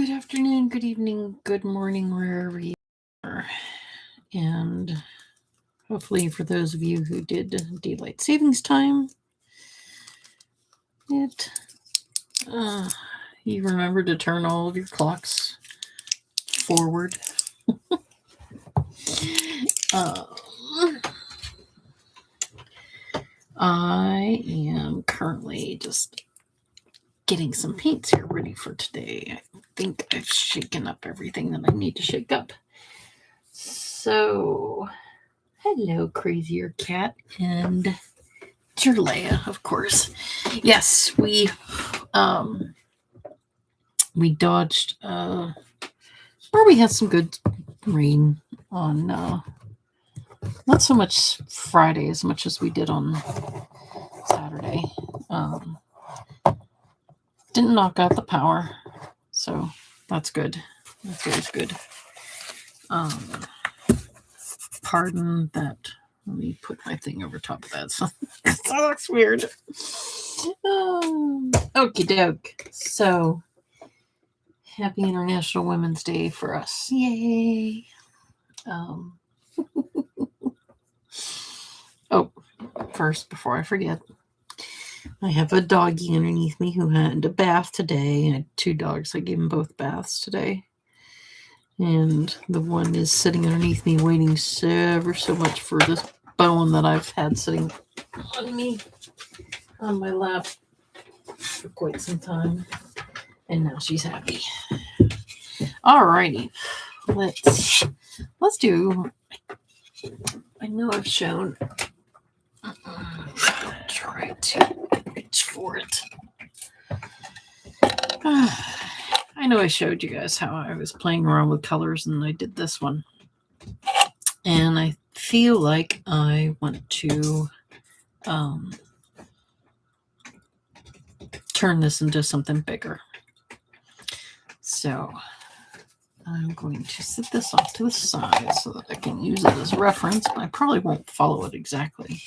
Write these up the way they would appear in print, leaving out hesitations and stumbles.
Good afternoon, good evening, good morning, wherever you are. And hopefully, for those of you who did daylight savings time, you remember to turn all of your clocks forward. I am currently just getting some paints here ready for today. I think I've shaken up everything that I need to shake up. So, hello, crazier cat, and Leia, of course. Yes, we dodged or we had some good rain on not so much Friday as much as we did on Saturday. Didn't knock out the power, so that's good. That's always good. Pardon that. Let me put my thing over top of that. So that looks weird. Okie doke. So, happy International Women's Day for us. Yay. Oh, first, before I forget, I have a doggy underneath me who had a bath today. I had 2 dogs. I gave them both baths today. And the one is sitting underneath me waiting ever so much for this bone that I've had sitting on me, on my lap for quite some time. And now she's happy. Alrighty. Let's do, I know I've shown, try to reach for it. I know I showed you guys how I was playing around with colors and I did this one. And I feel like I want to turn this into something bigger. So I'm going to set this off to the side so that I can use it as a reference. I probably won't follow it exactly.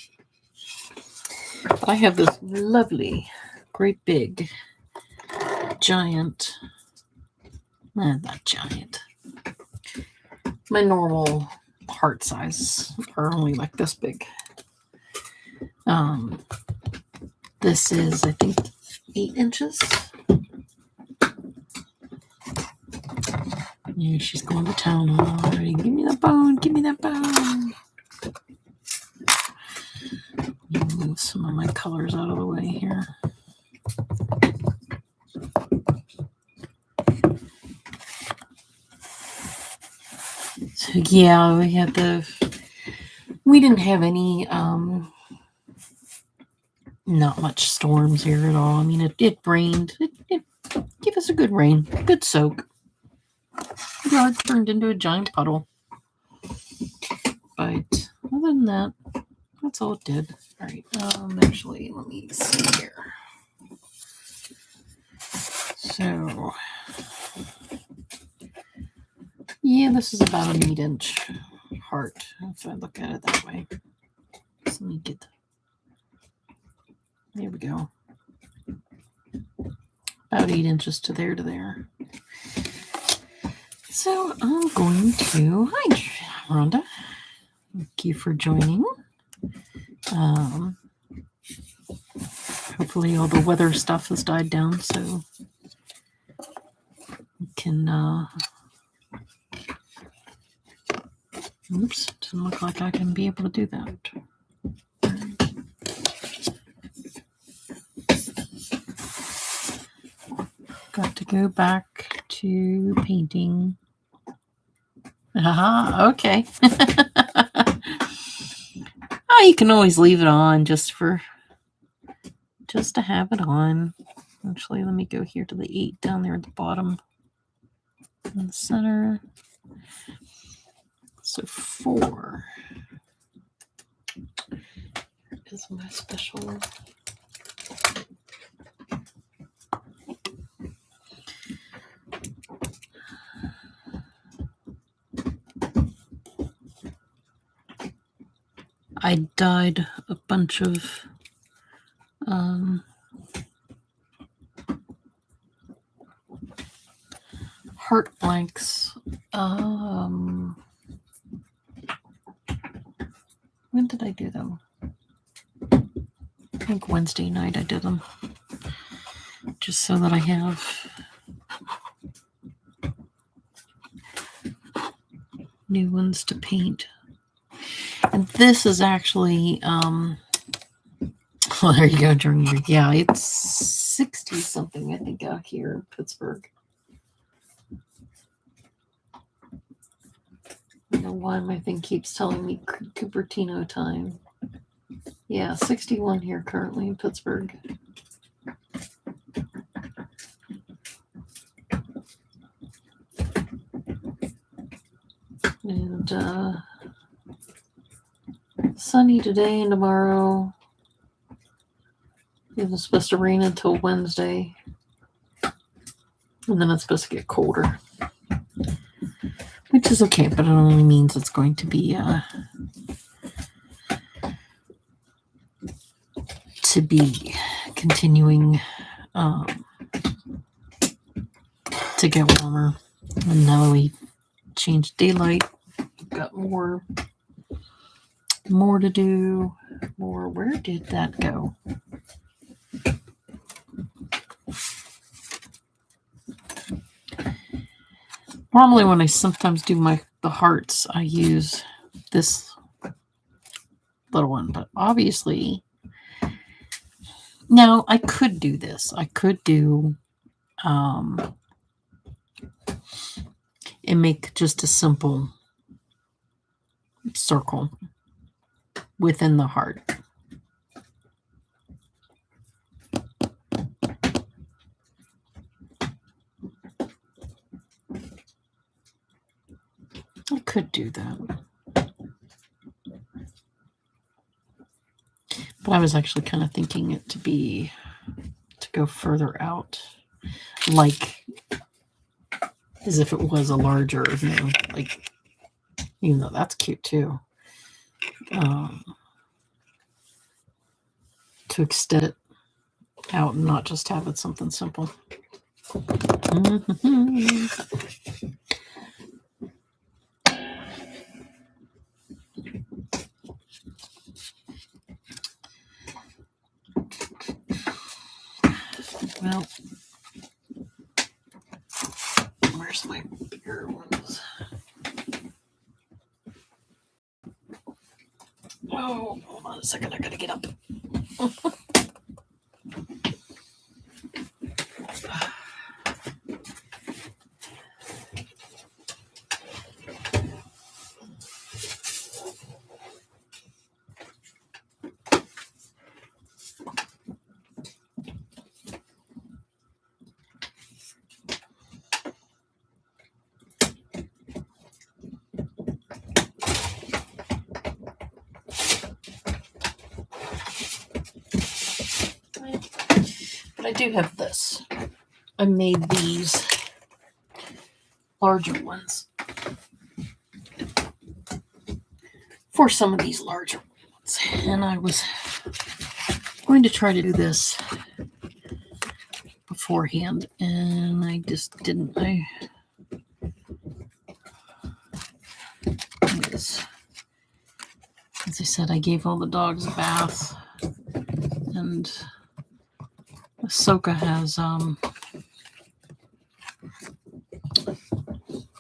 But I have this lovely, great big, giant, not giant, my normal heart size are only like this big. This is, I think, 8 inches. Yeah, she's going to town already. Give me that bone. Give me that bone. Move some of my colors out of the way here. So yeah, we didn't have any not much storms here at all. I mean, it rained. It gave us a good rain, good soak. The yard turned into a giant puddle. But other than that, that's all it did. All right. Actually, let me see here. So, yeah, this is about an 8-inch heart, if I look at it that way. So let me get. There we go. About 8 inches to there. So I'm going to. Hi, Rhonda. Thank you for joining. Hopefully all the weather stuff has died down, so we can. Oops, doesn't look like I can be able to do that. Got to go back to painting. Okay. Oh, you can always leave it on just to have it on. Actually, let me go here to the 8 down there at the bottom in the center. So 4 is my special. I dyed a bunch of heart blanks. When did I do them? I think Wednesday night I did them. Just so that I have new ones to paint. And this is actually, well, there you go, Jordan. Yeah, it's 60 something, I think, out here in Pittsburgh. I don't know why my thing keeps telling me Cupertino time. Yeah, 61 here currently in Pittsburgh. And sunny today and tomorrow. It was supposed to rain until Wednesday. And then it's supposed to get colder. Which is okay, but it only means it's going to be continuing to get warmer. And now we changed daylight. We've got more to do. Where did that go? Normally when I sometimes do the hearts, I use this little one, but obviously now I could do this. I could do and make just a simple circle within the heart. I could do that. But I was actually kind of thinking it to go further out, like as if it was a larger, like, even though that's cute too. To extend it out and not just have it something simple. Well, where's my bigger ones? Oh, hold on a second. I gotta get up. But I do have this. I made these larger ones for some of these larger ones. And I was going to try to do this beforehand, and I just didn't. As I said, I gave all the dogs a bath, and Ahsoka has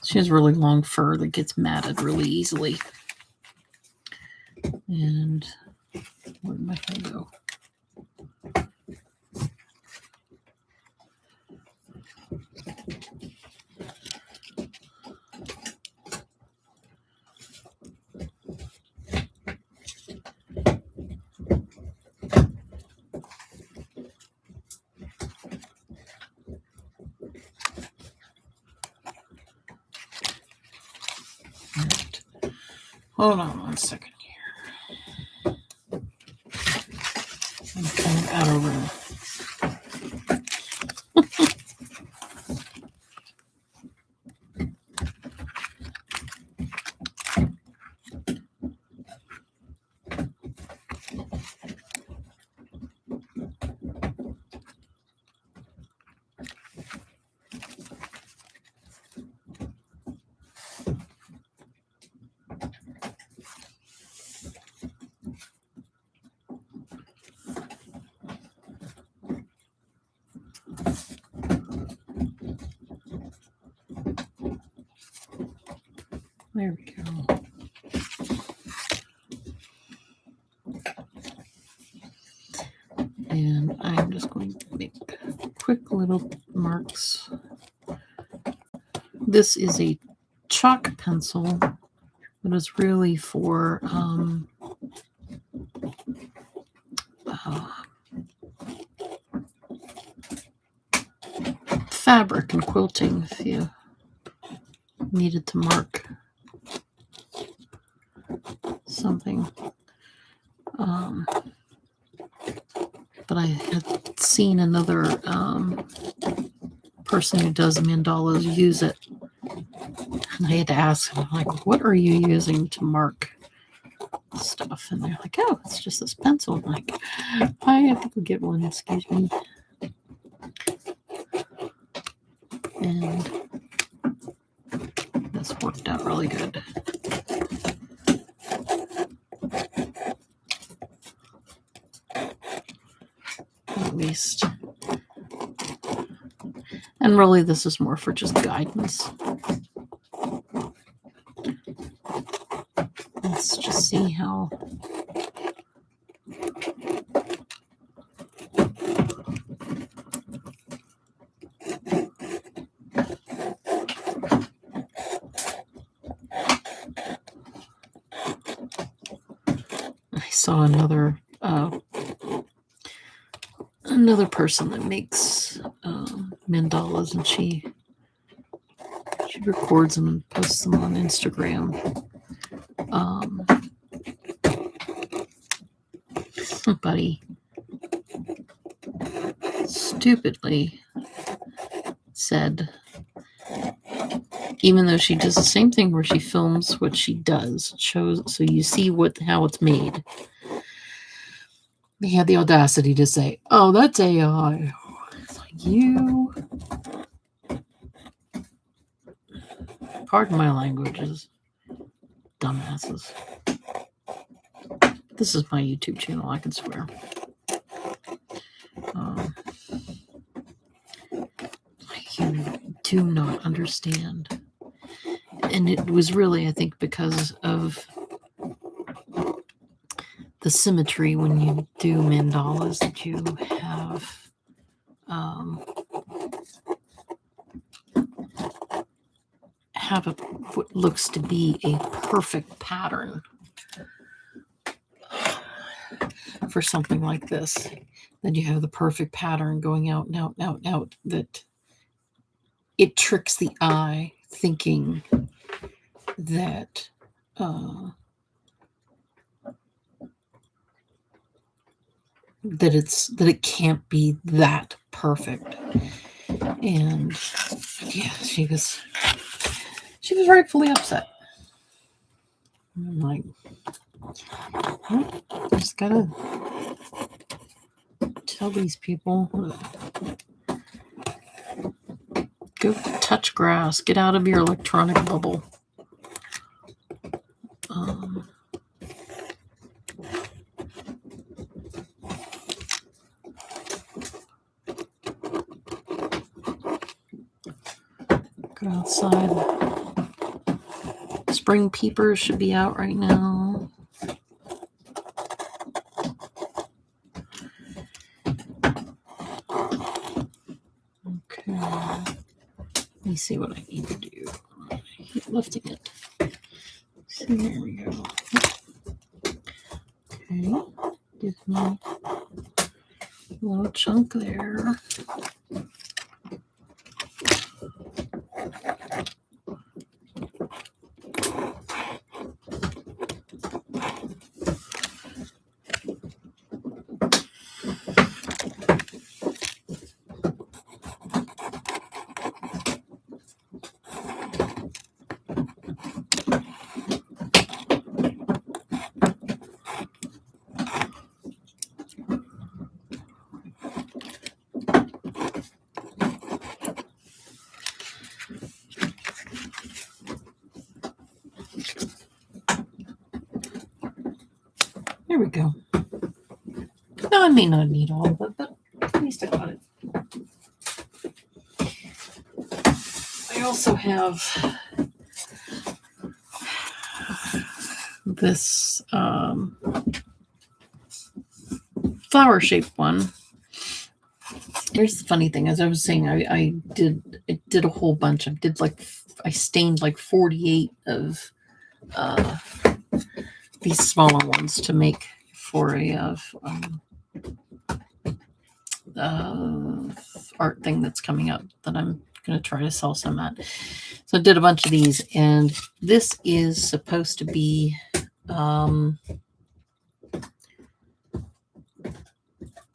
she has really long fur that gets matted really easily. And where did my hair go? Hold on one second here. I'm kind of out of room. There we go. And I'm just going to make quick little marks. This is a chalk pencil that is really for fabric and quilting if you needed to mark something. But I had seen another person who does mandalas use it. And I had to ask them, like, what are you using to mark stuff? And they're like, oh, it's just this pencil. I'm like, I have to go get one, excuse me. And this worked out really good. At least. And really, this is more for just guidance. Let's just see how. I saw another person that makes mandalas, and she records them and posts them on Instagram. Somebody stupidly said, even though she does the same thing where she films what she does, shows so you see how it's made, they had the audacity to say, oh, that's AI. It's like, you, pardon my languages, dumbasses. This is my YouTube channel, I can swear. You do not understand. And it was really, I think, because of the symmetry when you do mandalas, that you have what looks to be a perfect pattern for something like this. Then you have the perfect pattern going out and out and out and out, that it tricks the eye thinking that that it can't be that perfect. And yeah, she was rightfully upset. I'm like, I just gotta tell these people, go touch grass, get out of your electronic bubble. Go outside. Spring peepers should be out right now. Okay. Let me see what I need to do. I keep lifting it. See, there we go. Okay. Give me a little chunk there. There we go. Now, I may not need all of it, but at least I got it. I also have this flower shaped one. Here's the funny thing, as I was saying, I did a whole bunch. I stained like 48 of these smaller ones to make for a art thing that's coming up that I'm going to try to sell some at. So I did a bunch of these, and this is supposed to be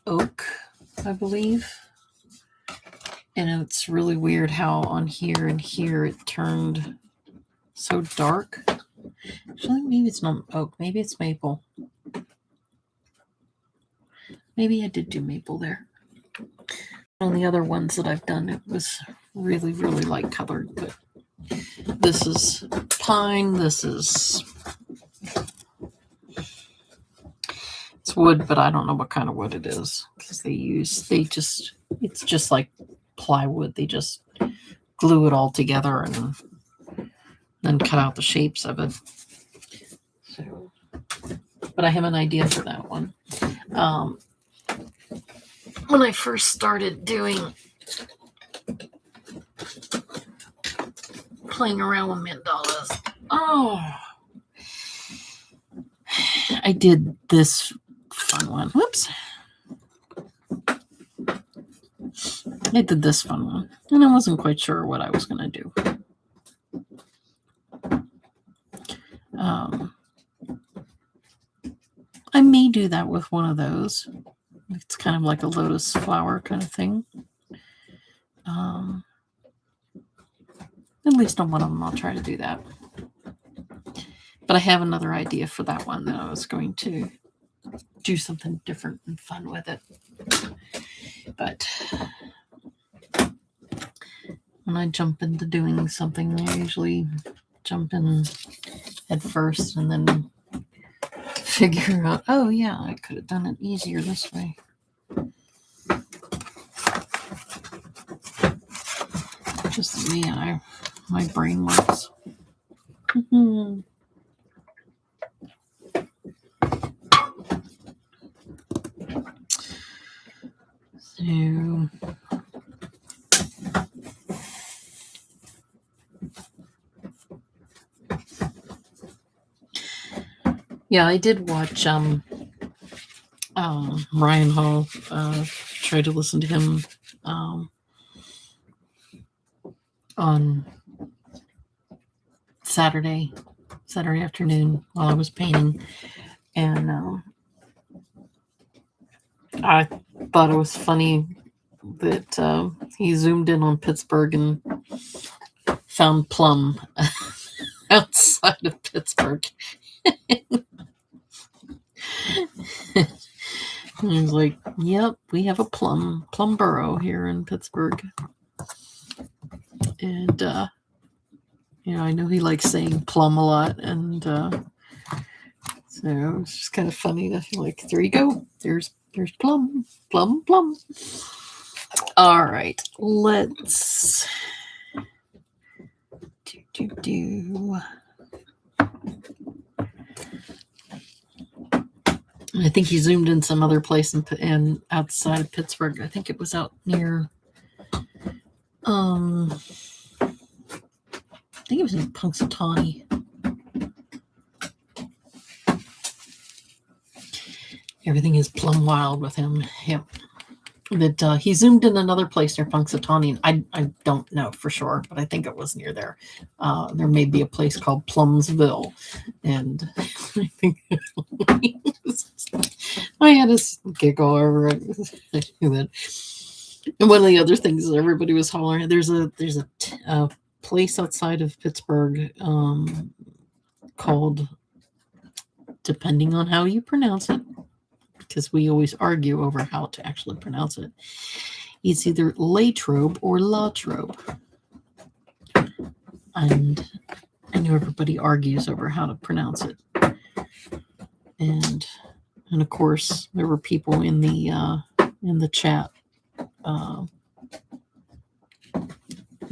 oak, I believe. And it's really weird how on here and here it turned so dark. Actually, maybe it's not oak. Maybe it's maple. Maybe I did do maple there. On the other ones that I've done, it was really, really light colored. But this is pine. This is... It's wood, but I don't know what kind of wood it is. Because it's just like plywood. They just glue it all together and then cut out the shapes of it. So, but I have an idea for that one. When I first started playing around with mandalas, I did this fun one. Whoops. I did this fun one, and I wasn't quite sure what I was going to do. I may do that with one of those. It's kind of like a lotus flower kind of thing. At least on one of them, I'll try to do that. But I have another idea for that one that I was going to do something different and fun with it. But when I jump into doing something, I usually jump in head first and then figure out, oh yeah, I could have done it easier this way. Just me, my brain works. So yeah, I did watch Ryan Hall. Try to listen to him on Saturday afternoon while I was painting, and I thought it was funny that he zoomed in on Pittsburgh and found plum outside of Pittsburgh. And he was like, yep, we have a plum borough here in Pittsburgh. And I know he likes saying plum a lot, and so it's just kind of funny to feel like, there you go, there's plum. All right, let's do. I think he zoomed in some other place and outside of Pittsburgh. I think it was out near, I think it was in Punxsutawney. Everything is plumb wild with him. Yep. That he zoomed in another place near Punxsutawney. I don't know for sure, but I think it was near there. There may be a place called Plumsville, and I think I had a giggle over it. And one of the other things is everybody was hollering. There's a place outside of Pittsburgh called, depending on how you pronounce it, because we always argue over how to actually pronounce it. It's either Latrobe or Latrobe. And I know everybody argues over how to pronounce it. And of course, there were people in the chat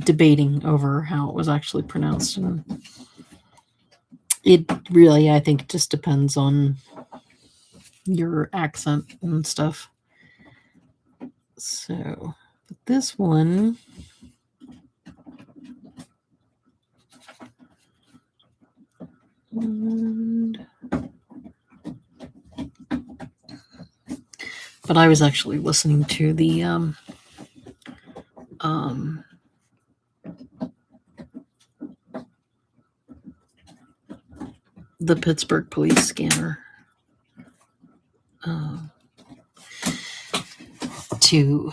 debating over how it was actually pronounced. And It really, I think, just depends on your accent and stuff. So, but this one, but I was actually listening to the Pittsburgh police scanner to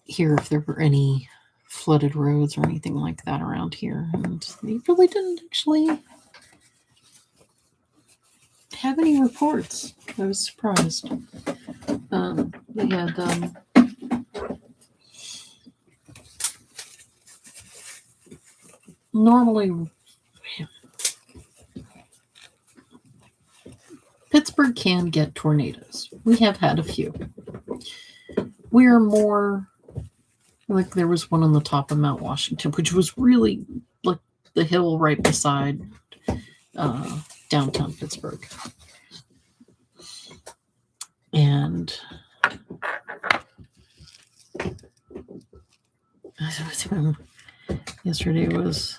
hear if there were any flooded roads or anything like that around here, and they really didn't actually have any reports. I was surprised. They had normally Pittsburgh can get tornadoes. We have had a few. We are more like there was one on the top of Mount Washington, which was really like the hill right beside downtown Pittsburgh. And yesterday was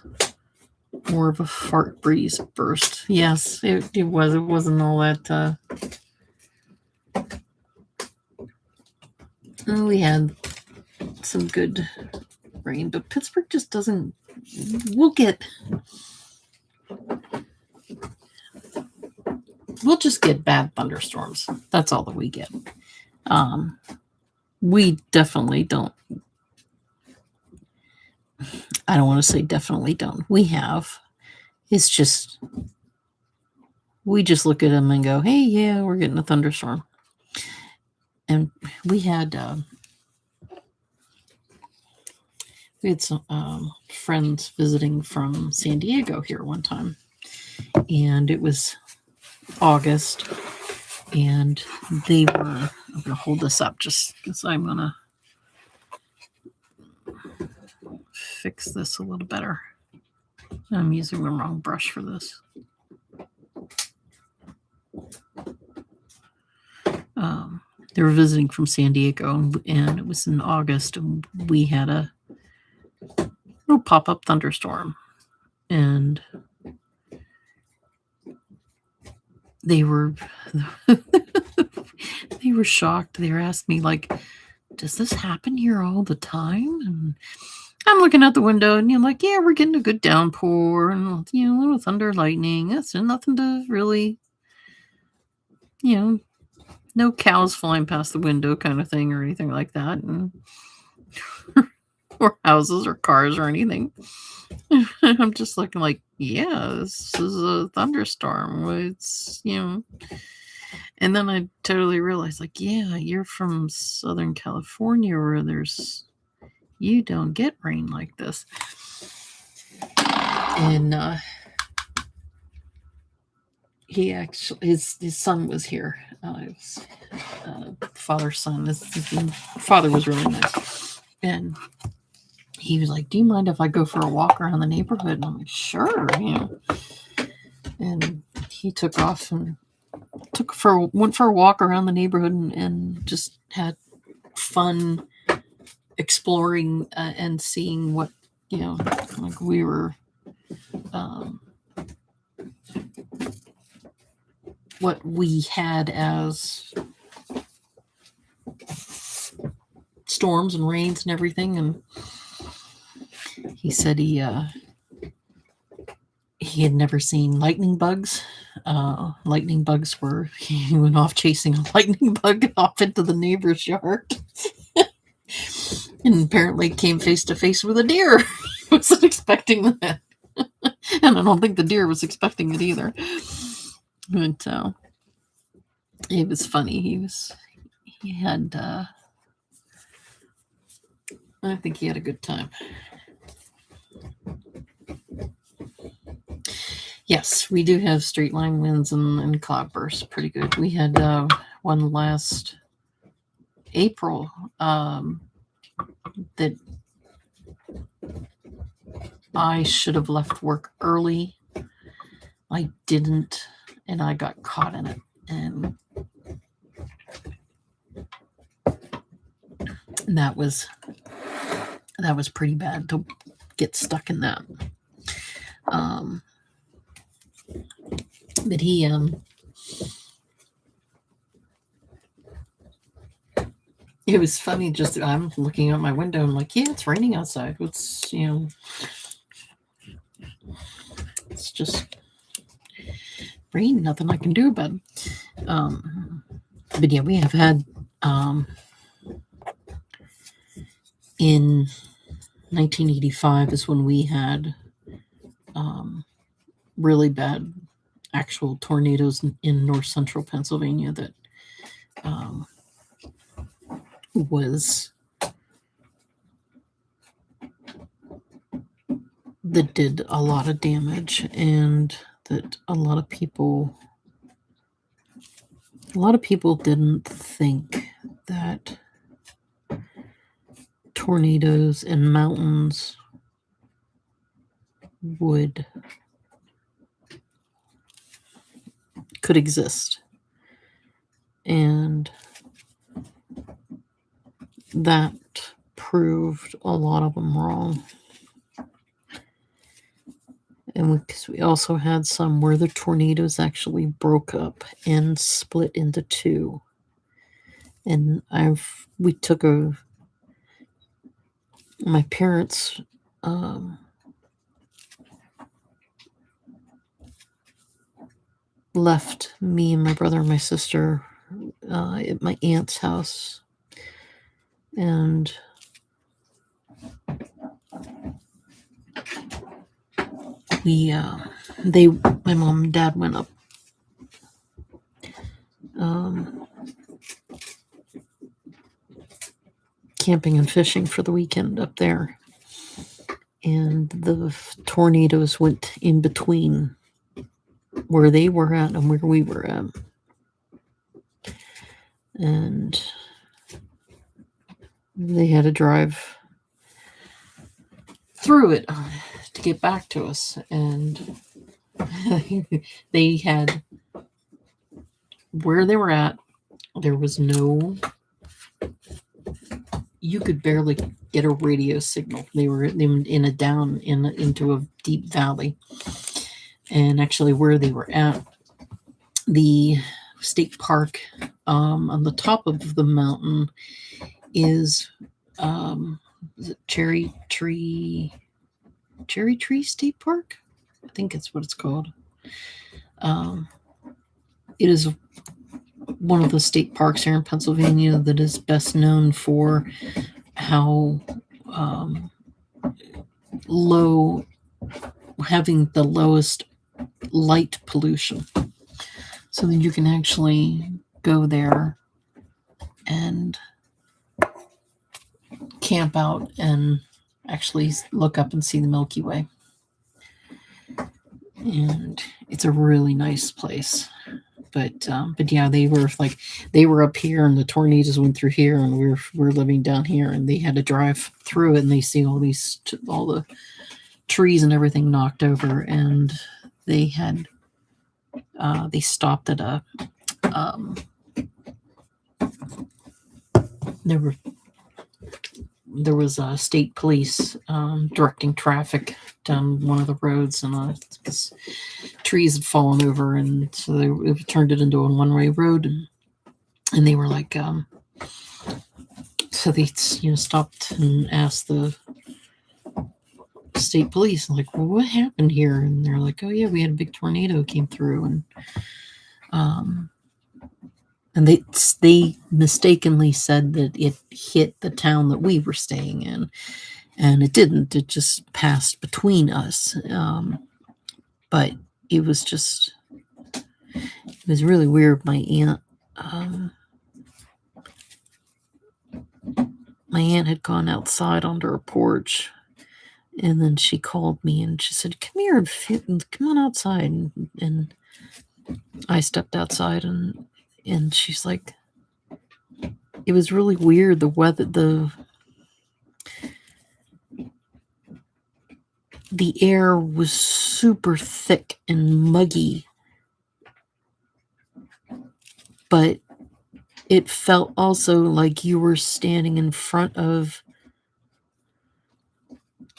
more of a fart breeze burst. Yes, it was. It wasn't all that. We had some good rain, but Pittsburgh just doesn't. We'll just get bad thunderstorms. That's all that we get. We definitely don't. I don't want to say definitely don't. We have. It's just, we just look at them and go, hey, yeah, we're getting a thunderstorm. And we had some friends visiting from San Diego here one time. And it was August. And they were, I'm going to hold this up just because I'm going to fix this a little better. I'm using the wrong brush for this. They were visiting from San Diego, and it was in August, and we had a little pop-up thunderstorm. And they were they were shocked. They were asking me, like, does this happen here all the time? And I'm looking out the window, and I'm like, yeah, we're getting a good downpour, and a little thunder, lightning. That's nothing to really, no cows flying past the window kind of thing or anything like that, and or houses or cars or anything. I'm just looking like, yeah, this is a thunderstorm. It's, and then I totally realized, like, yeah, you're from Southern California where you don't get rain like this. And he actually, his son was here. It was father's son. His father was really nice. And he was like, do you mind if I go for a walk around the neighborhood? And I'm like, sure, And he took off and went for a walk around the neighborhood and just had fun exploring and seeing what, like we were, what we had as storms and rains and everything. And he said he had never seen lightning bugs. Lightning bugs he went off chasing a lightning bug off into the neighbor's yard. And apparently came face to face with a deer. He wasn't expecting that. And I don't think the deer was expecting it either. But it was funny. He had, I think he had a good time. Yes, we do have straight line winds and cloudbursts. Pretty good. We had one last April that I should have left work early I didn't, and I got caught in it, and that was pretty bad to get stuck in that. But he it was funny. Just I'm looking out my window and like, yeah, it's raining outside. It's it's just rain. Nothing I can do about it. But yeah, we have had in 1985 is when we had really bad actual tornadoes in north central Pennsylvania that did a lot of damage, and that a lot of people didn't think that tornadoes and mountains could exist, and that proved a lot of them wrong. And because we also had some where the tornadoes actually broke up and split into two. And my parents left me and my brother and my sister at my aunt's house, and my mom and dad went up camping and fishing for the weekend up there, and the tornadoes went in between where they were at and where we were at, and they had to drive through it to get back to us. And they had, where they were at, there was no, you could barely get a radio signal. They were in a down into a deep valley. And actually where they were at, the state park on the top of the mountain is it Cherry Tree State Park? I think it's what it's called. It is one of the state parks here in Pennsylvania that is best known for how having the lowest light pollution. So that you can actually go there and camp out and actually look up and see the Milky Way. And it's a really nice place. But yeah, they were up here and the tornadoes went through here, and we're living down here, and they had to drive through it, and they see all the trees and everything knocked over, and they stopped at there was a state police directing traffic down one of the roads, and because trees had fallen over, and so they turned it into a one-way road, and they were like, so they stopped and asked the state police, like, well, what happened here? And they're like, oh yeah, we had a big tornado came through, and they mistakenly said that it hit the town that we were staying in, and it didn't. It just passed between us. But it was really weird. My aunt had gone outside onto her porch, and then she called me and she said, come here and come on outside. And I stepped outside, and she's like, it was really weird. The weather, the air was super thick and muggy, but it felt also like you were standing in front of,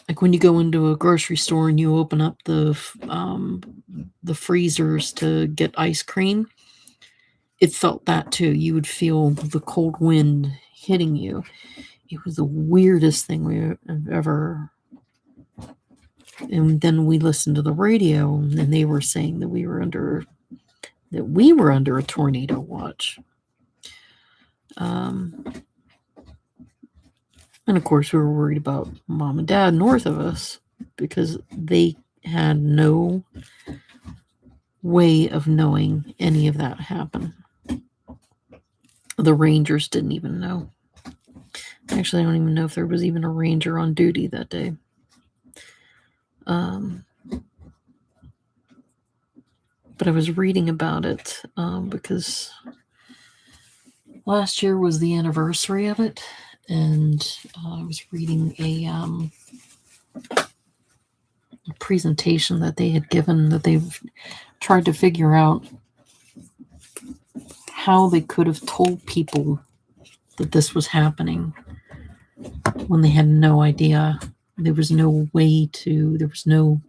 like when you go into a grocery store and you open up the freezers to get ice cream. It felt that too. You would feel the cold wind hitting you. It was the weirdest thing we've ever. And then we listened to the radio, and they were saying that we were under a tornado watch. And of course, we were worried about Mom and Dad north of us because they had no way of knowing any of that happened. The Rangers didn't even know. Actually, I don't even know if there was even a ranger on duty that day. But I was reading about it because last year was the anniversary of it, and I was reading a presentation that they had given, that they've tried to figure out how they could have told people that this was happening when they had no idea. There was no way to, there was no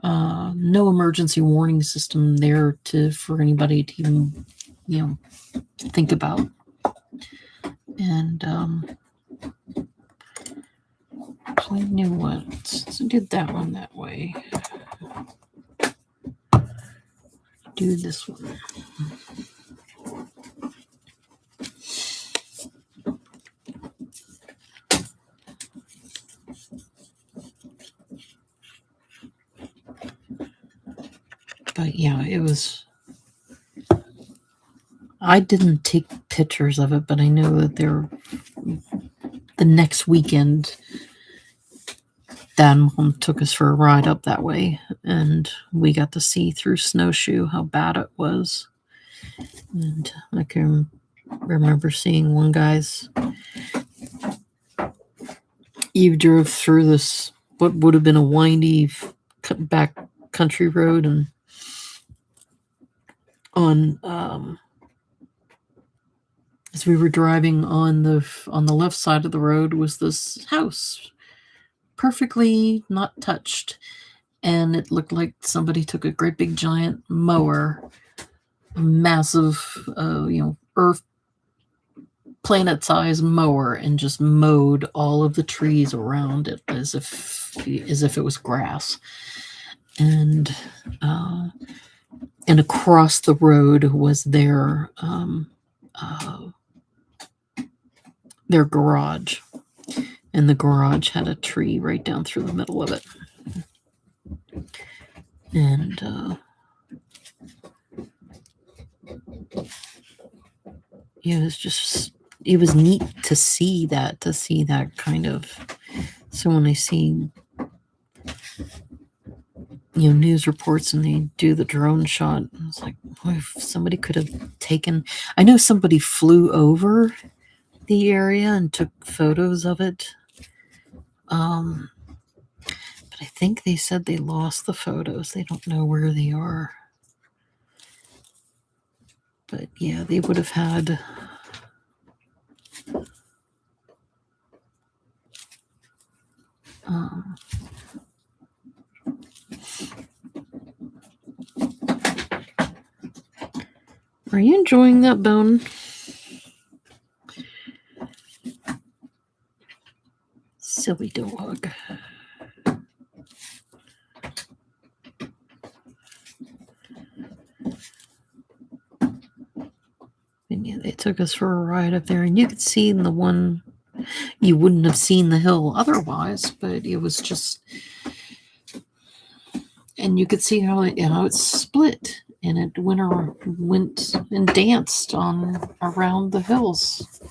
emergency warning system there for anybody to even, think about. And actually, I knew what. Since I did that one that way, do this one. But yeah, it was. I didn't take pictures of it, but I know that the next weekend, Dad and Mom took us for a ride up that way, and we got to see through snowshoe how bad it was. And I can remember seeing one guy's. You drove through this, what would have been a windy back country road, and as we were driving on the left side of the road was this house, perfectly not touched, and it looked like somebody took a great big giant mower, a massive earth planet-sized mower, and just mowed all of the trees around it as if it was grass. And across the road was their garage, and the garage had a tree right down through the middle of it. And it was neat to see that kind of. So when I see news reports and they do the drone shot, it's like, if somebody could have taken. I know somebody flew over the area and took photos of it, but I think they said they lost the photos. They don't know where they are. But yeah, they would have had Are you enjoying that bone? Silly dog. And yeah, they took us for a ride up there, and you could see in the one, you wouldn't have seen the hill otherwise, but it was just, and you could see how it split, and it went and danced around the hills.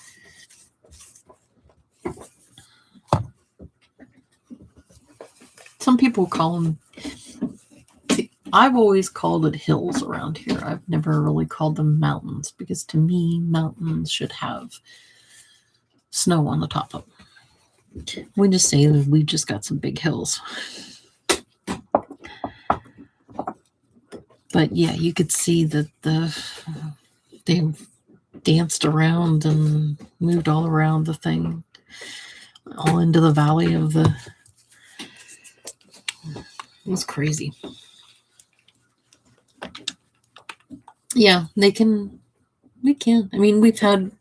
Some people call them, I've always called it hills around here. I've never really called them mountains, because to me, mountains should have snow on the top of them. We just say that we've just got some big hills. But yeah, you could see that they danced around and moved all around the thing, all into the valley of the. It was crazy. Yeah, they can. We can. I mean, we've had,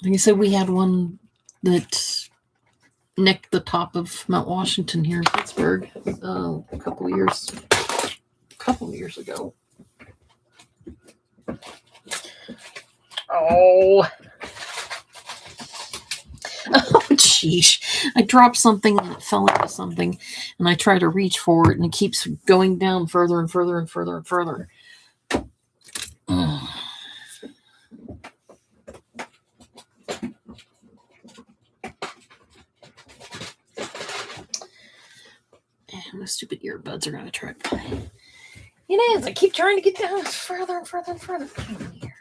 like I said, we had one that necked the top of Mount Washington here in Pittsburgh a couple of years ago. Oh, sheesh. I dropped something and it fell into something, and I try to reach for it, and it keeps going down further and further and further and further. And my stupid earbuds are going to try to. It is. I keep trying to get down further and further and further. Here.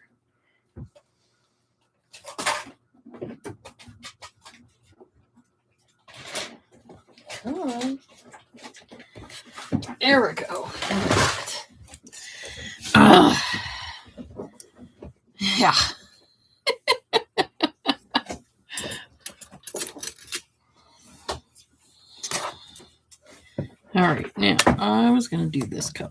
Come on. There we go. Yeah. All right. Now, I was going to do this color.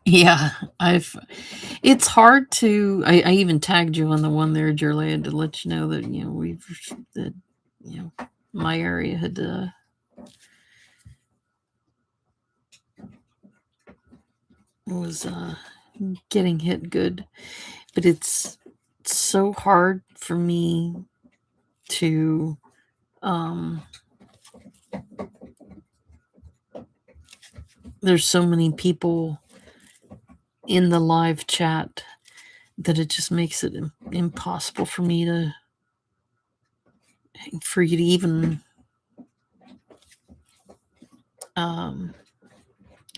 Yeah, it's hard to, I even tagged you on the one there, Jerlea, to let you know that, my area had, was getting hit good, but it's so hard for me to, there's so many people in the live chat that it just makes it impossible for me for you to even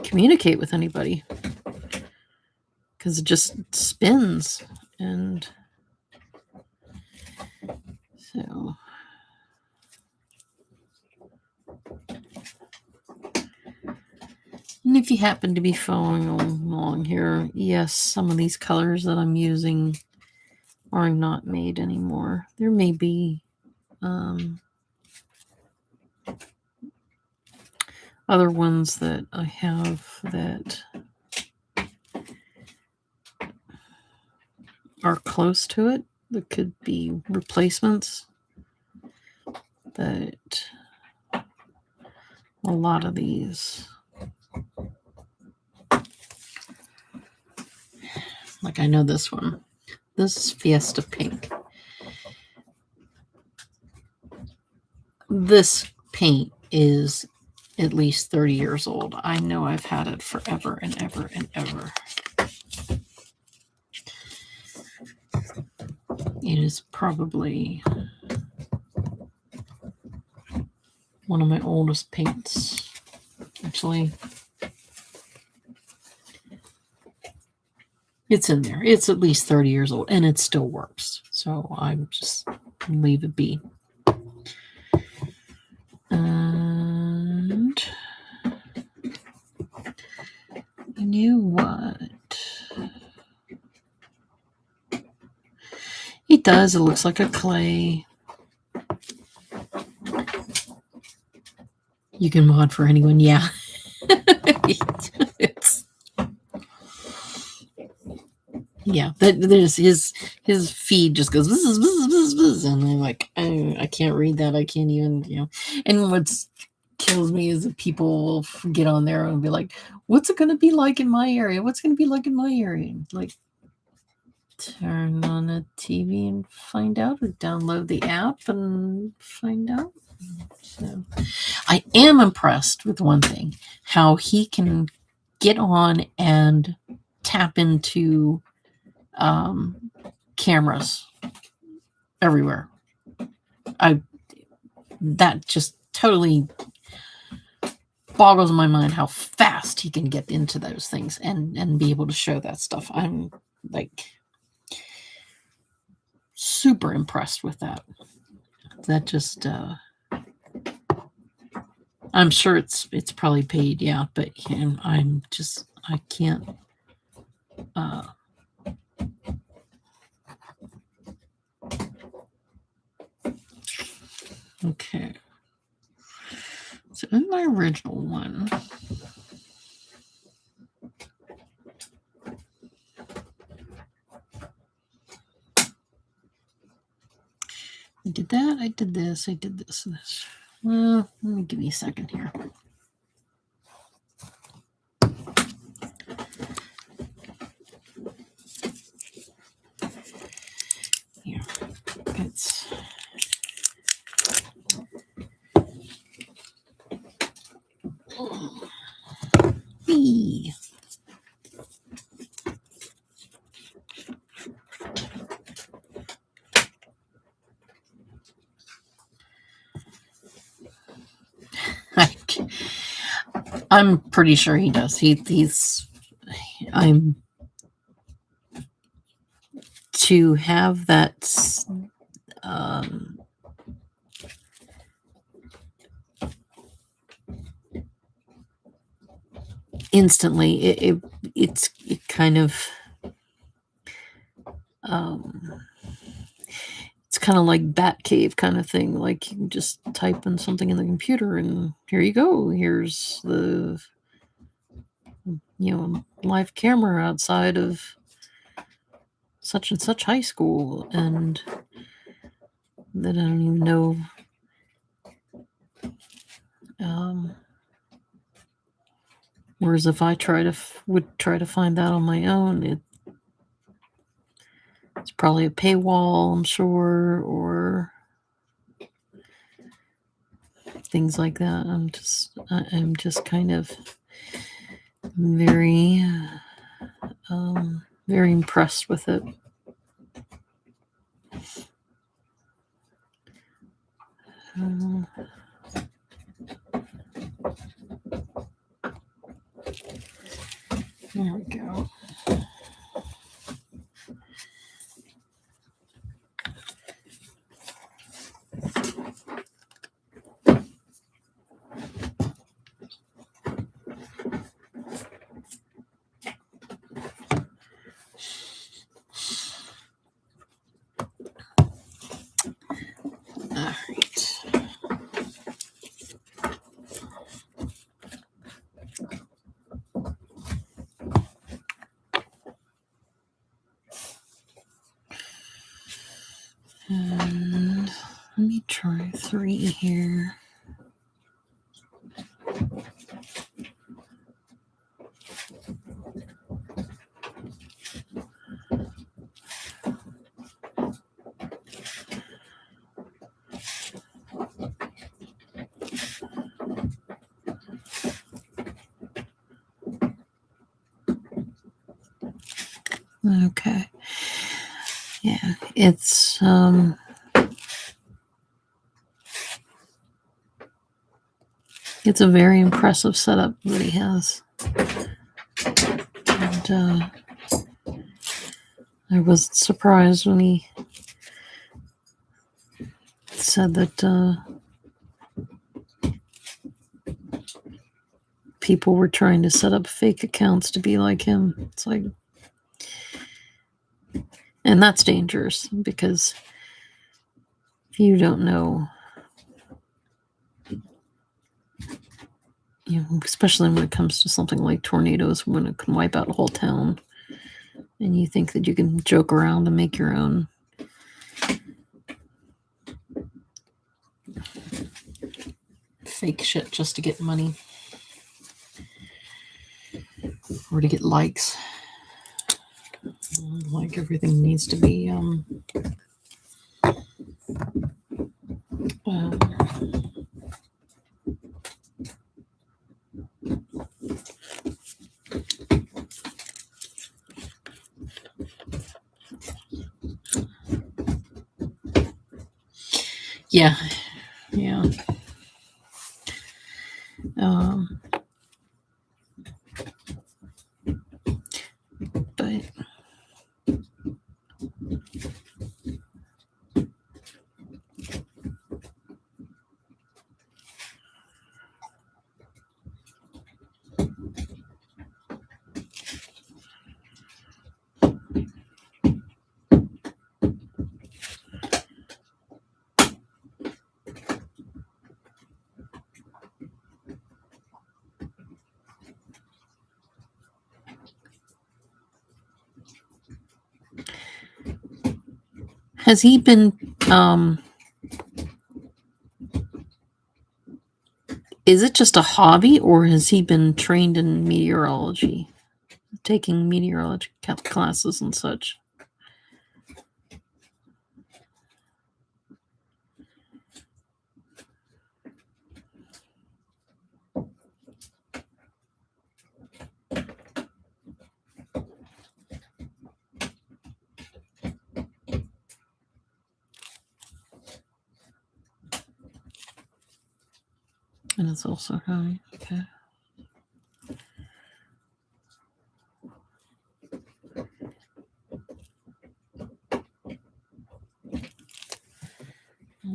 communicate with anybody, because it just spins. And so and if you happen to be following along here, yes, some of these colors that I'm using are not made anymore. There may be other ones that I have that are close to it that could be replacements, but a lot of these, like I know this one, this is Fiesta Pink. This paint is at least 30 years old. I know I've had it forever and ever and ever. It is probably one of my oldest paints. Actually, it's in there. It's at least 30 years old, and it still works. So I'm just leave it be. And you know what? It does. It looks like a clay. You can mod for anyone. Yeah. Yeah, there's his feed just goes bzz, bzz, bzz, bzz, and I'm like, I can't read that. I can't even, And what kills me is that people will get on there and be like, "What's it going to be like in my area? What's going to be like in my area?" Like, turn on a TV and find out, or download the app and find out. So I am impressed with one thing, how he can get on and tap into cameras everywhere. That just totally boggles my mind how fast he can get into those things and be able to show that stuff. I'm like super impressed with that. That just I'm sure it's probably paid, yeah, but I'm just, I can't okay. So in my original one, I did that, I did this, I did this. Well, let me give me a second here. Here, it's B. I'm pretty sure he does. I'm to have that instantly. It kind of it's kind of like Batcave kind of thing. Like you can just type in something in the computer and here you go. Here's the live camera outside of such and such high school, and that I don't even know. Whereas if I would try to find that on my own, it's probably a paywall, I'm sure, or things like that. I'm just kind of very, very impressed with it. There we go. And let me try 3 here. Okay. Yeah, it's a very impressive setup that he has. And I was surprised when he said that people were trying to set up fake accounts to be like him. It's like, and that's dangerous because if you don't know, especially when it comes to something like tornadoes, when it can wipe out a whole town, and you think that you can joke around and make your own fake shit just to get money or to get likes. Like everything needs to be yeah. But has he been is it just a hobby, or has he been trained in meteorology, taking meteorology classes and such? And it's also hobby. Okay.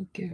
Okay.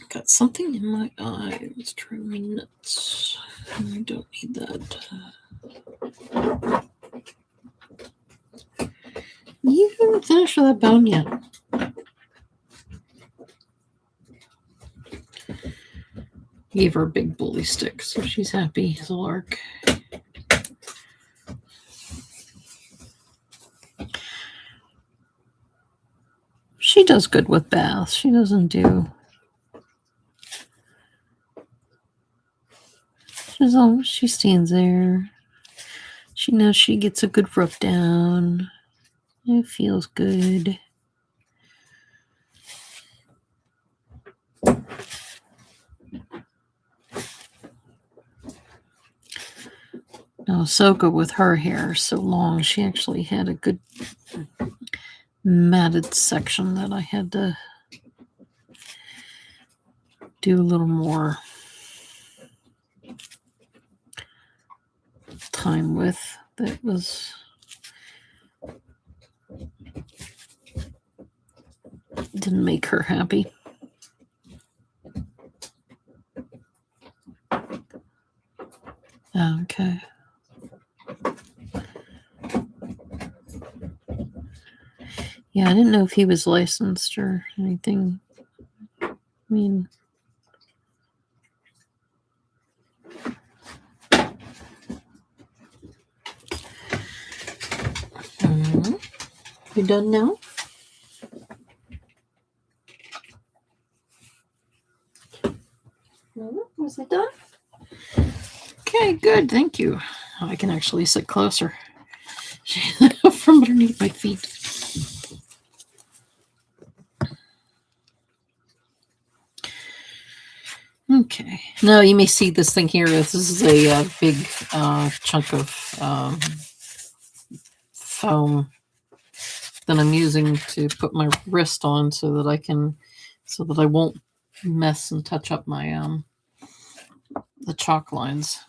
Got something in my eye. It's driving me nuts. I don't need that. You haven't finished with that bone yet. Gave her a big bully stick, so she's happy as a lark. She does good with baths. She doesn't do. She stands there. She knows she gets a good rub down. It feels good. Now, Ahsoka with her hair so long, she actually had a good matted section that I had to do a little more time with. That was didn't make her happy. Okay. Yeah, I didn't know if he was licensed or anything. I mean, you done now? Was it done? Okay, good. Thank you. I can actually sit closer from underneath my feet. Okay. Now you may see this thing here. This is a big chunk of foam that I'm using to put my wrist on so that I won't mess and touch up my the chalk lines.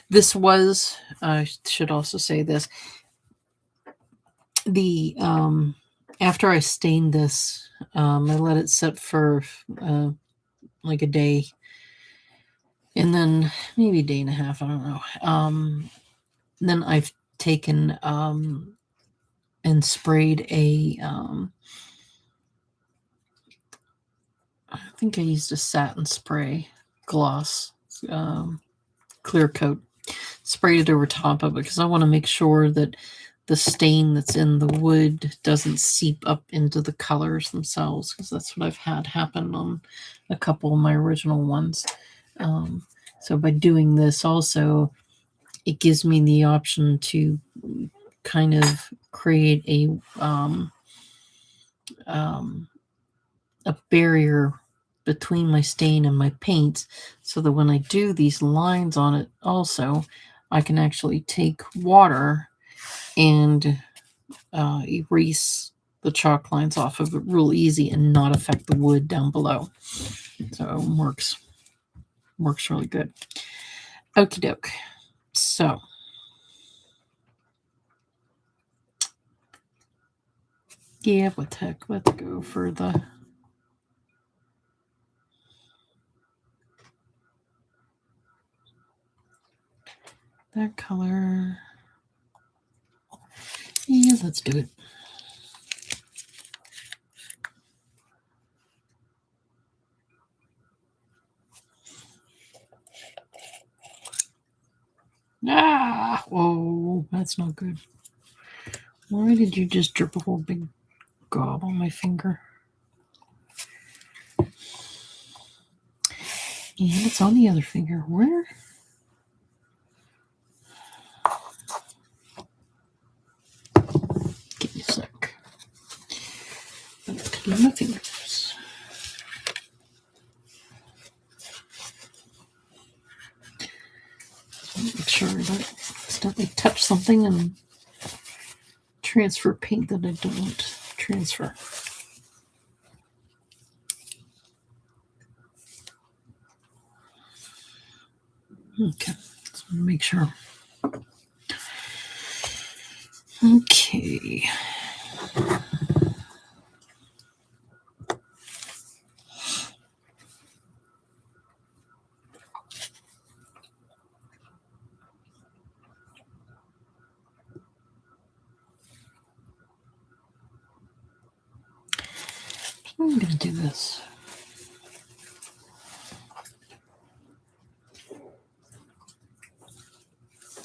This was, I should also say this, the after I stained this, I let it sit for like a day, and then maybe a day and a half, I don't know. Then I've taken and sprayed a, I think I used a satin spray gloss, clear coat, sprayed it over top of it because I want to make sure that the stain that's in the wood doesn't seep up into the colors themselves, because that's what I've had happen on a couple of my original ones. So by doing this also, it gives me the option to kind of create a barrier between my stain and my paints, so that when I do these lines on it also, I can actually take water and erase the chalk lines off of it real easy and not affect the wood down below. So it works really good. Okie doke. So yeah, what the heck, let's go for that color. Yeah, let's do it. Ah, whoa, that's not good. Why did you just drip a whole big gob on my finger? And it's on the other finger. Where? Give me a sec. Let's clean my fingers. Make sure I don't accidentally touch something and transfer paint that I don't want to transfer. Okay, so make sure. Okay. I'm going to do this.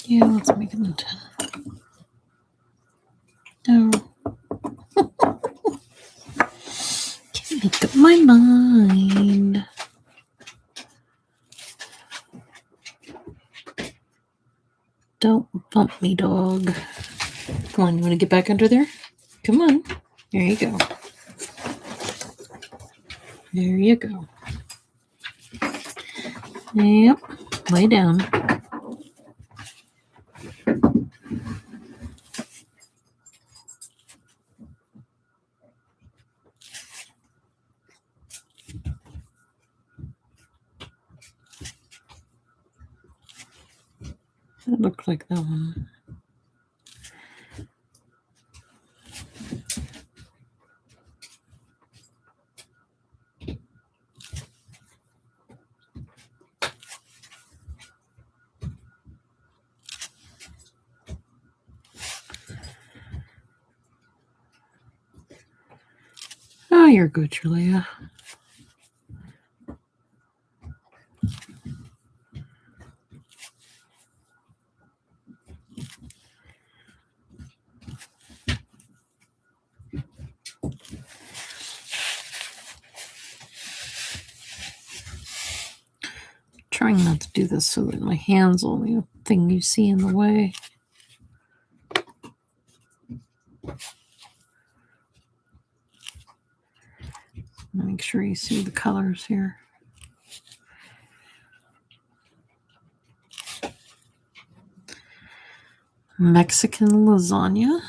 Yeah, let's make it a 10. No. Can't make up my mind. Don't bump me, dog. Come on, you want to get back under there? Come on. There you go. There you go. Yep. Lay down. That looked like that one. Oh, you're good, Julia. Trying not to do this so that my hand's only a thing you see in the way. Make sure you see the colors here. Mexican lasagna.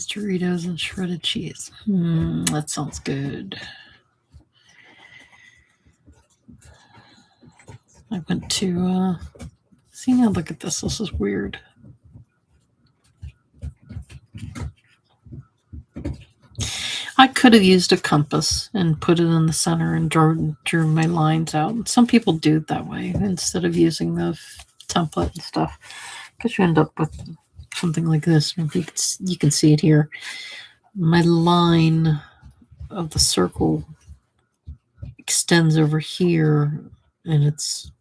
Doritos and shredded cheese. That sounds good. I went to, see now, look at this. This is weird. I could have used a compass and put it in the center and drew my lines out. Some people do it that way instead of using the template and stuff, because you end up with something like this. You can see it here. My line of the circle extends over here, and it's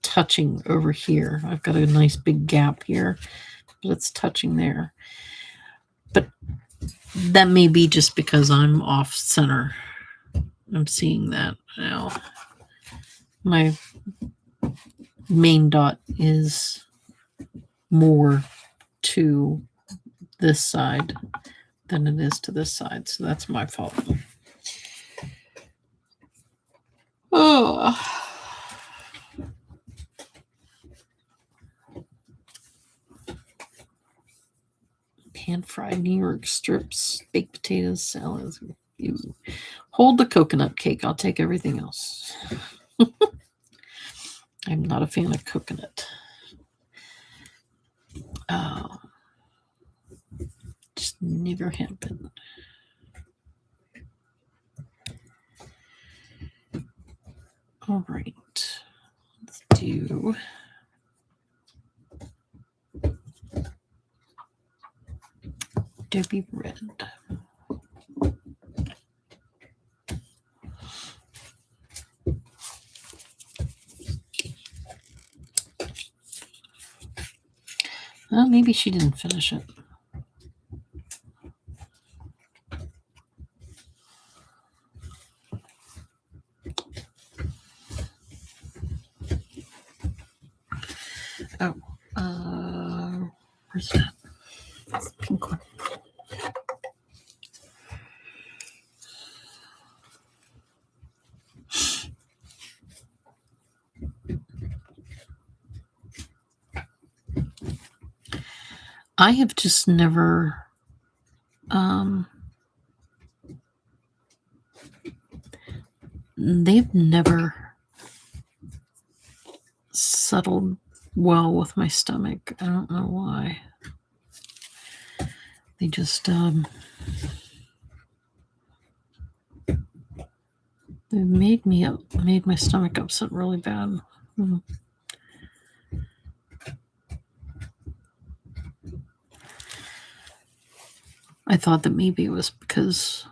touching over here. I've got a nice big gap here, but it's touching there. But that may be just because I'm off center. I'm seeing that now. My main dot is more to this side than it is to this side, so that's my fault. Oh. Pan-fried New York strips, baked potatoes, salads. You hold the coconut cake. I'll take everything else. I'm not a fan of coconut. Just never happened. All right. Let's do... Adobe Red. Well, maybe she didn't finish it. Oh, where's that? Pink one. I have just never they've never settled well with my stomach. I don't know why. They just they made my stomach upset really bad. I thought that maybe it was because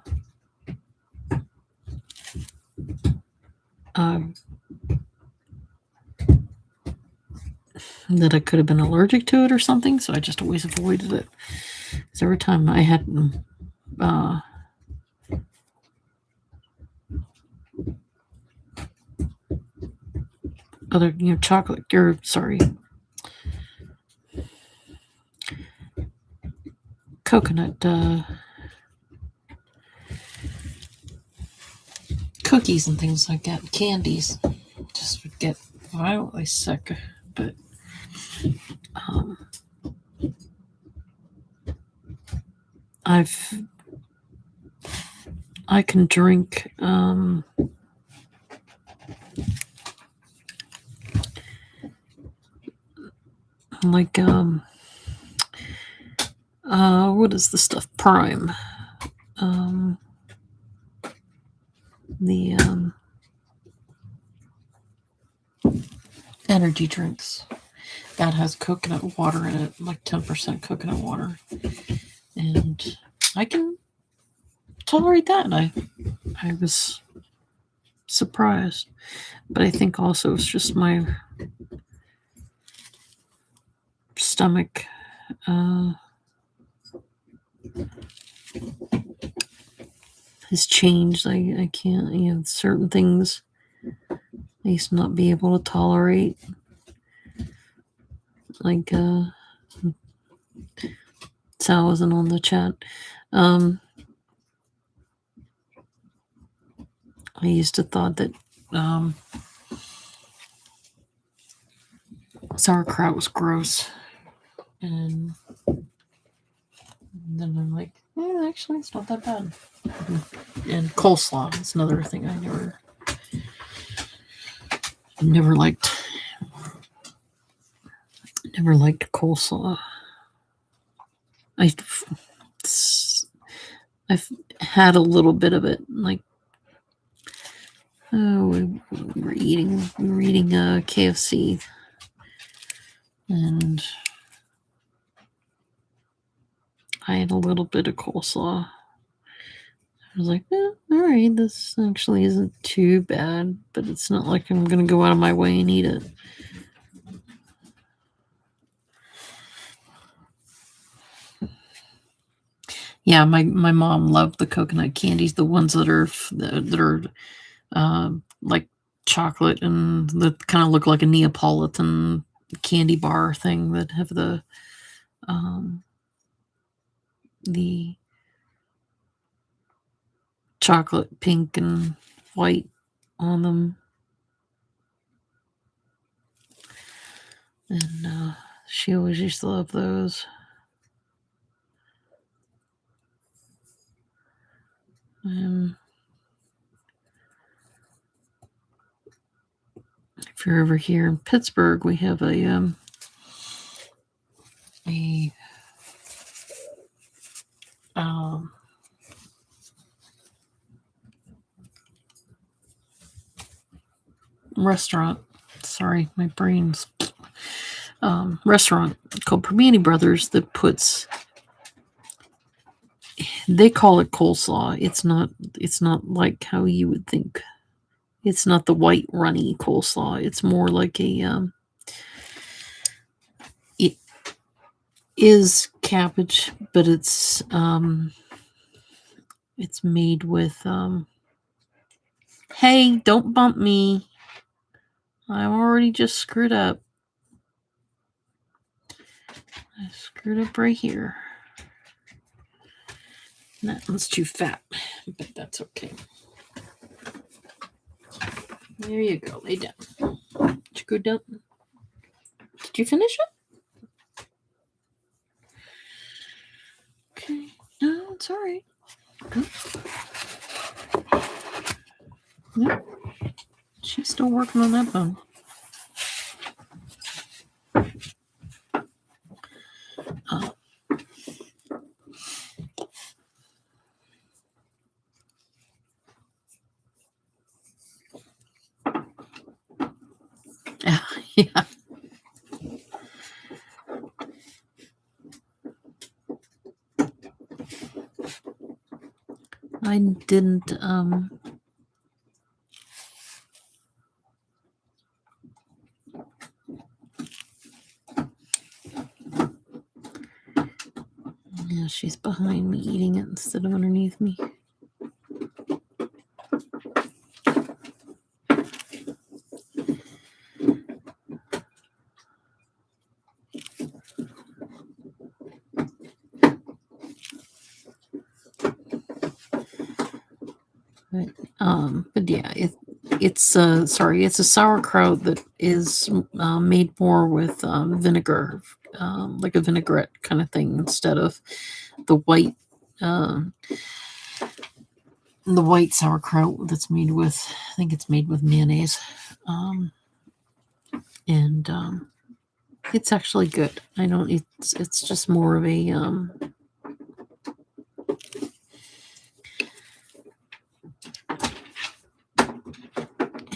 that I could have been allergic to it or something, so I just always avoided it. Because every time I had other, chocolate, or sorry, coconut cookies and things like that, candies, just would get violently sick. But I can drink like what is the stuff? Prime. The energy drinks that has coconut water in it, like 10% coconut water, and I can tolerate that. And I was surprised, but I think also it's just my stomach has changed. I can't, certain things I used to not be able to tolerate. Like Sal wasn't on the chat. I used to thought that sauerkraut was gross, and then I'm like, Yeah, actually, it's not that bad. And coleslaw is another thing I never liked. Never liked coleslaw. I've had a little bit of it, like we were eating KFC, and I had a little bit of coleslaw. I was like, all right, this actually isn't too bad, but it's not like I'm gonna go out of my way and eat it. Yeah, my mom loved the coconut candies, the ones that are like chocolate and that kind of look like a Neapolitan candy bar thing that have the chocolate pink and white on them. And she always used to love those. If you're over here in Pittsburgh, we have a restaurant. Sorry, my brain's restaurant called Permini Brothers that puts. They call it coleslaw. It's not like how you would think. It's not the white runny coleslaw. It's more like a it is cabbage, but it's made with hey, don't bump me. I'm already just screwed up. I screwed up right here. That one's too fat, but that's okay. There you go. Lay down. Did you go down? Did you finish it? Okay. No, it's all right. Yep. She's still working on that bone. Yeah. I didn't yeah, she's behind me eating it instead of underneath me. But yeah, it's a sauerkraut that is made more with vinegar, like a vinaigrette kind of thing, instead of the white sauerkraut that's made with, I think it's made with mayonnaise, and it's actually good. It's just more of a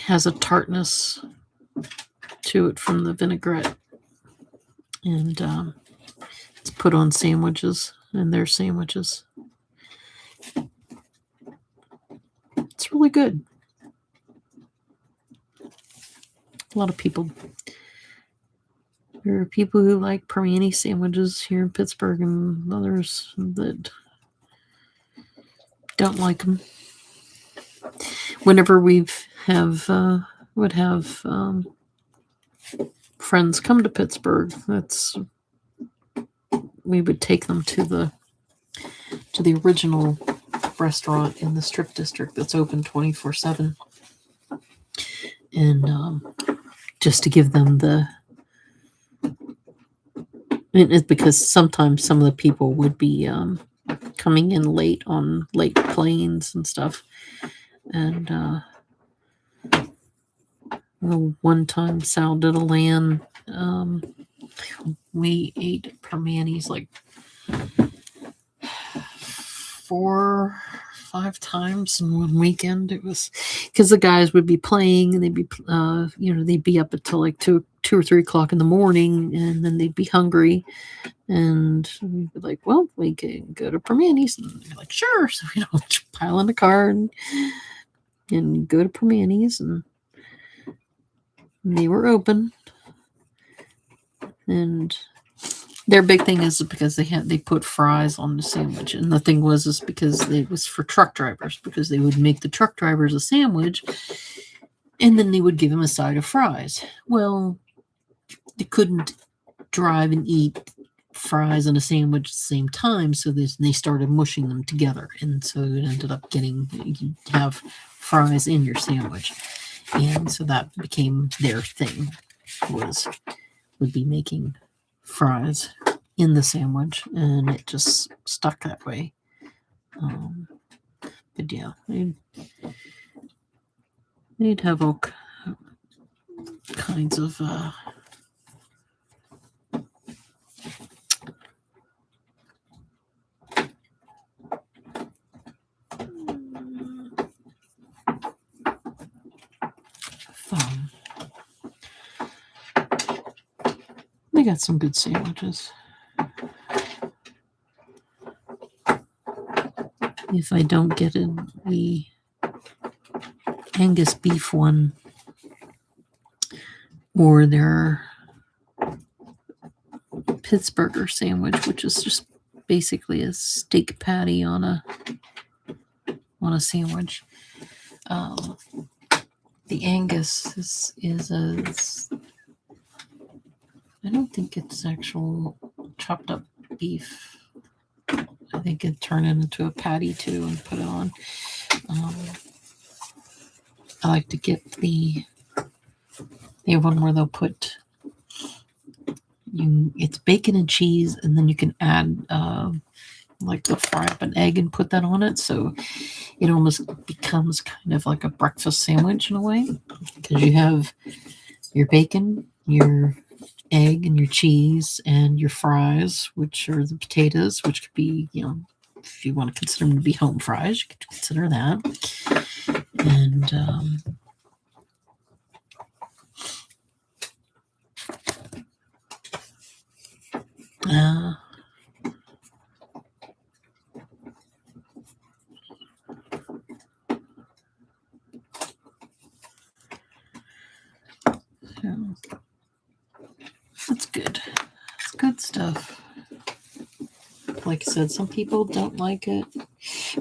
has a tartness to it from the vinaigrette, and it's put on sandwiches and their sandwiches. It's really good. A lot of people. There are people who like Permini sandwiches here in Pittsburgh, and others that don't like them. Whenever would have friends come to Pittsburgh, we would take them to the original restaurant in the Strip District that's open 24/7, and just to give them it's because sometimes some of the people would be coming in late on late planes and stuff. And one time Sal did a LAN. We ate permanis like 4-5 times in one weekend. It was because the guys would be playing and they'd be they'd be up until like 2 or 3 o'clock in the morning, and then they'd be hungry, and we'd be like, well, we can go to Permanis, and they'd be like, sure. So pile in the car and go to Permanis, and they were open. And their big thing is because they put fries on the sandwich, and the thing is because it was for truck drivers, because they would make the truck drivers a sandwich, and then they would give them a side of fries. Well, they couldn't drive and eat fries and a sandwich at the same time, so they started mushing them together, and so it ended up you have fries in your sandwich, and so that became their thing, would be making fries in the sandwich, and it just stuck that way. But yeah, they'd have all kinds of fun. They got some good sandwiches. If I don't get it, the Angus beef one, or their Pittsburgher sandwich, which is just basically a steak patty on a sandwich. The Angus is I don't think it's actual chopped up beef. I think it turned it into a patty too and put it on. I like to get they have one where they'll put it's bacon and cheese, and then you can add like they'll fry up an egg and put that on it, so it almost becomes kind of like a breakfast sandwich in a way, because you have your bacon, your egg, and your cheese, and your fries, which are the potatoes, which could be, if you want to consider them to be home fries, you could consider that. And it's good. It's good stuff. Like I said, some people don't like it.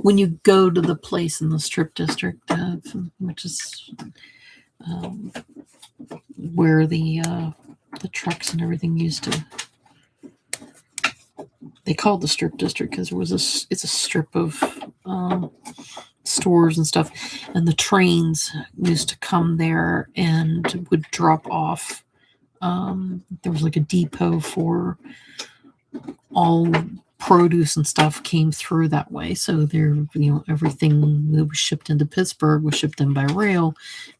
When you go to the place in the Strip District, which is where the trucks and everything used to, they called the Strip District because it's a strip of stores and stuff, and the trains used to come there and would drop off. There was like a depot for all produce and stuff came through that way. So there, everything that was shipped into Pittsburgh was shipped in by rail,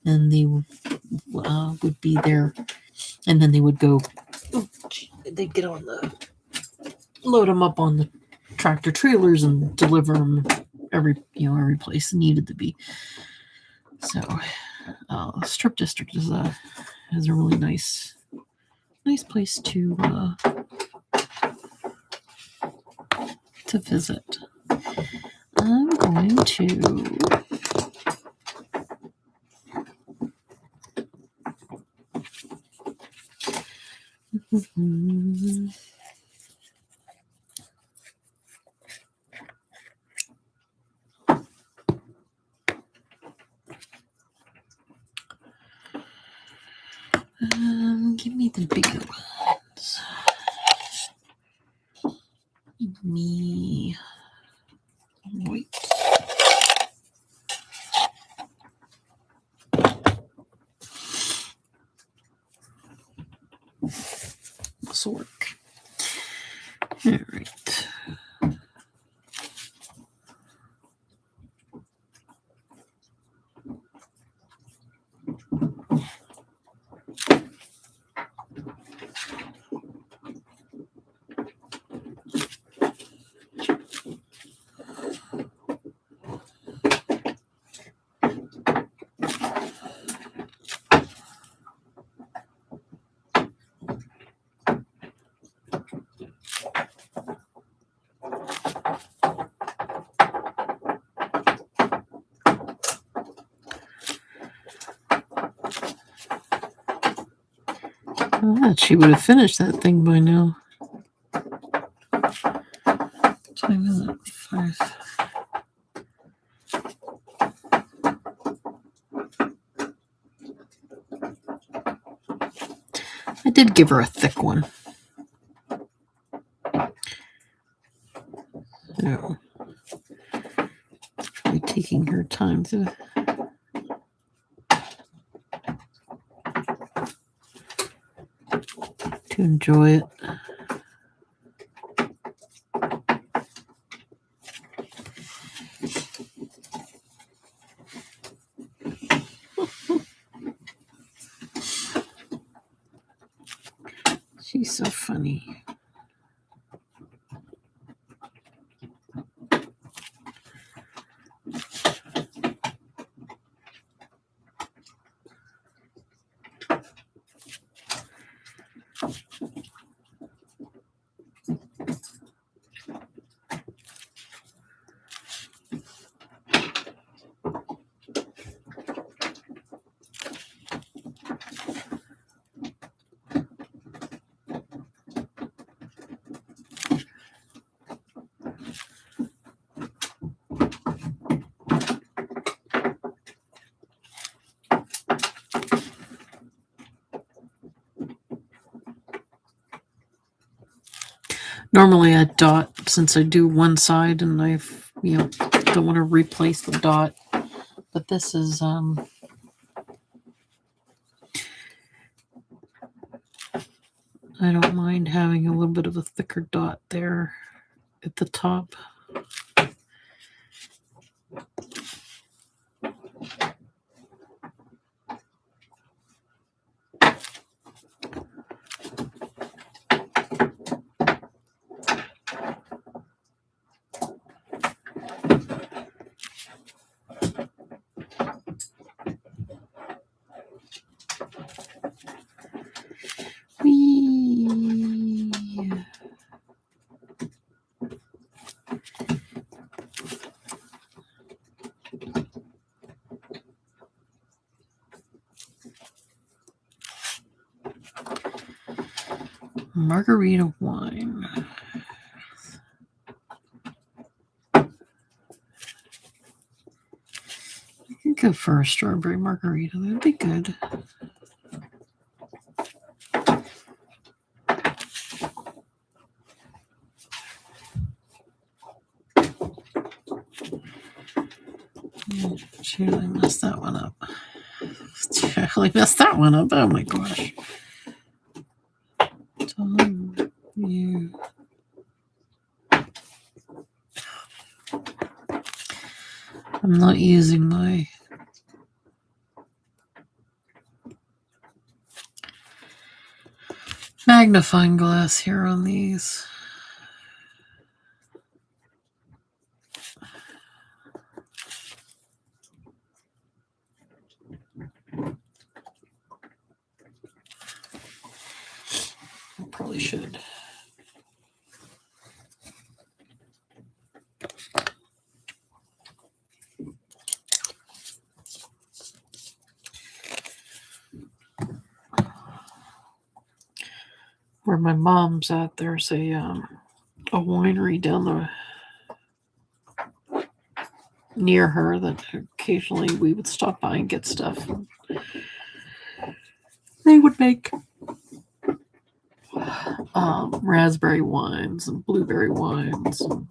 and they would be there, and then they would go. They'd get on load them up on the tractor trailers and deliver them every place it needed to be. So, Strip District is a really nice place to visit. I'm going to give me the bigger ones. Give me white. This will work. All right. I thought she would have finished that thing by now. What time is it? 5. I did give her a thick one. So, probably taking her time to enjoy it. She's so funny. Normally I dot since I do one side and I've, don't want to replace the dot. But this is, I don't mind having a little bit of a thicker dot there at the top. Whee! Margarita wine. I could go for a strawberry margarita. That'd be good. Shoot, I messed that one up. I messed that one up. Oh my gosh. I'm not using my magnifying glass here on these. I probably should. Where my mom's at, there's a winery down near her that occasionally we would stop by and get stuff. They would make raspberry wines and blueberry wines. And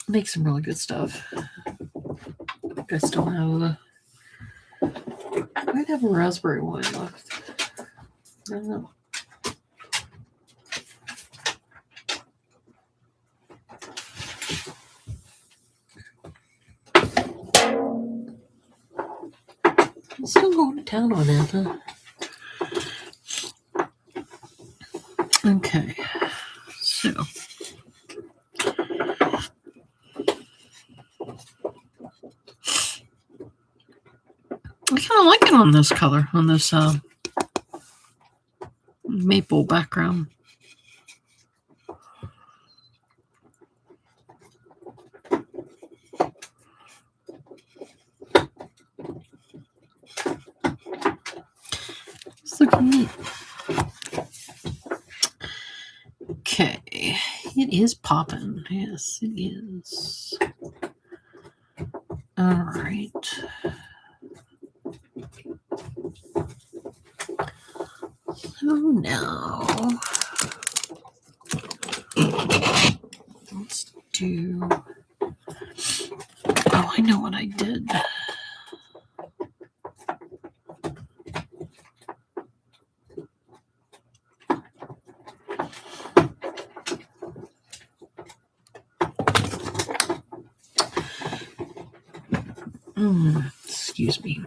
make some really good stuff. I still have I might have a raspberry wine left. I don't know. I'm still going to town on that, huh? Okay, so I kind of like it on this color, on this maple background. neat. Okay, it is popping. Yes, it is. All right. So now let's do. Oh, I know what I did. Excuse me.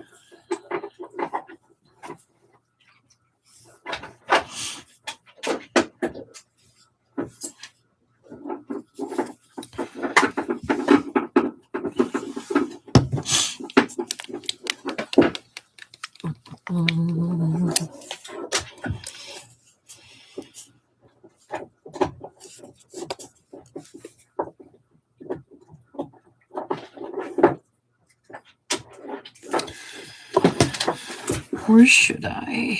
Where should I?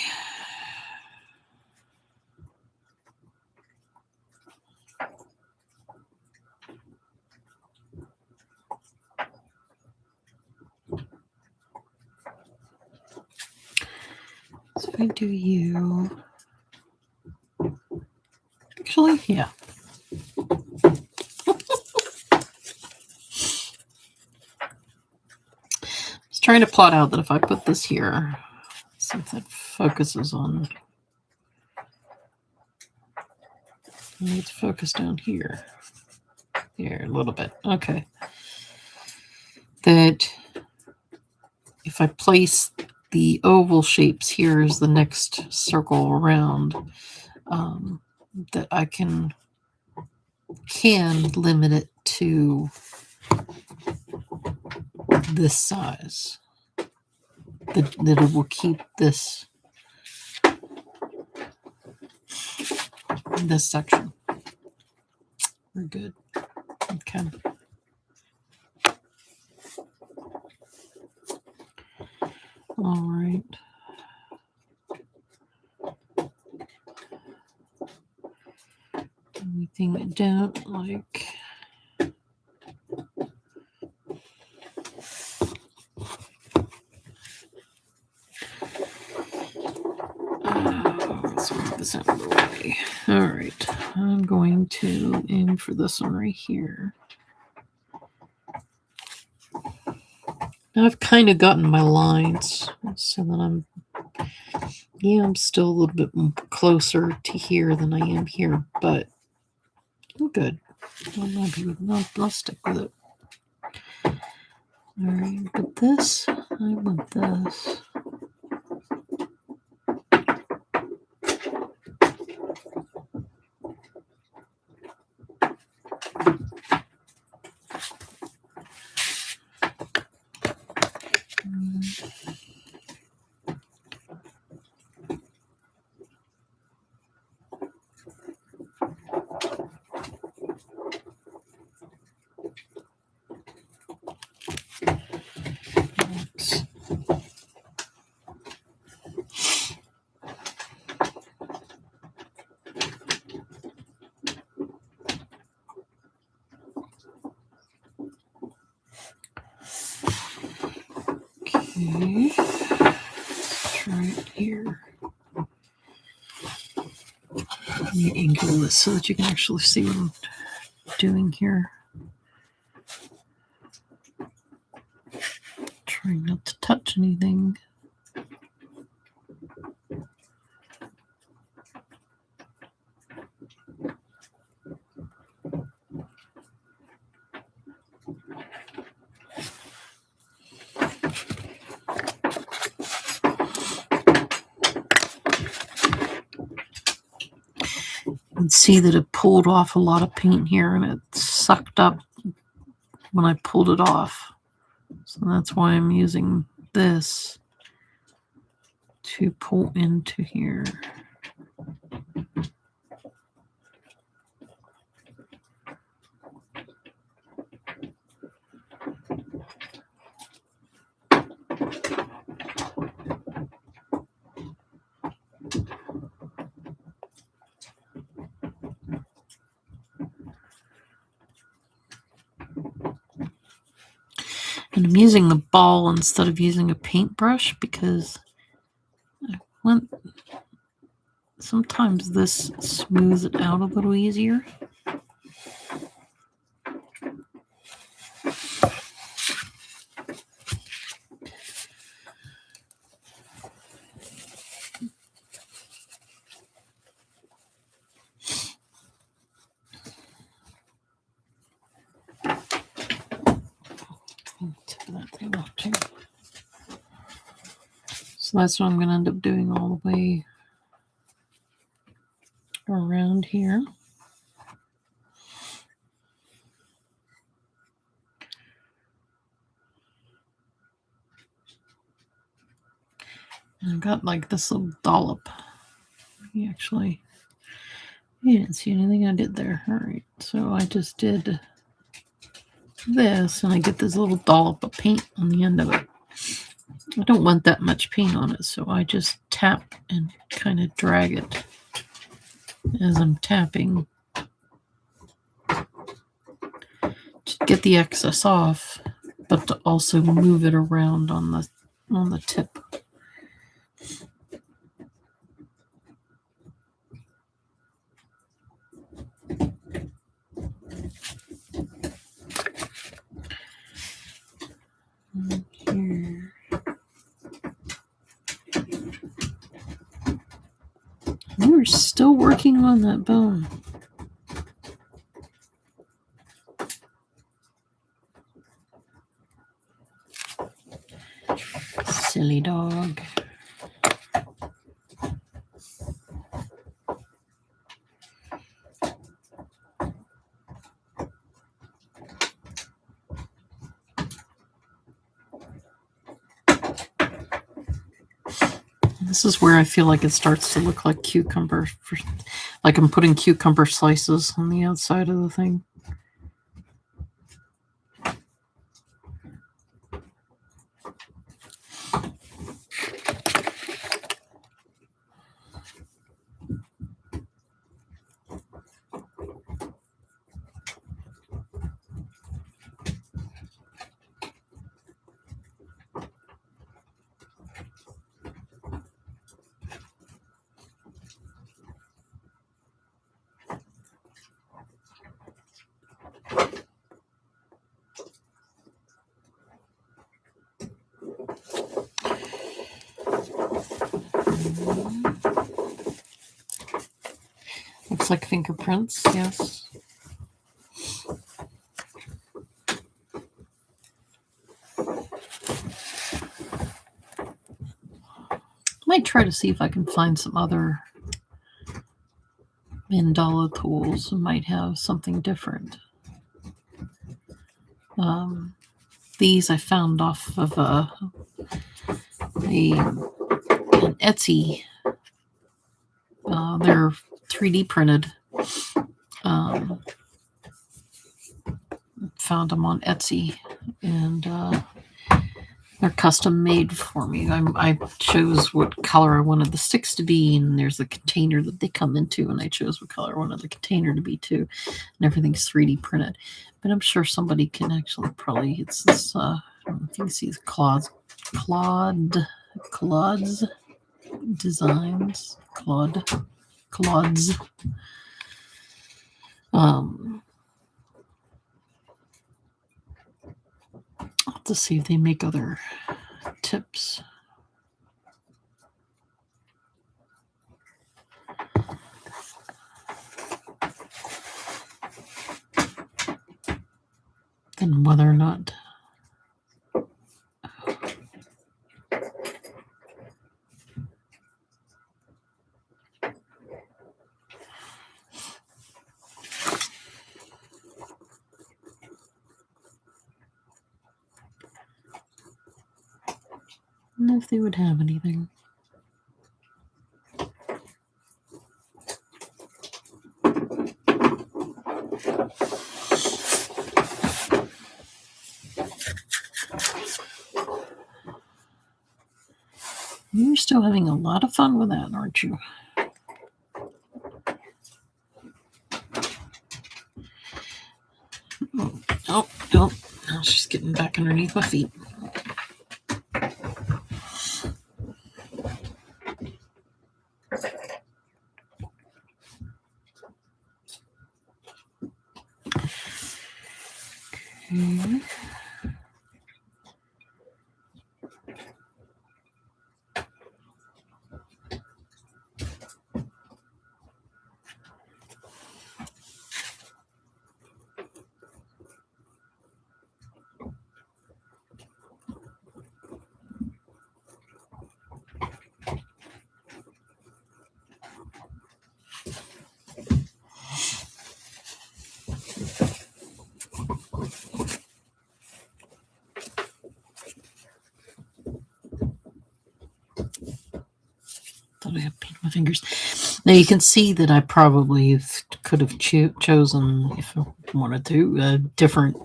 So if I do you. Actually, yeah. I was trying to plot out that if I put this here, see if that focuses on. I need to focus down here. Here, a little bit. Okay. That if I place the oval shapes here as the next circle around, that I can limit it to this size. That it will keep this section. We're good. Okay. All right. Anything I don't like. Let's move this out of the way. All right. I'm going to aim for this one right here. Now I've kind of gotten my lines so that I'm still a little bit closer to here than I am here, but I'm good. I'll stick with it. All right, but this, I want this. Okay, let's try it here. Let me angle this so that you can actually see what I'm doing here. Trying not to touch anything. You can see that it pulled off a lot of paint here and it sucked up when I pulled it off. So that's why I'm using this to pull into here. And I'm using the ball instead of using a paintbrush because sometimes this smooths it out a little easier. That thing off too. So that's what I'm going to end up doing all the way around here. I've got like this little dollop. You didn't see anything I did there. All right, so I just did this, and I get this little dollop of paint on the end of it. I don't want that much paint on it, so I just tap and kind of drag it as I'm tapping to get the excess off, but to also move it around on the tip. Here. We're still working on that bone. Silly dog. This is where I feel like it starts to look like cucumber, like I'm putting cucumber slices on the outside of the thing. Looks like fingerprints, yes. Might try to see if I can find some other mandala tools that might have something different. These I found off of an Etsy. They're 3D printed. Found them on Etsy, and they're custom made for me. I chose what color I wanted the sticks to be, and there's a container that they come into, and I chose what color I wanted the container to be too, and everything's 3D printed. But I'm sure somebody can actually probably, it's this, I don't know if you can see the Claude's designs, Claude's. I'll have to see if they make other tips. And whether or not if they would have anything. You're still having a lot of fun with that, aren't you? Oh, She's getting back underneath my feet. Okay. Thought I had paint my fingers. Now you can see that I probably could have chosen, if I wanted to, a different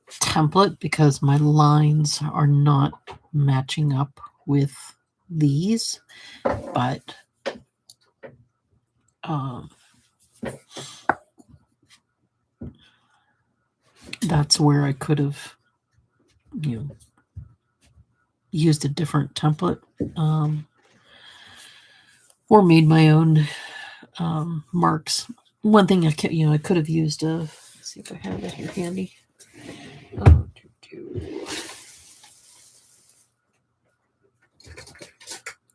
template because my lines are not matching up with these, but that's where I could have, used a different template, or made my own marks. One thing I could have used let's see if I have it here handy.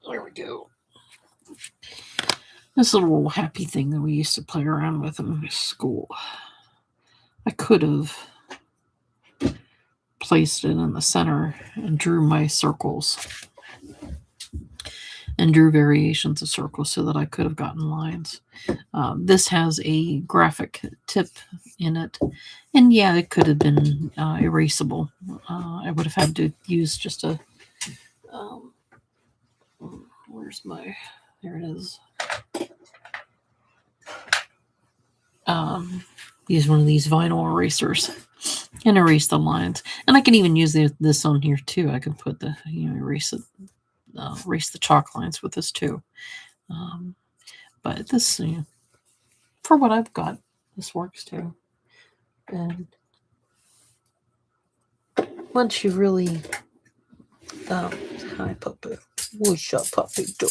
There we go. This little happy thing that we used to play around with in school. I could have placed it in the center and drew my circles and drew variations of circles so that I could have gotten lines. This has a graphic tip in it, and yeah, it could have been erasable. I would have had to use just a where's my, there it is. Use one of these vinyl erasers and erase the lines. And I can even use this on here too. I can put the, erase the chalk lines with this too. But this, for what I've got, this works too. And once you really, hi puppy, what's up puppy dog?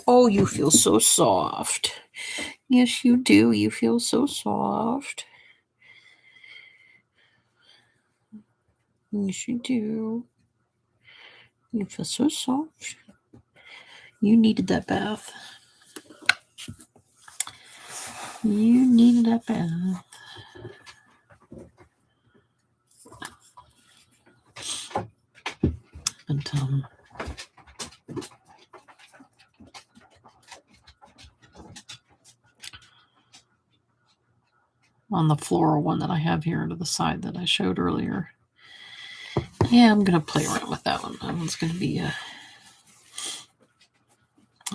Oh, you feel so soft. Yes, you do. You feel so soft. Yes, you do. You feel so soft. You needed that bath. You needed that bath. And on the floral one that I have here to the side that I showed earlier. Yeah, I'm going to play around with that one. That one's going to be a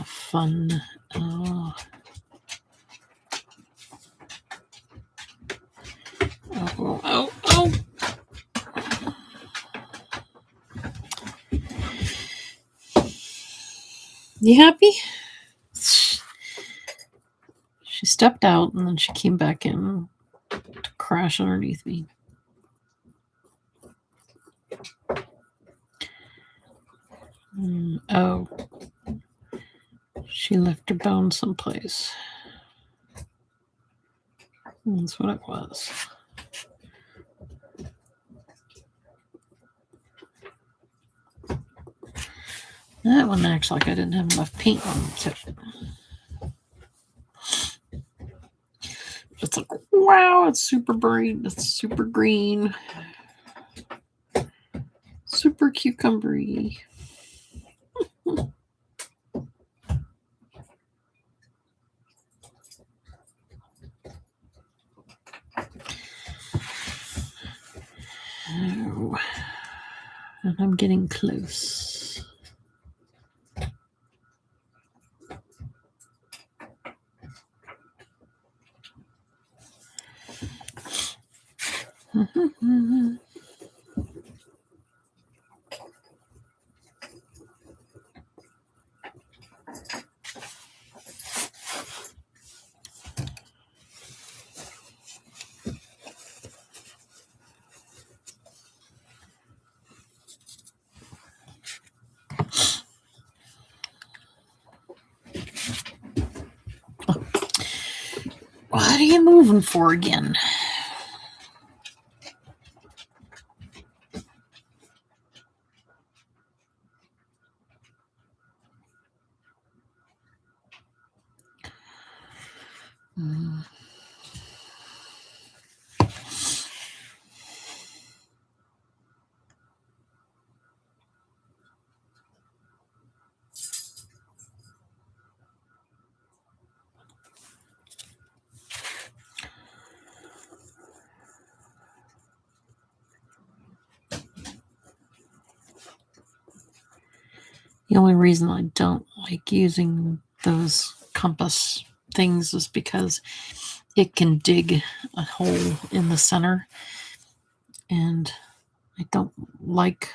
fun... oh. You happy? She stepped out and then she came back in to crash underneath me. Oh, she left her bone someplace. That's what it was. That one acts like I didn't have enough paint on the tip. It's like, wow, it's super bright. It's super green. Super cucumbery. Oh, and I'm getting close. What are you moving for again? The only reason I don't like using those compass things is because it can dig a hole in the center, and I don't like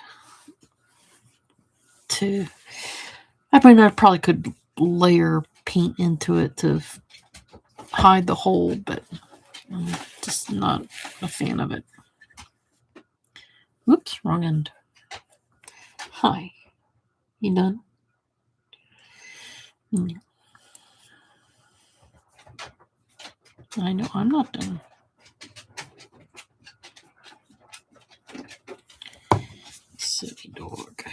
to. I mean, I probably could layer paint into it to hide the hole, but I'm just not a fan of it. Whoops, wrong end. Hi. You done? I know I'm not done. Silly dog.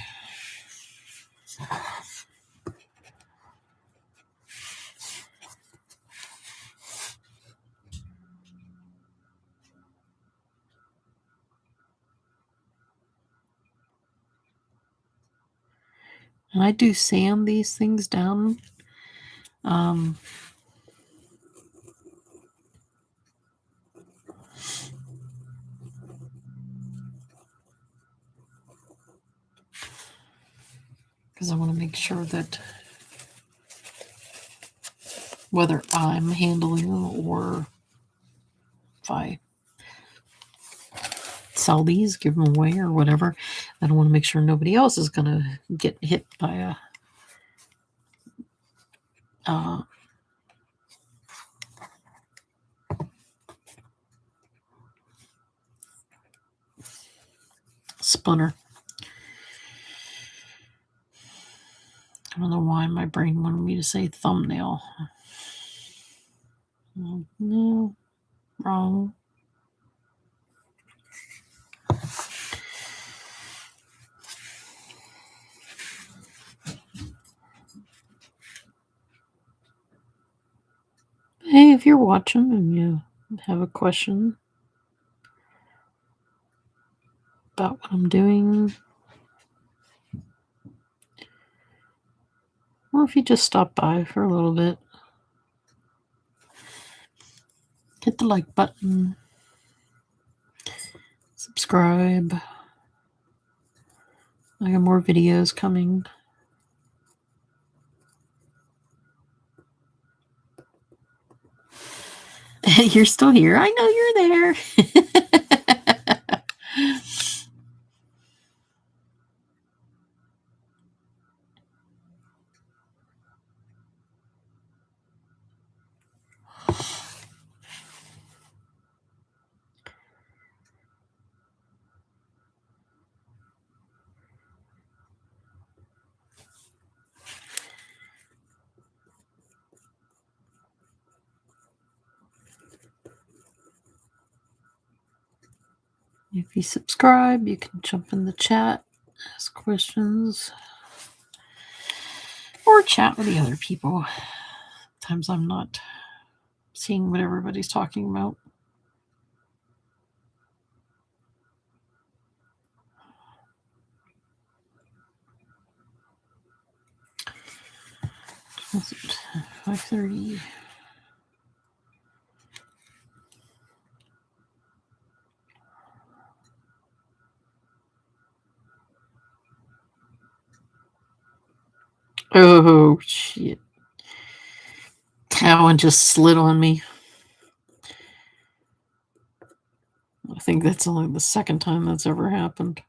And I do sand these things down. Because I want to make sure that whether I'm handling them or if I sell these, give them away or whatever, I don't want to make sure nobody else is going to get hit by a splinter. I don't know why my brain wanted me to say thumbnail. No, wrong. Hey, if you're watching and you have a question about what I'm doing, or if you just stop by for a little bit, hit the like button, subscribe. I got more videos coming. You're still here. I know you're there. If you subscribe, you can jump in the chat, ask questions, or chat with the other people. Sometimes I'm not seeing what everybody's talking about. Was it 5:30? Oh, shit. That one just slid on me. I think that's only the second time that's ever happened.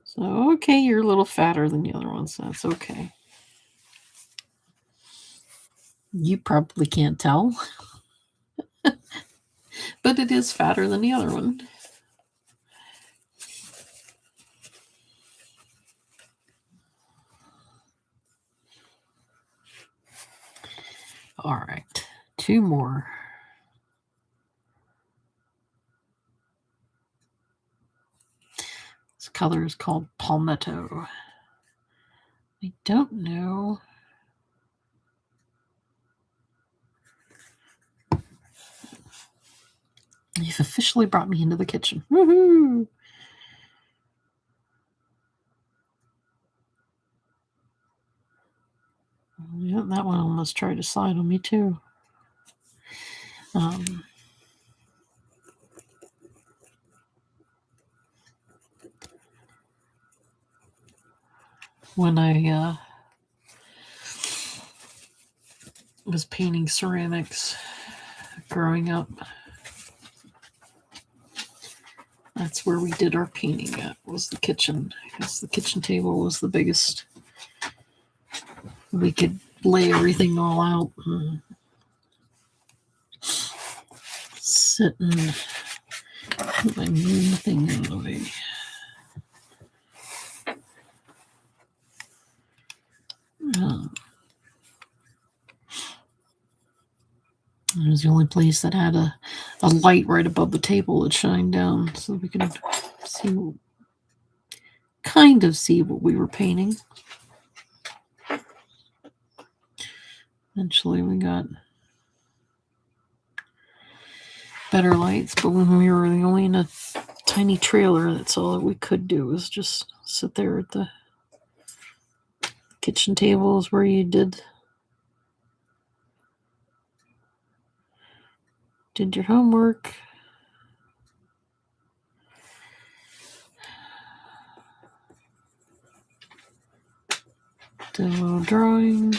So, okay, you're a little fatter than the other ones. That's okay. You probably can't tell. But it is fatter than the other one. All right. 2 more. This color is called Palmetto. I don't know. You've officially brought me into the kitchen. Woohoo! Yeah, that one almost tried to slide on me too. When I was painting ceramics growing up, that's where we did our painting at, was the kitchen. Because the kitchen table was the biggest. We could lay everything all out and sit and put my main thing in the way. It was the only place that had a light right above the table that shined down so we could see, kind of see what we were painting. Eventually we got better lights, but when we were only in a tiny trailer, that's all that we could do was just sit there at the kitchen tables where you did your homework. Did a little drawing.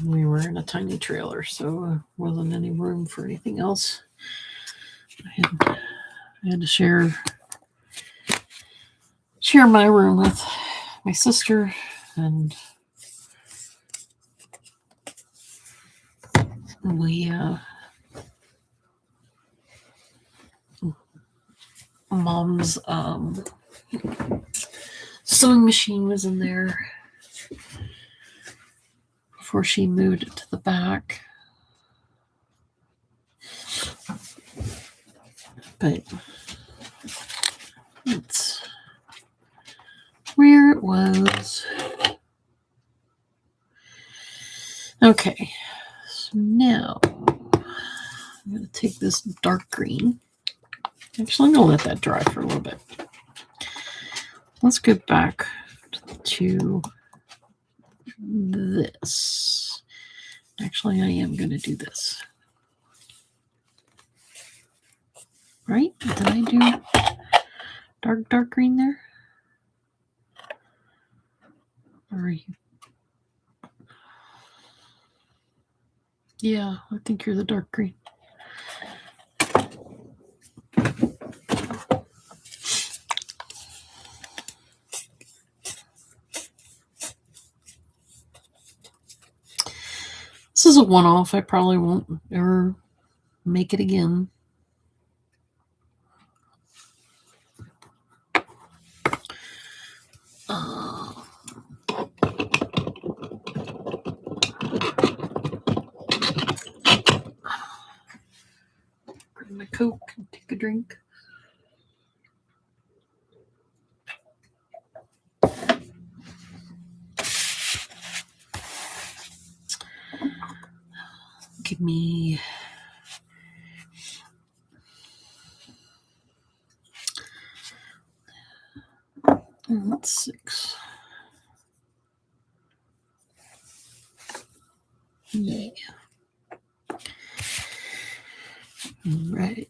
We were in a tiny trailer, so there wasn't any room for anything else. I had to share my room with my sister, and we Mom's sewing machine was in there before she moved it to the back. But it's where it was. Okay, so now I'm going to take this dark green. Actually, I'm going to let that dry for a little bit. Let's go back to this. Actually, I am going to do this. Right? Did I do dark green there? Or are you? Yeah, I think you're the dark green. This is a one-off. I probably won't ever make it again. Grab my Coke and take a drink. Give me that's 6. Yeah. All right.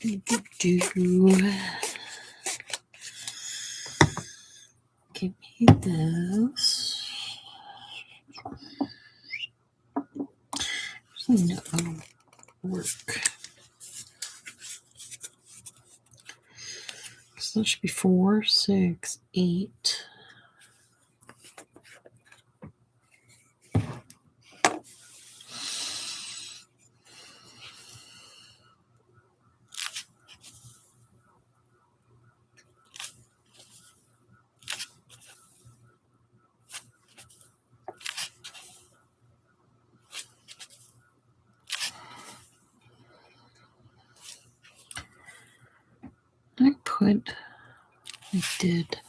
Give me this. No, work. So that should be 4, 6, 8. I did.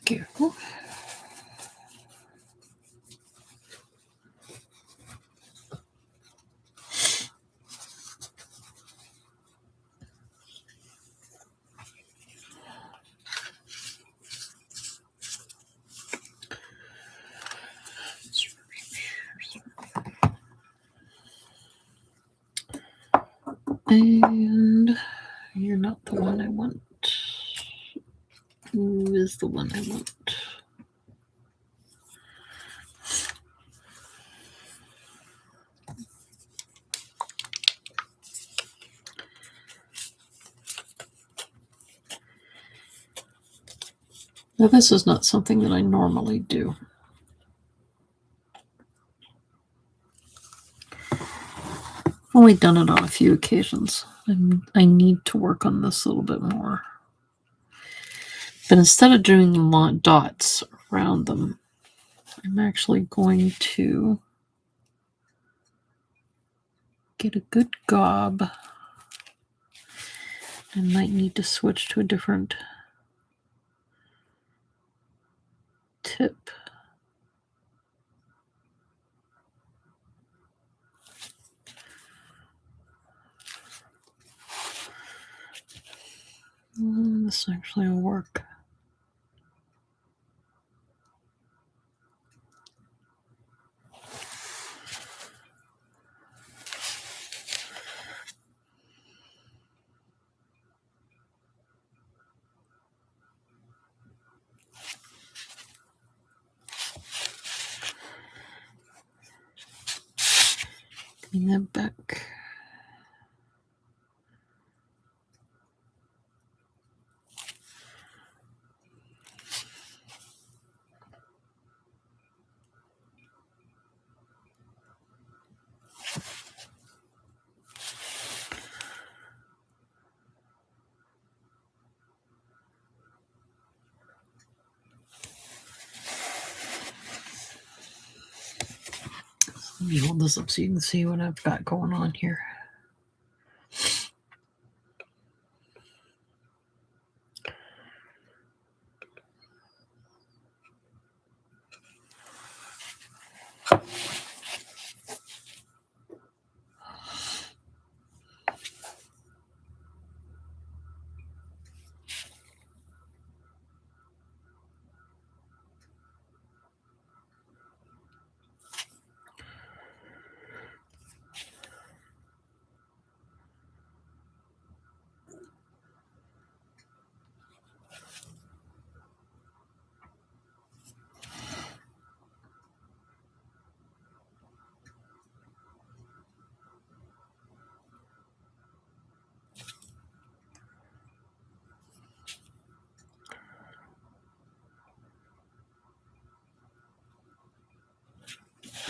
Careful. And you're not the one I want. Who is the one I want? Now, this is not something that I normally do. I've only done it on a few occasions. I need to work on this a little bit more. But instead of doing dots around them, I'm actually going to get a good gob. I might need to switch to a different tip. This actually will work. Bring that back. Let me hold this up so you can see what I've got going on here.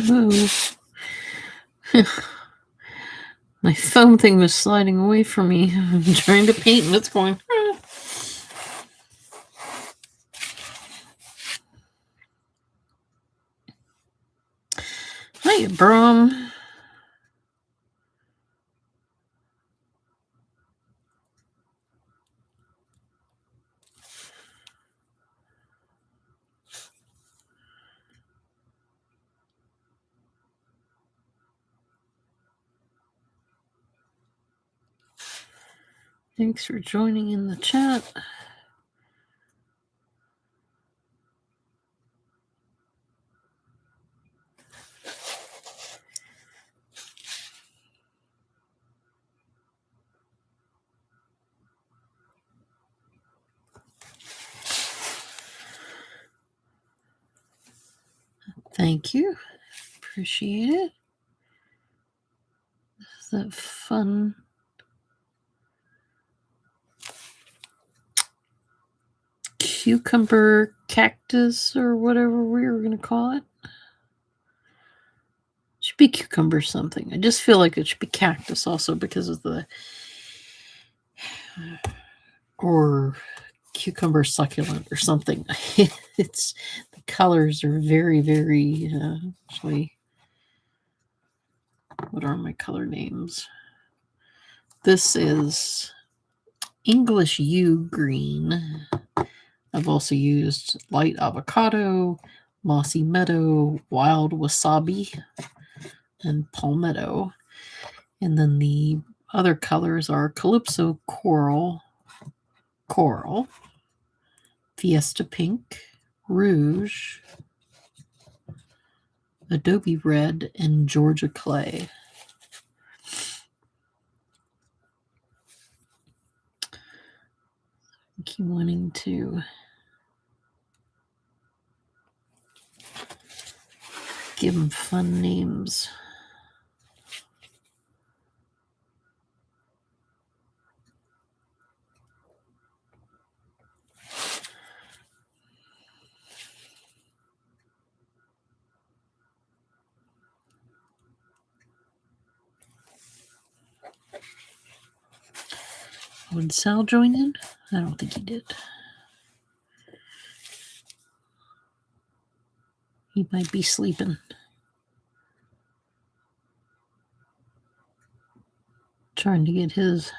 Whoa. My foam thing was sliding away from me. I'm trying to paint and it's going. Hiya, Brum. Thanks for joining in the chat. Thank you. Appreciate it. Is that fun? Cucumber cactus or whatever we were going to call it. Should be cucumber something. I just feel like it should be cactus also because of the or cucumber succulent or something. It's the colors are very, very actually. What are my color names? This is English yew green. I've also used light avocado, mossy meadow, wild wasabi, and palmetto. And then the other colors are calypso coral, fiesta pink, rouge, adobe red, and Georgia clay. I keep wanting to give them fun names. Would Sal join in? I don't think he did. He might be sleeping. Trying to get his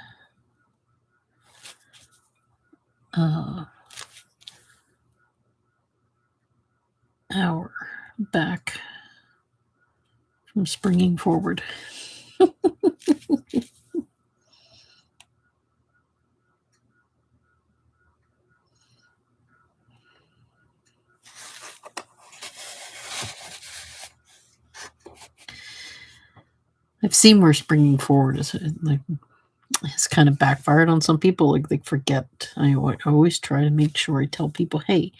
hour back from springing forward. I've seen where springing forward is like it's kind of backfired on some people. Like they forget. I always try to make sure I tell people, hey,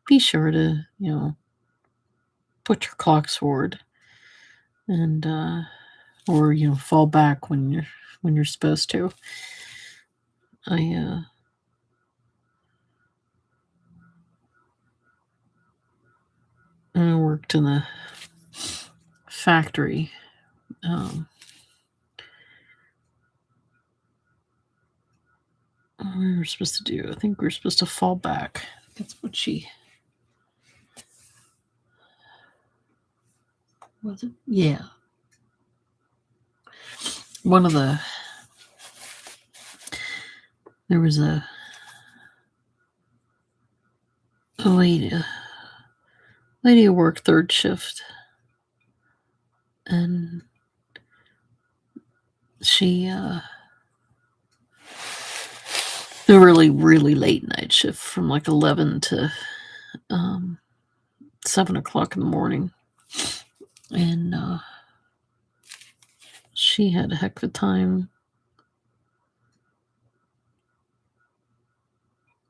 be sure to put your clocks forward, and or fall back when you're supposed to. I worked in a factory. We were supposed to do. I think we were supposed to fall back. That's what she was it. Yeah. There was a lady who worked third shift, and she the really, really late night shift from like 11 to 7 o'clock in the morning. And she had a heck of a time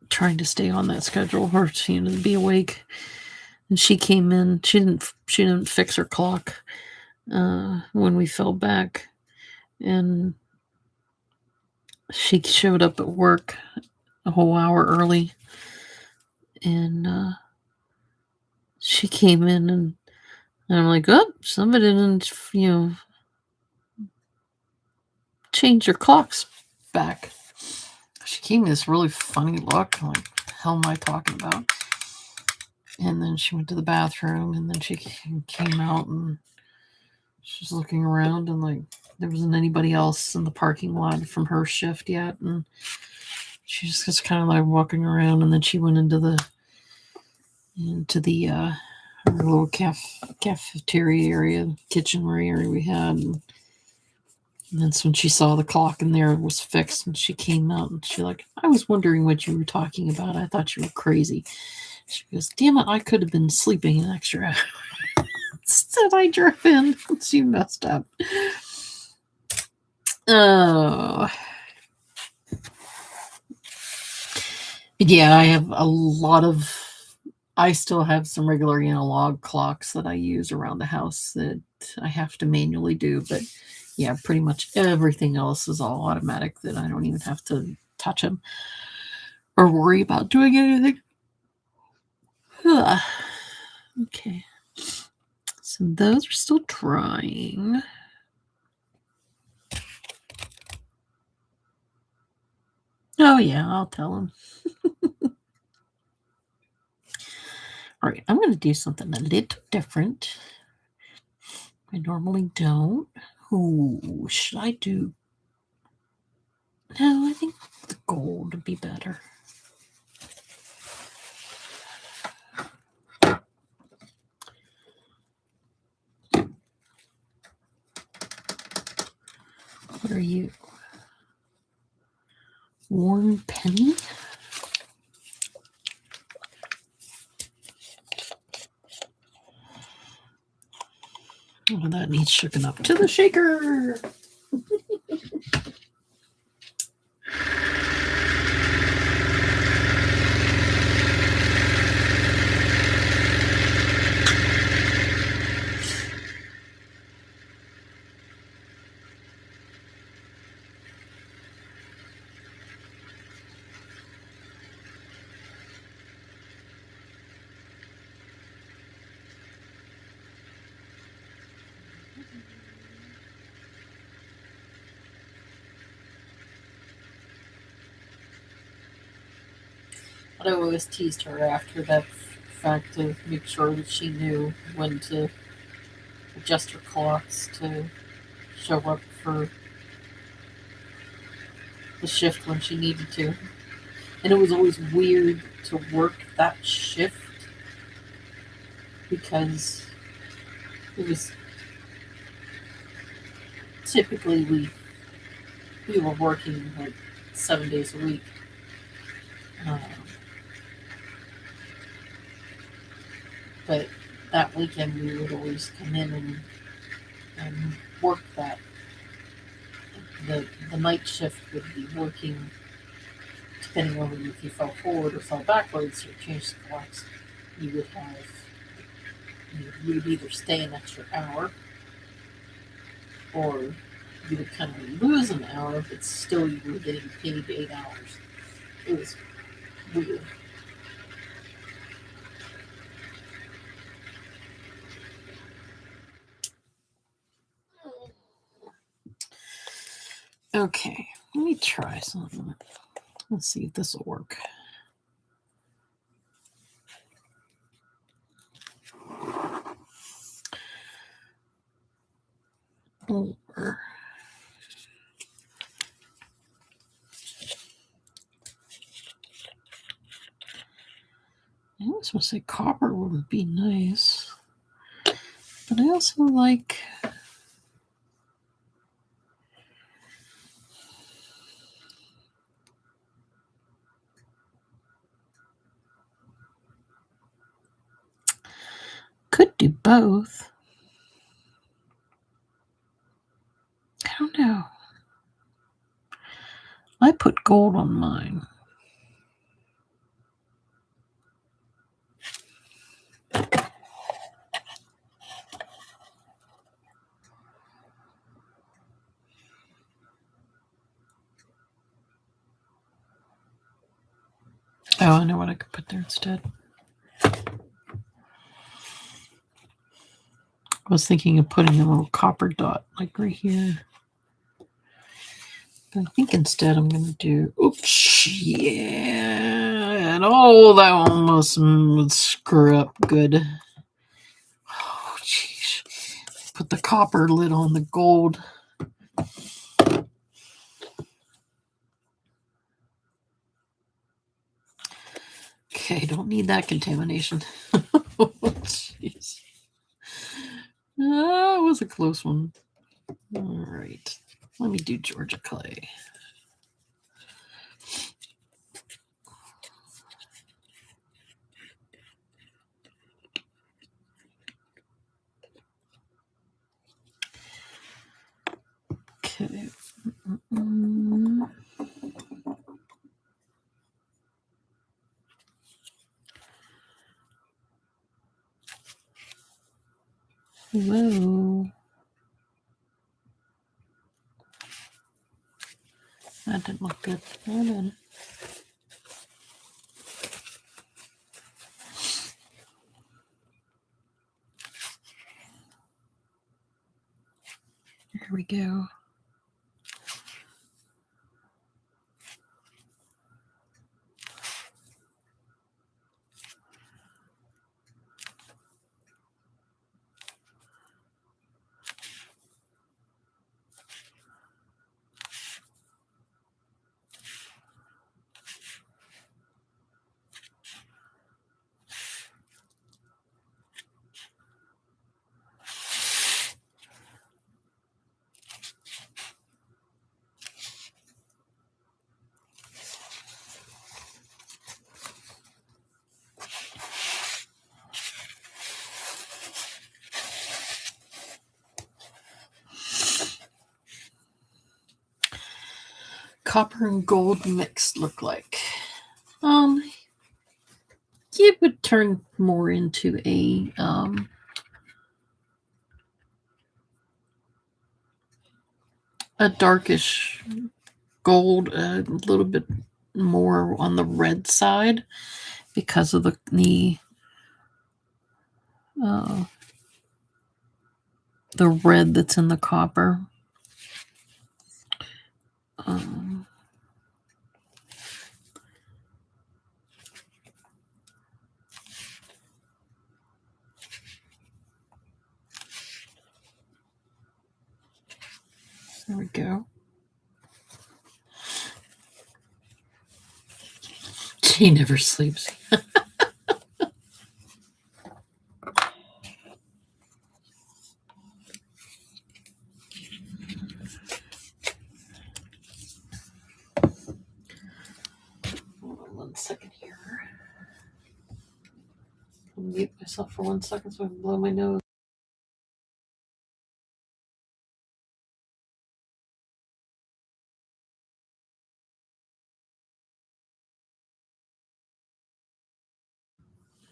trying to stay on that schedule or to be awake. And she came in, she didn't fix her clock when we fell back. And she showed up at work a whole hour early, and she came in, and I'm like, oh, somebody didn't, change your clocks back. She came in this really funny look, like, what the hell am I talking about? And then she went to the bathroom, and then she came out, and She's looking around and like there wasn't anybody else in the parking lot from her shift yet, and she just kind of like walking around, and then she went into the her little cafeteria area, kitchenware area we had. And that's when she saw the clock in there was fixed, and she came out and she like, I was wondering what you were talking about. I thought you were crazy. She goes, damn it, I could have been sleeping an extra hour. Instead, I drove in. She messed up. Oh. Yeah, I have a lot of. I still have some regular analog clocks that I use around the house that I have to manually do, but yeah, pretty much everything else is all automatic that I don't even have to touch them or worry about doing anything. Okay. So those are still drying. Oh yeah, I'll tell them. All right, I'm going to do something a little different. I normally don't. Who should I do? No, I think the gold would be better. What are you? Worn penny? Oh, that needs shaken up to the shaker. I always teased her after that fact to make sure that she knew when to adjust her clocks to show up for the shift when she needed to. And it was always weird to work that shift because it was typically we were working like 7 days a week. But that weekend we would always come in and work that. The night shift would be working depending on if you fell forward or fell backwards or changed the clocks. You would either stay an extra hour or you would kind of lose an hour, but still you were getting paid 8 hours. It was weird. Okay, let me try something. Let's see if this will work. Or I was going to say copper would be nice, but I also like could do both. I don't know. I put gold on mine. Oh, I know what I could put there instead. I was thinking of putting a little copper dot like right here. But I think instead I'm going to do, oops, yeah. And oh, that almost would screw up good. Oh, jeez. put the copper lid on the gold. Okay, don't need that contamination. Oh, jeez. That was a close one. All right. Let me do Georgia clay. Okay. Whoa. That didn't look good. Hold on. Here we go. Copper and gold mix look like. It would turn more into a darkish gold, a little bit more on the red side because of the red that's in the copper. There we go. She never sleeps. Hold on 1 second here. I'll mute myself for 1 second so I can blow my nose.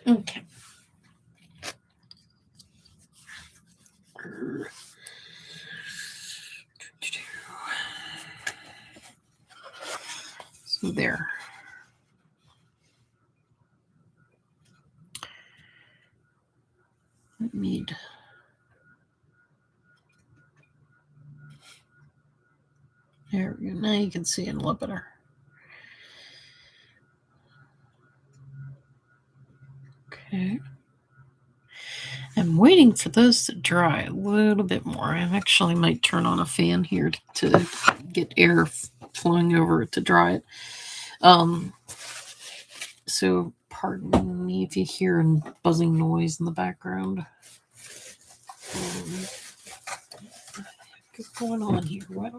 Okay. So there. I need there we go. Now you can see it a little better. Okay. I'm waiting for those to dry a little bit more. I actually might turn on a fan here to get air flowing over it to dry it. So pardon me if you hear a buzzing noise in the background. What's going on here? What?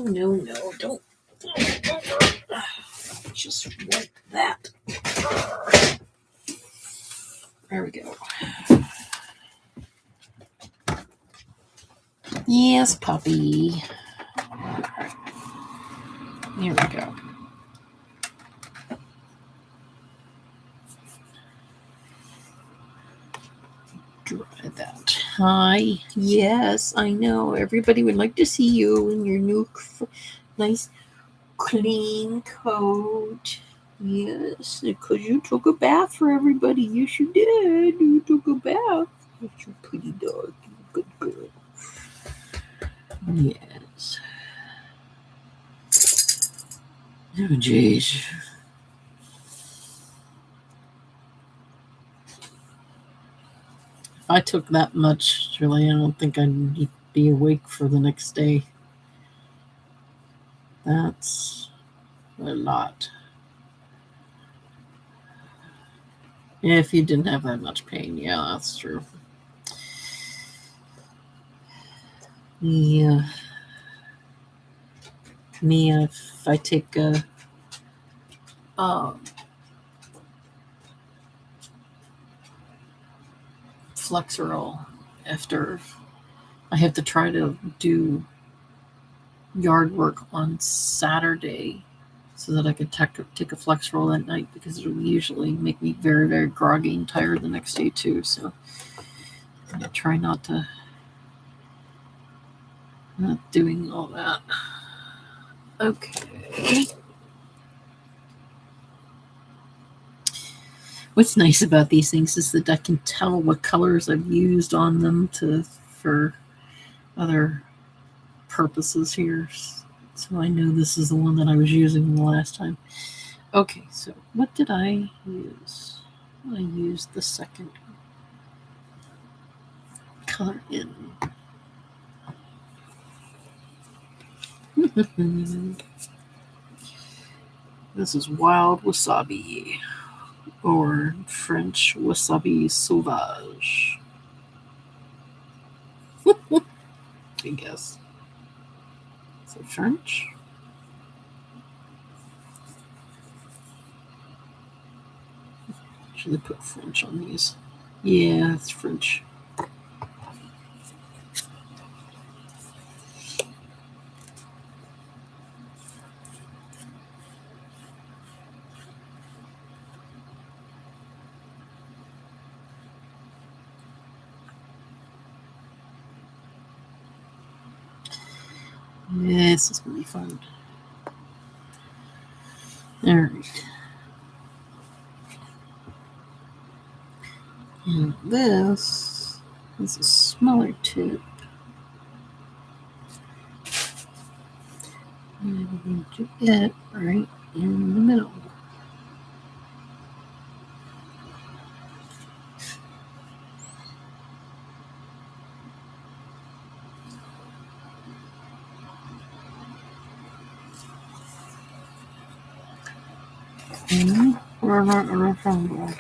No, don't. Just like that. There we go. Yes, puppy. Here we go. Dry that. Hi. Yes, I know. Everybody would like to see you in your new nice clean coat. Yes, because you took a bath for everybody. Yes, you did. You took a bath. Yes, you pretty dog. Good girl. Yes. Oh, geez. If I took that much, really, I don't think I'd be awake for the next day. That's a lot. If you didn't have that much pain, yeah, that's true. Yeah. Me, if I take a Flexerol after I have to try to do yard work on Saturday so that I could take a Flexerol that night, because it will usually make me very, very groggy and tired the next day too. So I try not doing all that. Okay. What's nice about these things is that I can tell what colors I've used on them for other purposes here. So I know this is the one that I was using the last time. Okay, so what did I use? I used the second color in. This is Wild Wasabi, or French Wasabi Sauvage. I guess. Is it French? Should they put French on these? Yeah, it's French. This is going to be fun. All right. And this is a smaller tip. And we're going to do it right in the middle. And we're not a rectangle.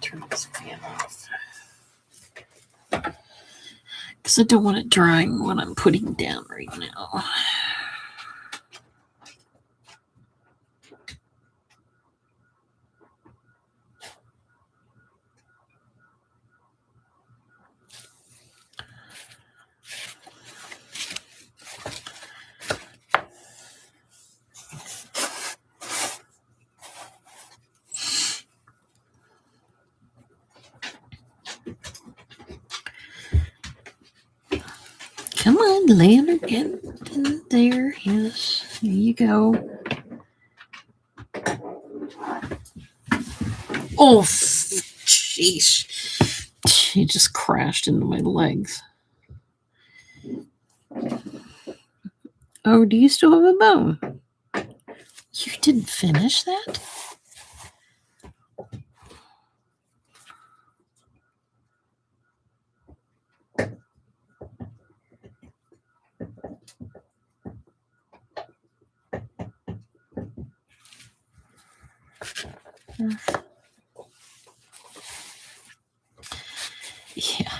Turn this fan off, because I don't want it drying when I'm putting down right now. Come on, Leonard, get in there. Yes, there you go. Oh, jeez. He just crashed into my legs. Oh, do you still have a bone? You didn't finish that? Yeah.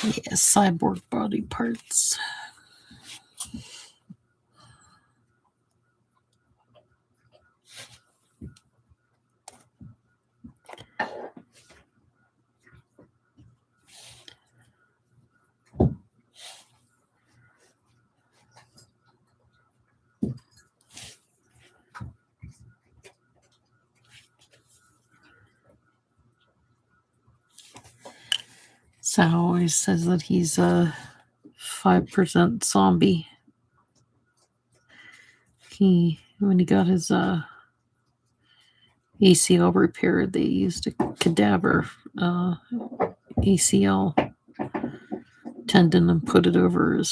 Yeah, cyborg body parts. Sal always says that he's a 5% zombie. When he got his ACL repaired, they used a cadaver ACL tendon and put it over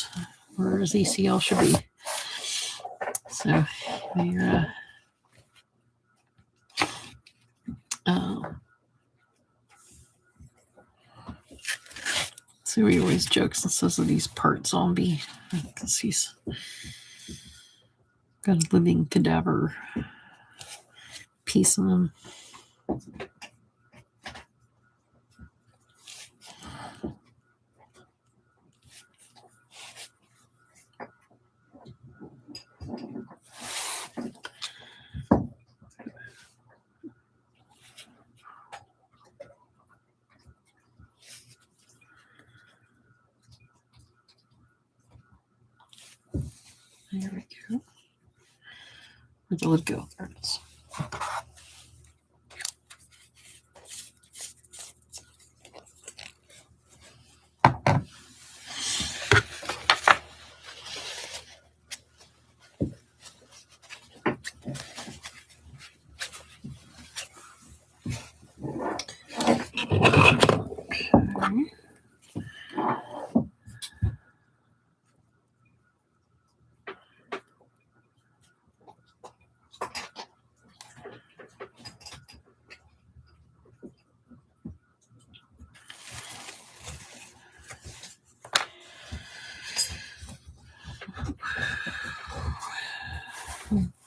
where his ACL should be. So they're so he always jokes and says that he's part zombie because he's got a living cadaver piece in him. There we go. Where'd the lid go? There it is.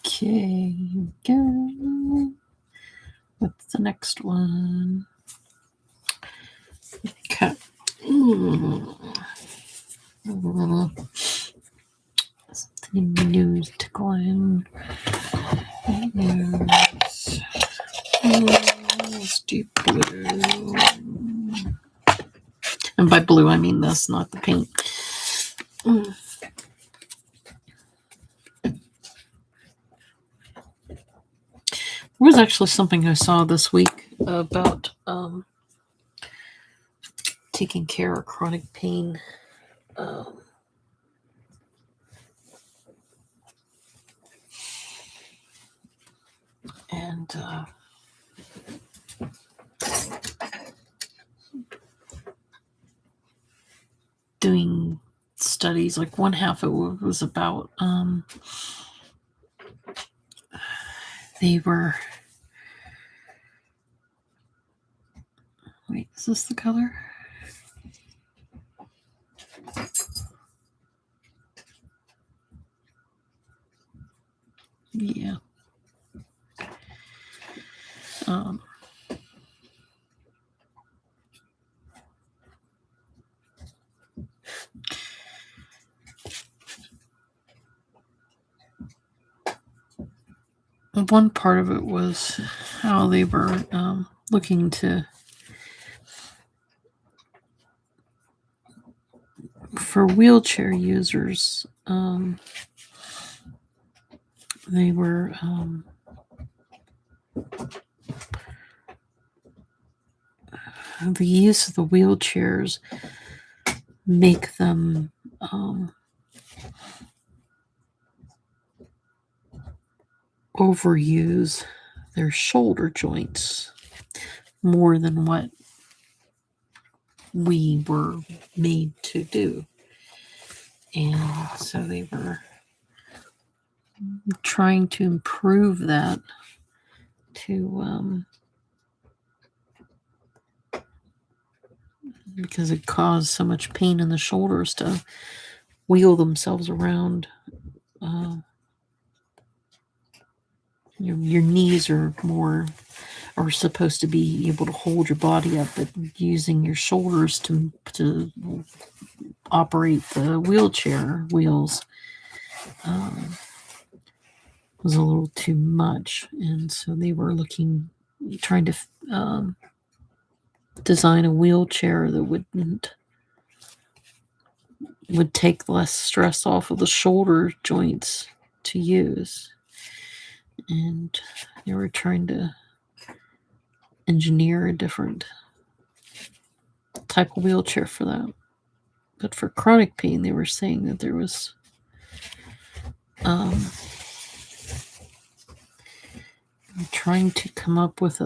Okay, here we go. What's the next one? Okay. Something new is tickling. Let's do blue. And by blue, I mean this, not the paint. There was actually something I saw this week about taking care of chronic pain. And doing studies, like one half of it was about they were, wait, is this the color? Yeah. One part of it was how they were looking for wheelchair users. They were the use of the wheelchairs make them overuse their shoulder joints more than what we were made to do. And so they were trying to improve that to because it caused so much pain in the shoulders to wheel themselves around. Your knees are more are supposed to be able to hold your body up, but using your shoulders to operate the wheelchair wheels was a little too much, and so they were trying to design a wheelchair that would take less stress off of the shoulder joints to use. And they were trying to engineer a different type of wheelchair for that. But for chronic pain, they were saying that there was trying to come up with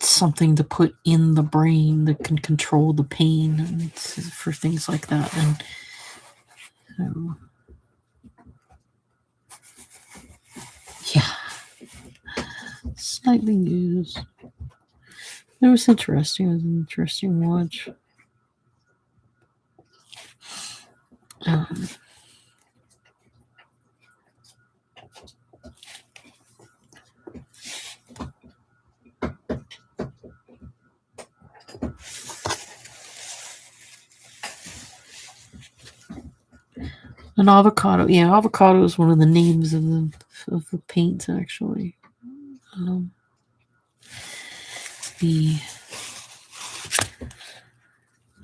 something to put in the brain that can control the pain and for things like that. And slightly used. It was interesting. It was an interesting watch. An avocado. Yeah, avocado is one of the names of the paints, actually.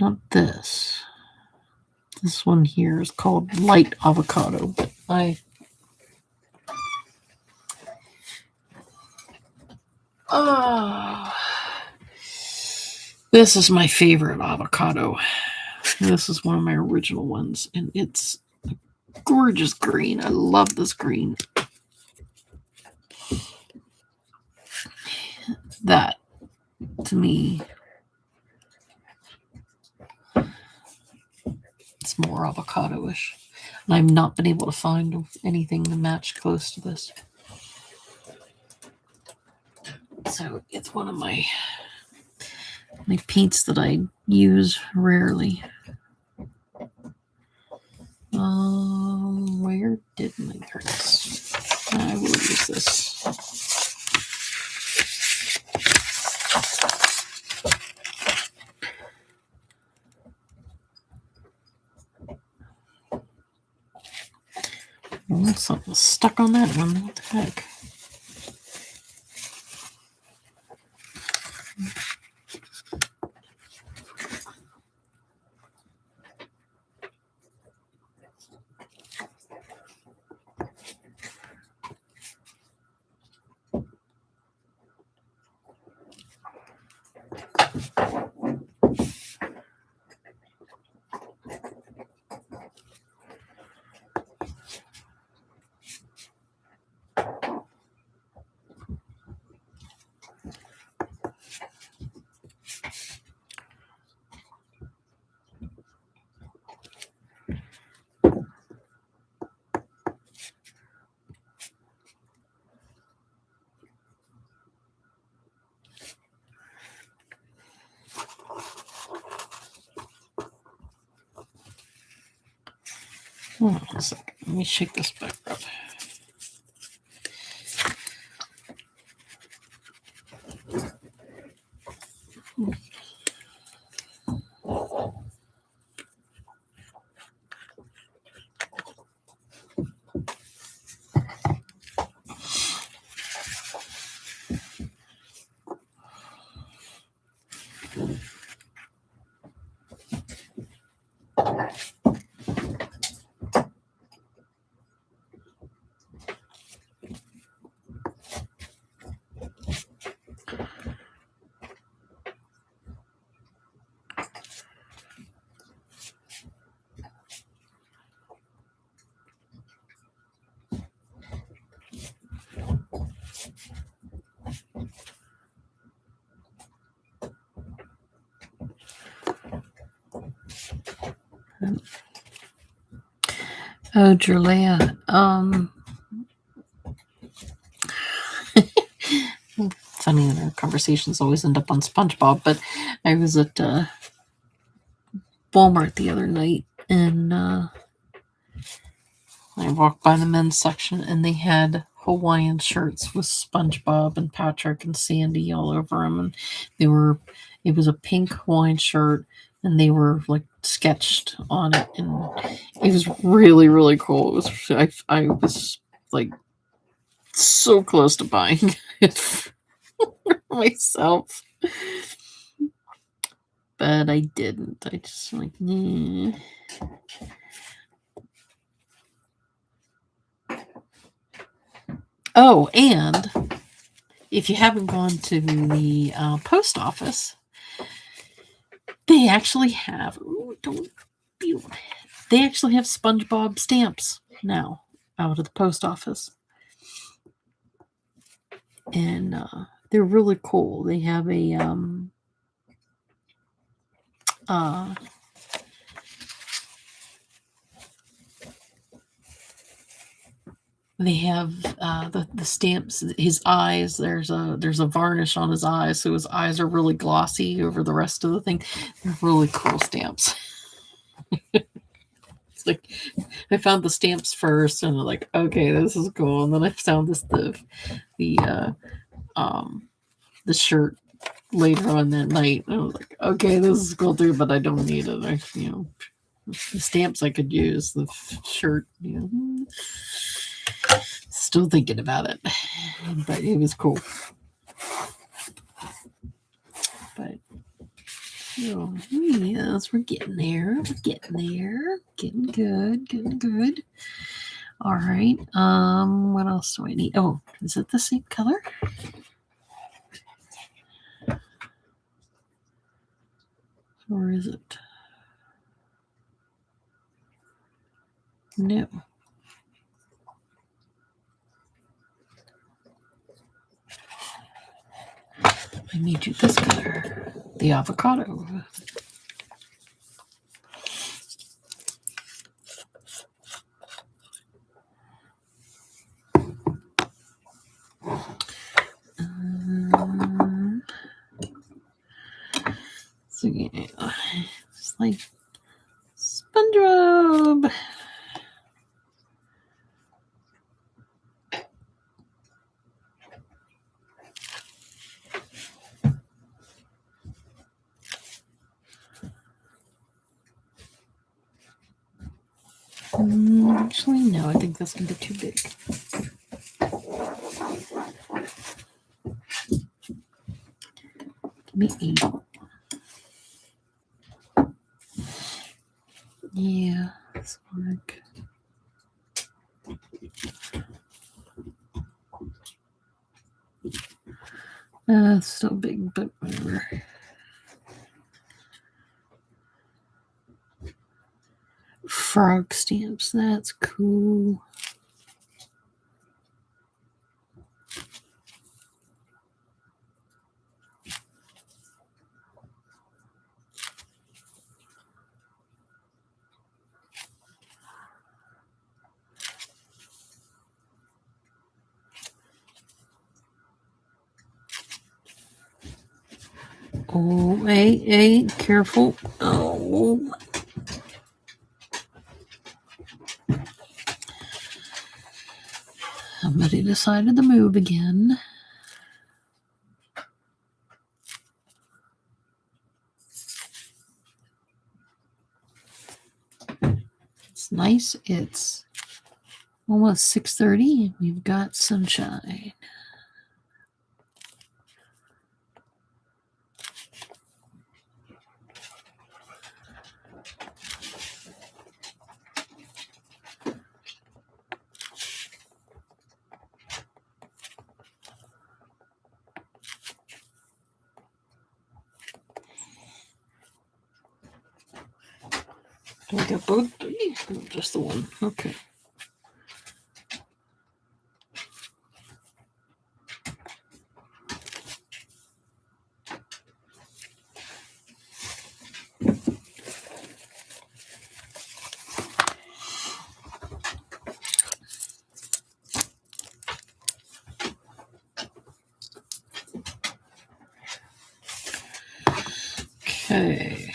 Not this. This one here is called light avocado, but this is my favorite avocado. This is one of my original ones, and it's a gorgeous green. I love this green. That, to me, it's more avocado-ish. And I've not been able to find anything to match close to this. So it's one of my paints that I use rarely. Where did my cards? I will use this. Oh, something stuck on that one. What the heck? Hold on a second. Let me shake this back up. Oh, Julia. Funny that our conversations always end up on SpongeBob, but I was at Walmart the other night, and I walked by the men's section, and they had Hawaiian shirts with SpongeBob and Patrick and Sandy all over them, and it was a pink Hawaiian shirt, and they were like sketched on it, and it was really, really cool. It was I was like so close to buying it for myself, but I didn't. I just like, Oh, and if you haven't gone to the post office, they actually have. They actually have SpongeBob stamps now out of the post office, and they're really cool. They have a they have the stamps. His eyes. There's a varnish on his eyes, so his eyes are really glossy over the rest of the thing. They're really cool stamps. It's like I found the stamps first, and I'm like, okay, this is cool. And then I found the shirt later on that night. And I was like, okay, this is cool too, but I don't need it. The stamps I could use. The shirt, still thinking about it, but it was cool. But yes, we're getting there. Getting good. All right. What else do I need? Oh, is it the same color? Or is it? No. I need you this color. The avocado. So yeah, it's like SpongeBob. Actually, no, I think that's going to be too big. Give me 8. Yeah, this will work. It's still big, but whatever. Frog stamps, that's cool. Oh, hey, careful. Oh. Somebody decided to move again. It's nice. It's almost 6:30 and we've got sunshine. Do I got both? Just the one. Okay. Okay.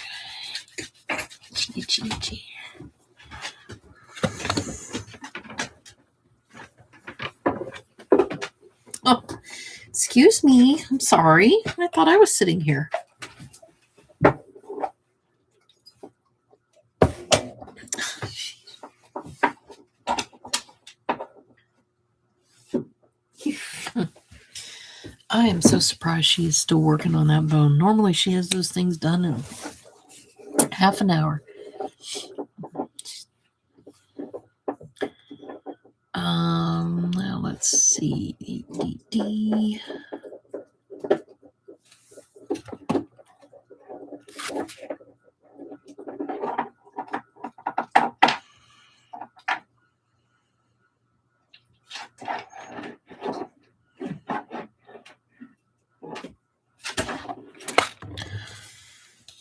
Itchy, itchy. Oh, excuse me. I'm sorry. I thought I was sitting here. I am so surprised she is still working on that bone. Normally she has those things done in half an hour. Now let's see.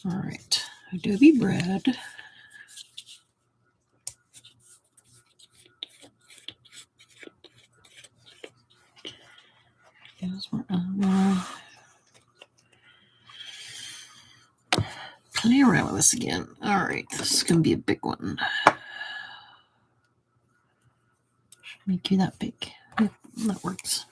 All right, Adobe bread. Play around with this again. All right, this is going to be a big one. Make you that big. Yep, that works.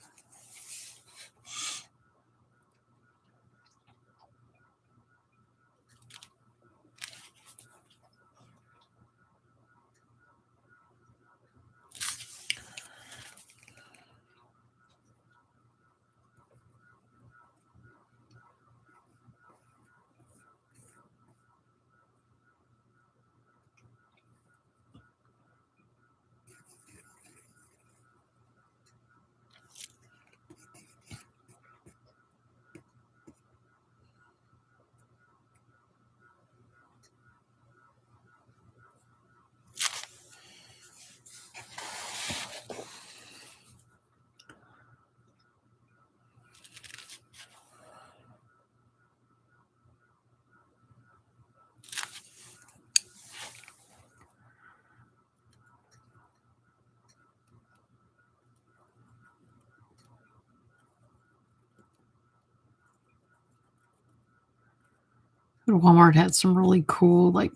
Walmart had some really cool, like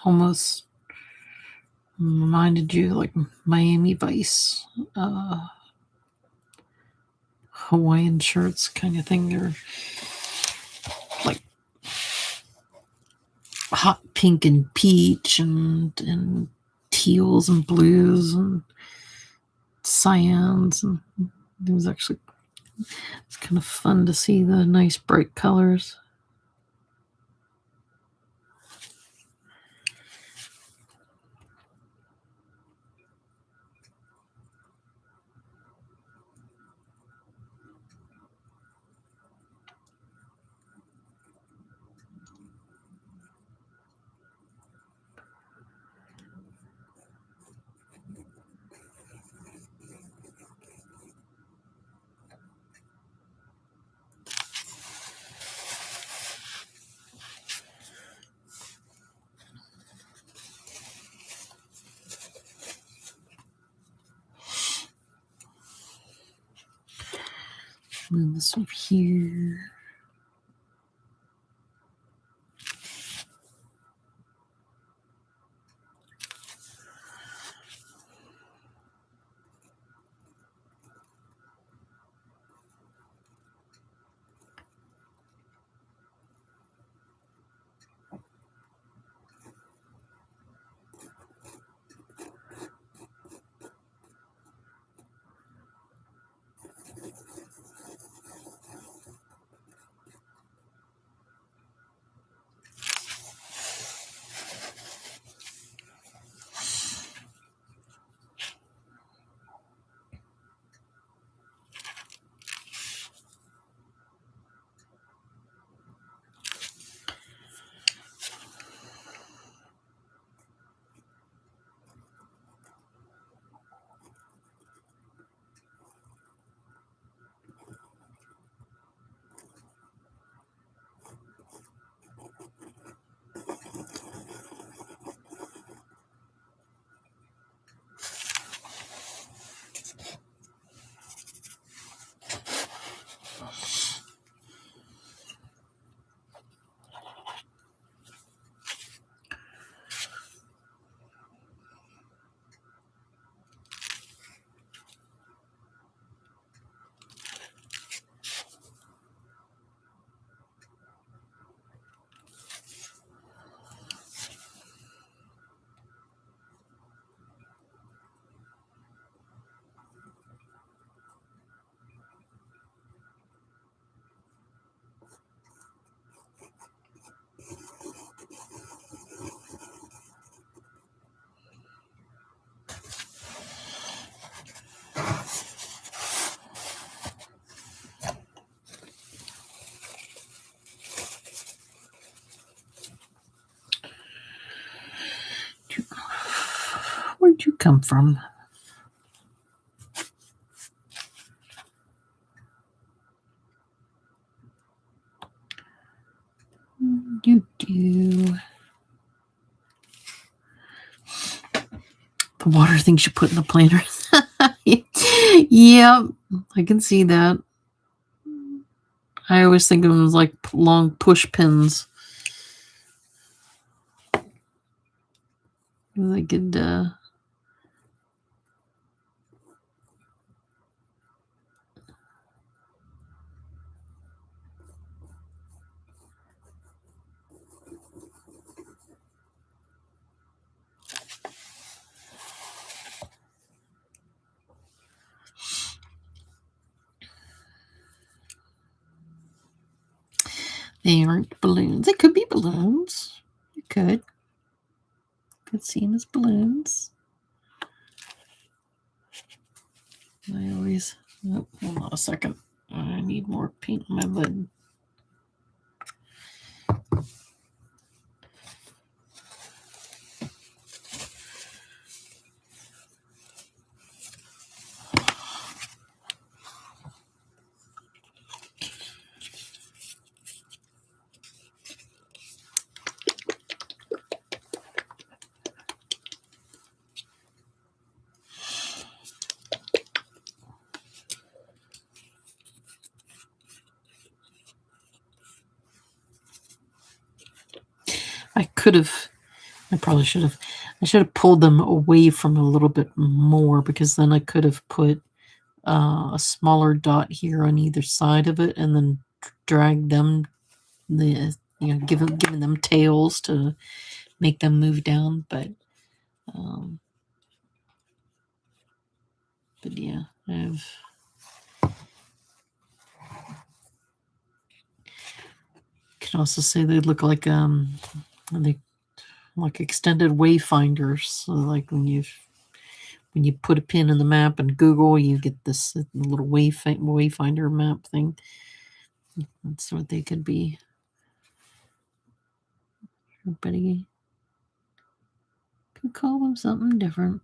almost reminded you like Miami Vice Hawaiian shirts kind of thing. They're like hot pink and peach and teals and blues and cyans, and it was actually, it's kind of fun to see the nice bright colors. Move this over here. Where'd you come from? The water things you put in the planter. Yeah, I can see that. I always think of them as like long push pins. They could, they aren't balloons. They could be balloons. You could see them as balloons. I always, oh, hold on a second. I need more paint in my lid. I should have pulled them away from a little bit more, because then I could have put a smaller dot here on either side of it, and then drag them, giving them tails to make them move down. But yeah, can also say they look like like extended wayfinders. So like when you put a pin in the map and Google, you get this little wayfinder map thing. That's what they could be. Everybody could call them something different.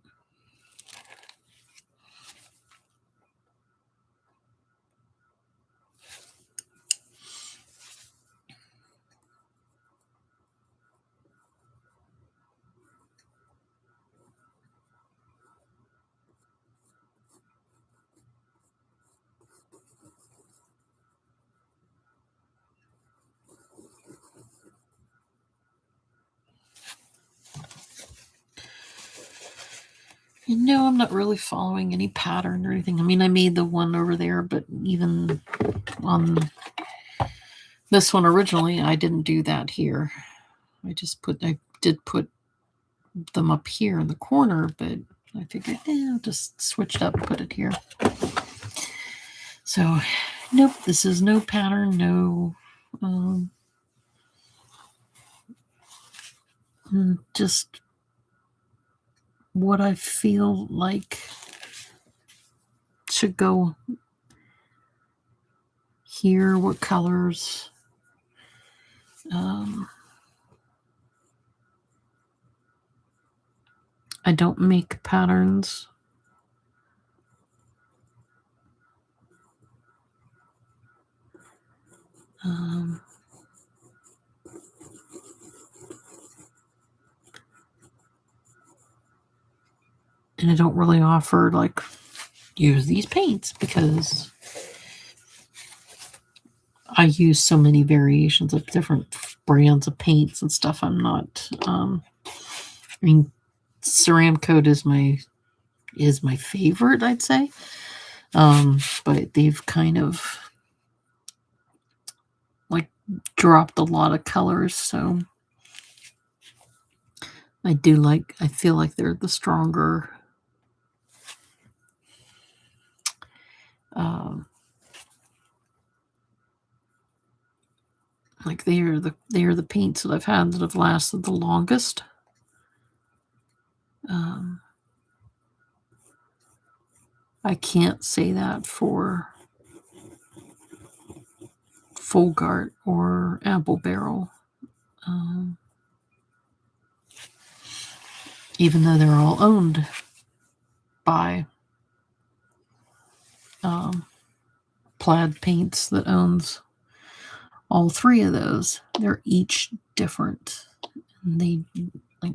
No, I'm not really following any pattern or anything. I mean, I made the one over there, but even on this one originally, I didn't do that here. I did put them up here in the corner, but I figured, I'll just switch it up, put it here. So, nope, this is no pattern, no, just what I feel like should go here, what colors. I don't make patterns. And I don't really offer like use these paints, because I use so many variations of different brands of paints and stuff. I'm not, I mean, Ceramcoat is my favorite, I'd say. But they've kind of like dropped a lot of colors, so I feel like they're the stronger like they are the paints that I've had that have lasted the longest. I can't say that for Folgart or Apple Barrel, even though they're all owned buy Plaid Paints that owns all three of those. They're each different. And they like.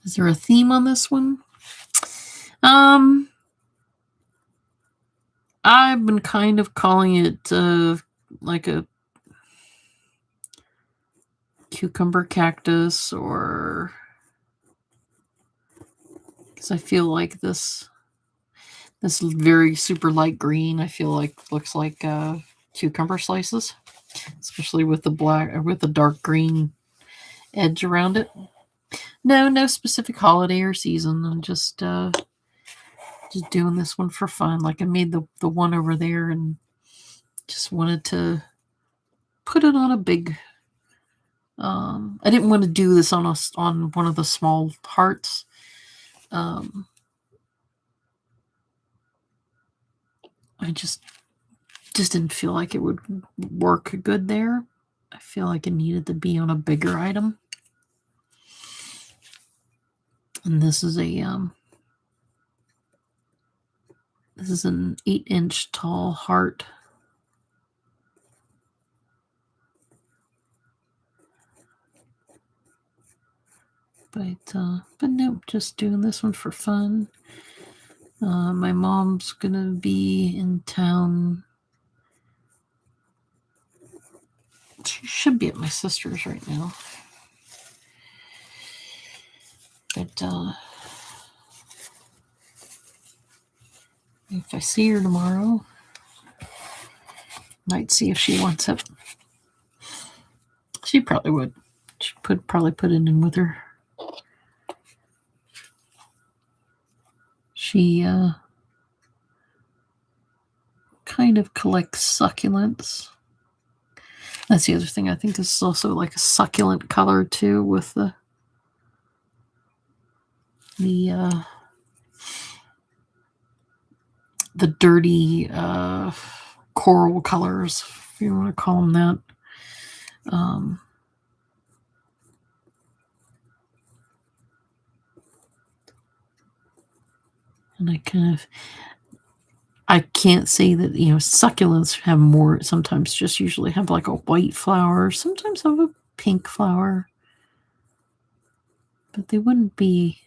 Is there a theme on this one? I've been kind of calling it like a cucumber cactus, or because I feel like this very super light green, I feel like looks like cucumber slices, especially with the dark green edge around it. No specific holiday or season. I'm just doing this one for fun. Like I made the one over there and just wanted to put it on a big. I didn't want to do this on one of the small hearts. I just didn't feel like it would work good there. I feel like it needed to be on a bigger item. And this is an 8-inch tall heart. But no, just doing this one for fun. My mom's gonna be in town. She should be at my sister's right now. But if I see her tomorrow, might see if she wants it. She probably would. She probably put it in with her. She kind of collects succulents. That's the other thing. I think this is also like a succulent color too, with the dirty coral colors, if you want to call them that. And I can't say that, succulents have more, sometimes just usually have like a white flower, sometimes have a pink flower, but they wouldn't be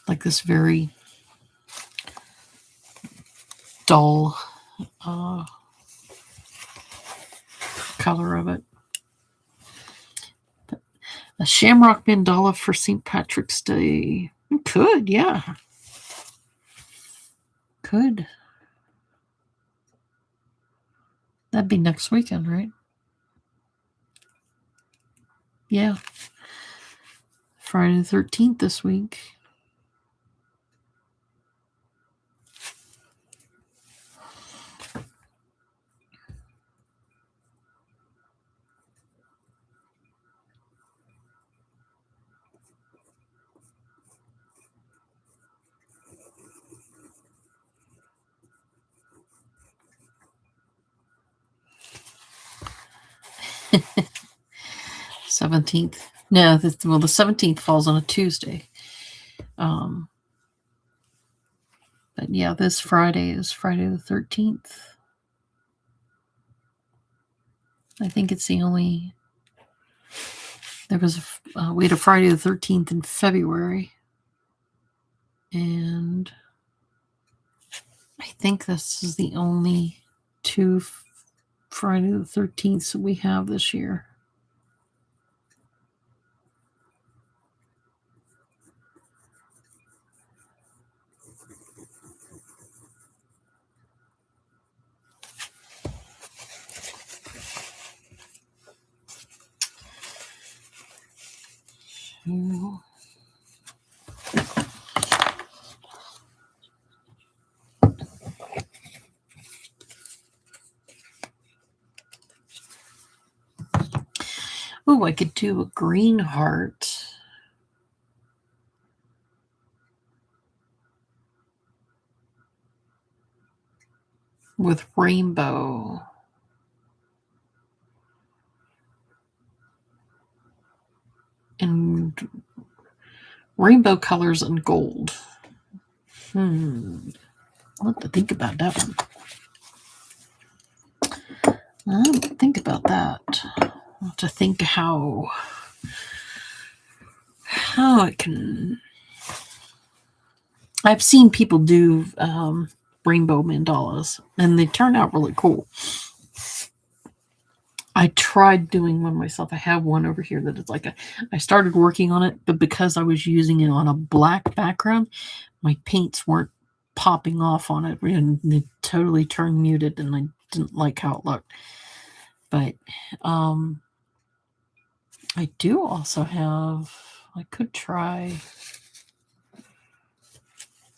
like this very dull color of it. But a shamrock mandala for St. Patrick's Day. Could, yeah. Could. That'd be next weekend, right? Yeah. Friday the 13th this week. The 17th. No, the 17th falls on a Tuesday. But yeah, this Friday is Friday the 13th. I think it's the only. There was we had a Friday the 13th in February, and I think this is the only 2 Friday the 13th that we have this year. Oh, I could do a green heart. With rainbow. and rainbow colors and gold. I'll have to think about that one. I don't think about that. I'll have to think how it can. I've seen people do rainbow mandalas, and they turn out really cool. I tried doing one myself. I have one over here that is like I started working on it, but because I was using it on a black background, my paints weren't popping off on it, and they totally turned muted, and I didn't like how it looked. But I do also have, I could try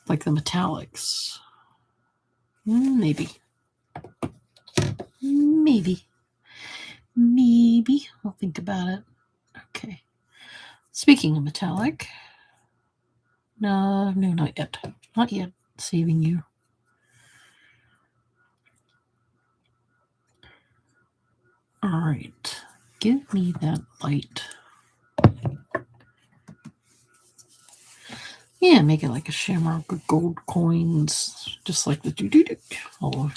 like the metallics. Maybe. I'll think about it. Okay. Speaking of metallic. No, not yet. Not yet. Saving you. All right. Give me that light. Yeah, make it like a shamrock with gold coins, just like the do-do-do. Oh.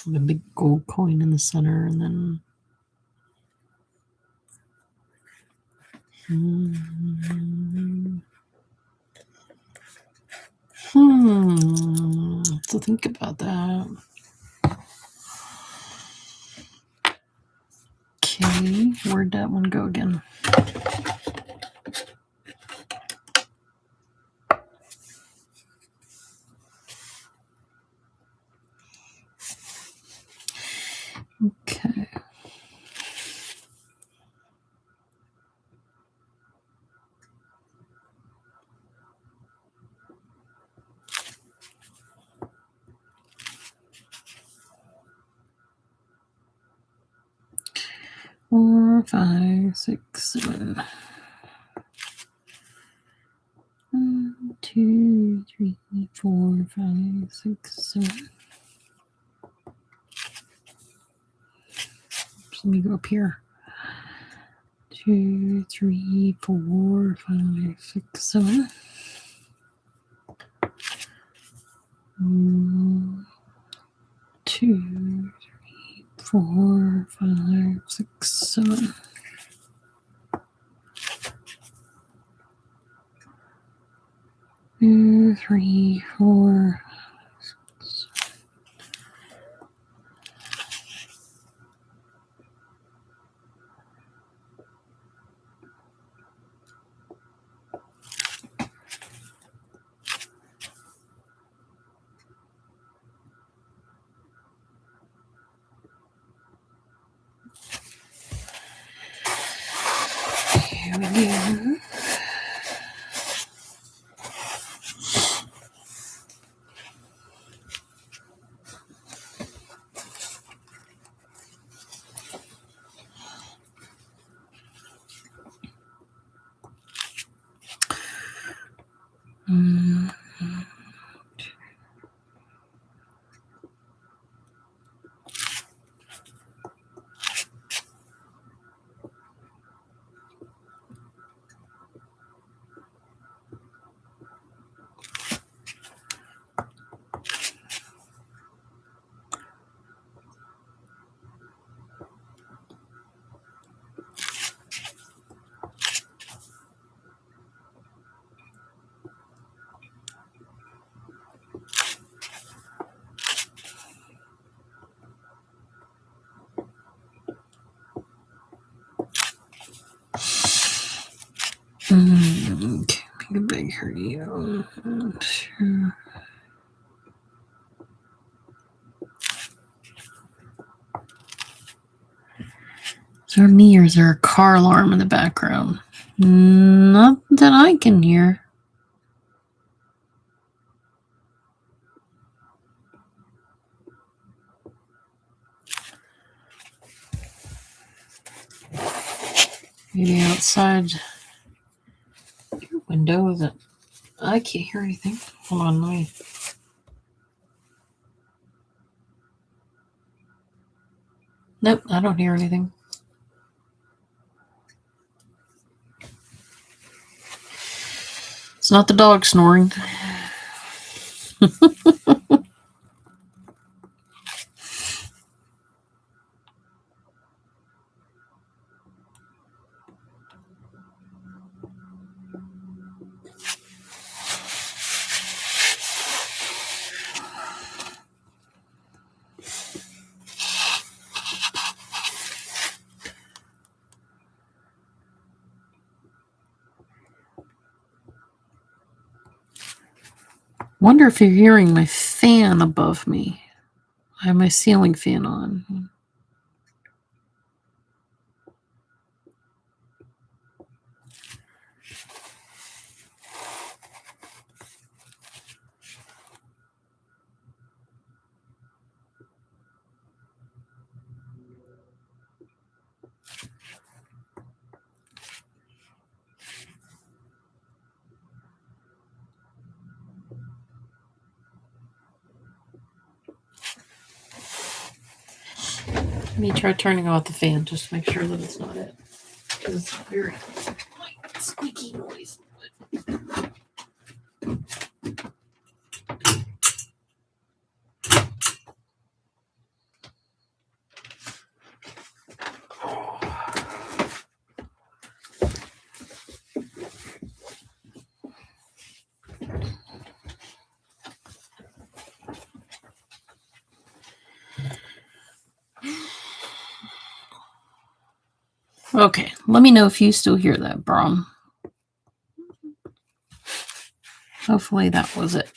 The big gold coin in the center, and then so think about that. Okay, where'd that one go again? Okay. Four, 5, 6, 7. 1, 2, 3, 4, 5, 6, 7. Oops, let me go up here. 2, 3, 4, 5, 6, 7. 2, 3, 4, 5, 6, 7. 2, 3, 4. Here we go. Okay, make it bigger. Yeah. Is there me or is there a car alarm in the background? Not that I can hear. Maybe outside your window that I can't hear anything. Hold on, let me. Nope, I don't hear anything. It's not the dog snoring. Wonder if you're hearing my fan above me. I have my ceiling fan on. Let me try turning off the fan just to make sure that it's not it. Because it's very squeaky noise. Okay, let me know if you still hear that, Brom. Hopefully that was it.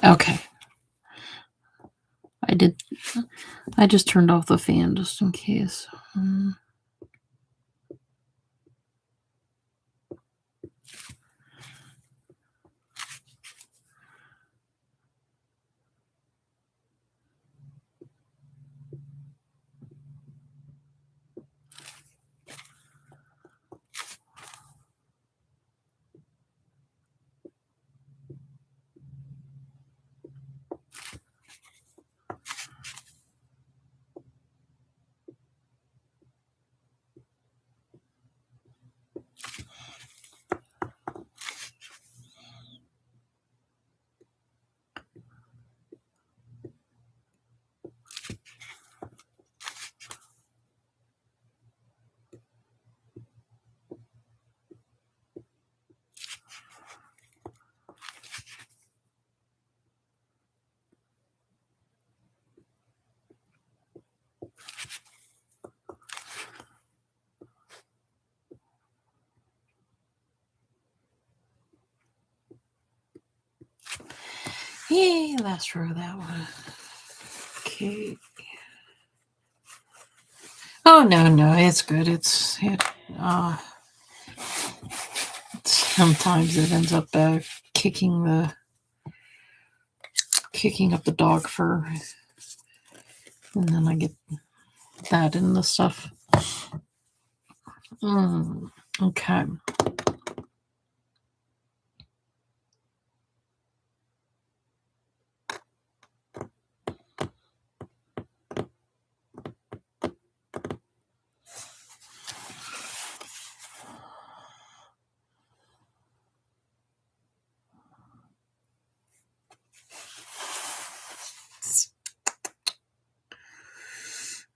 Okay. I just turned off the fan just in case. Yay, last row that one. Okay. Oh no, it's good. Sometimes it ends up kicking up the dog fur, and then I get that in the stuff. Okay.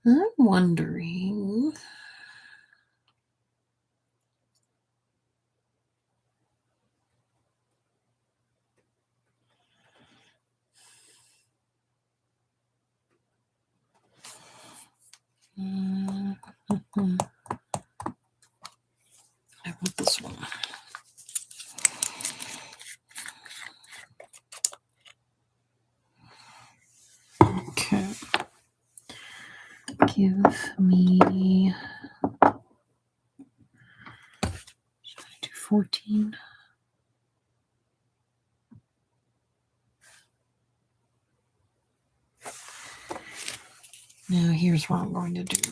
I'm wondering. I want this one. Okay. Give me 14. Now here's what I'm going to do.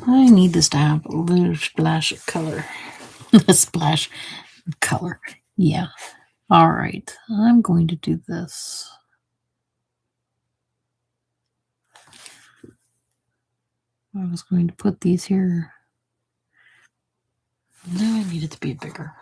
I need this to have a little splash of color. A splash of color. Yeah. All right. I'm going to do this. I was going to put these here. No, I need it to be bigger.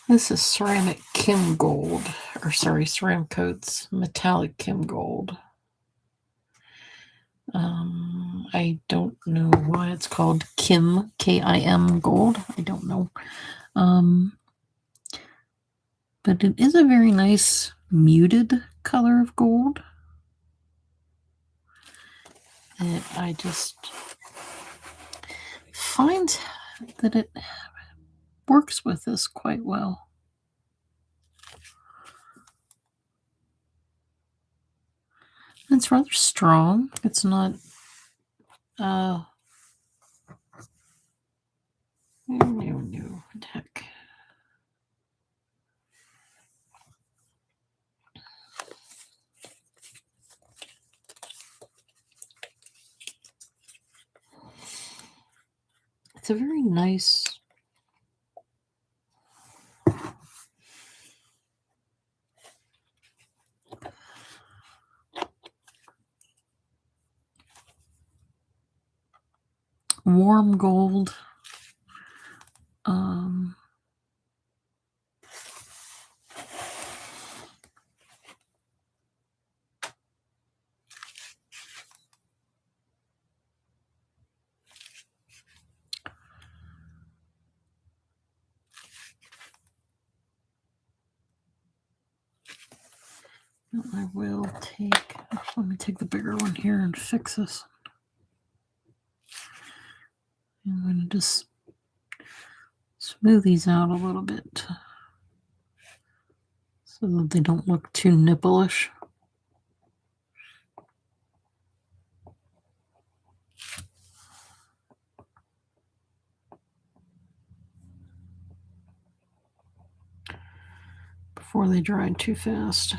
This is ceramic Kim Gold, Ceramcoat's metallic Kim Gold. I don't know why it's called Kim, K-I-M Gold. I don't know. But it is a very nice muted color of gold. And I just find that it works with this quite well. It's rather strong. It's not no, what the heck. It's a very nice warm gold. I will take, let me take the bigger one here and fix this. I'm going to just smooth these out a little bit so that they don't look too nippleish. Before they dry too fast.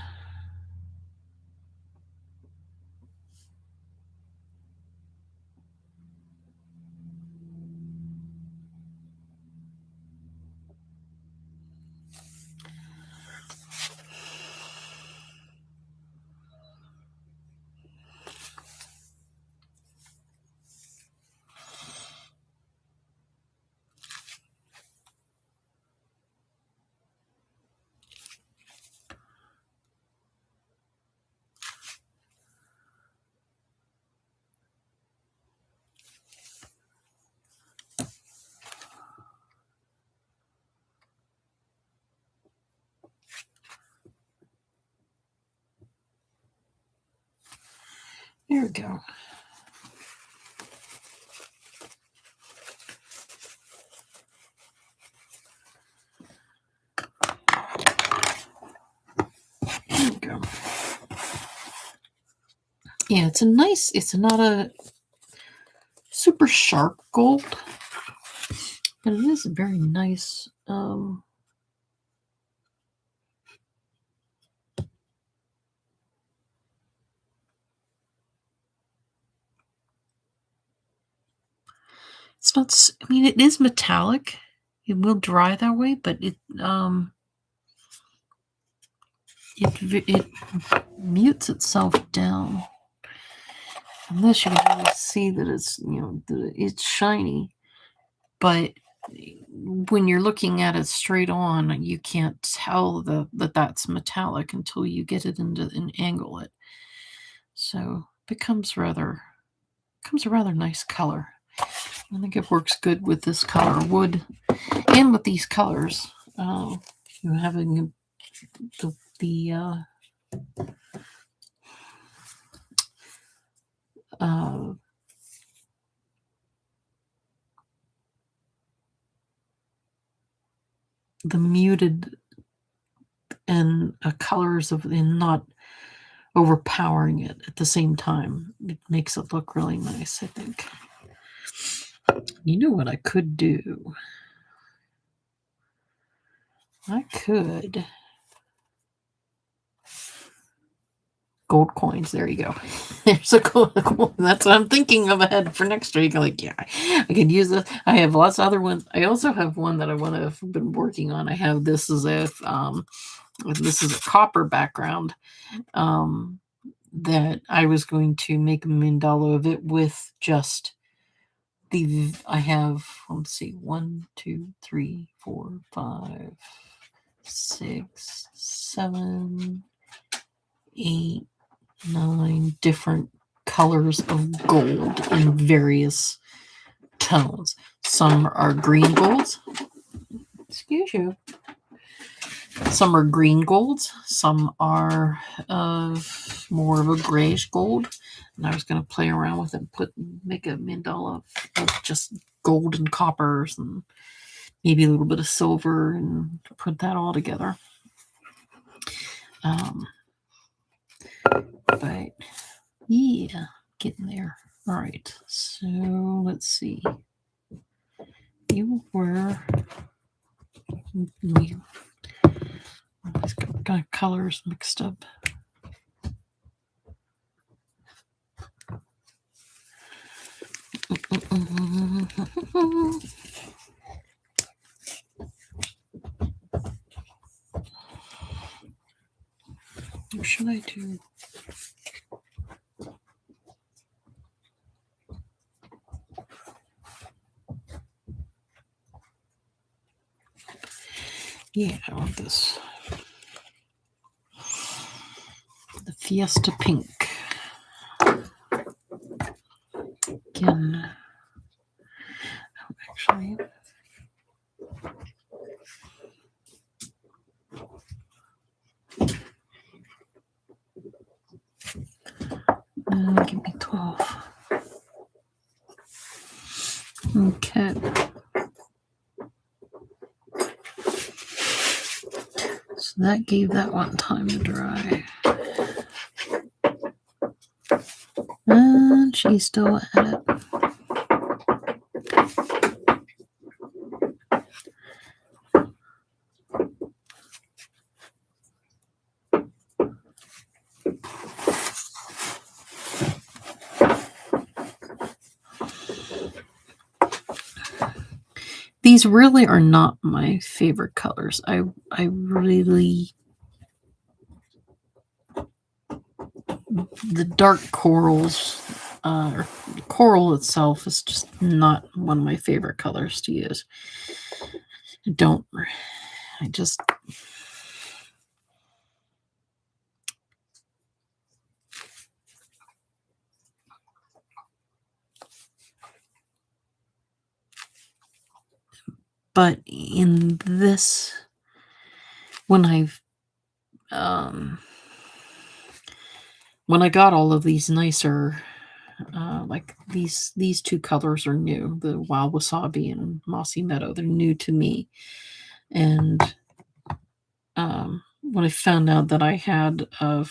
There we go. There we go. Yeah, it's not a super sharp gold, but it is a very nice it's not, I mean, it is metallic. It will dry that way, but it mutes itself down. Unless you can really see that it's, it's shiny. But when you're looking at it straight on, you can't tell that that's metallic until you get it into and angle it. So it becomes a rather nice color. I think it works good with this color wood and with these colors. Having the muted and colors and not overpowering it at the same time. It makes it look really nice, I think. You know what I could do? I could. Gold coins. There you go. There's a gold coin. That's what I'm thinking of ahead for next week. I'm like, yeah, I could use this. I have lots of other ones. I also have one that I want to have been working on. I have this as if this is a copper background that I was going to make a mandala of it with just I have, let's see, 1, 2, 3, 4, 5, 6, 7, 8, 9 different colors of gold in various tones. Some are green golds. Excuse you. Some are green golds. Some are more of a grayish gold. And I was going to play around with it and make a mandala of just gold and coppers and maybe a little bit of silver and put that all together. But yeah, getting there. All right, so let's see. You were got colors mixed up. What should I do? Yeah, I want this. The Fiesta Pink. Again, actually, give me 12. Okay. So that gave that one time to dry. And she's still at it. These really are not my favorite colors. I really, the dark corals, coral itself is just not one of my favorite colors to use. But in this, when I got all of these nicer Like these two colors are new. The Wild Wasabi and Mossy Meadow. They're new to me. And when I found out that I had a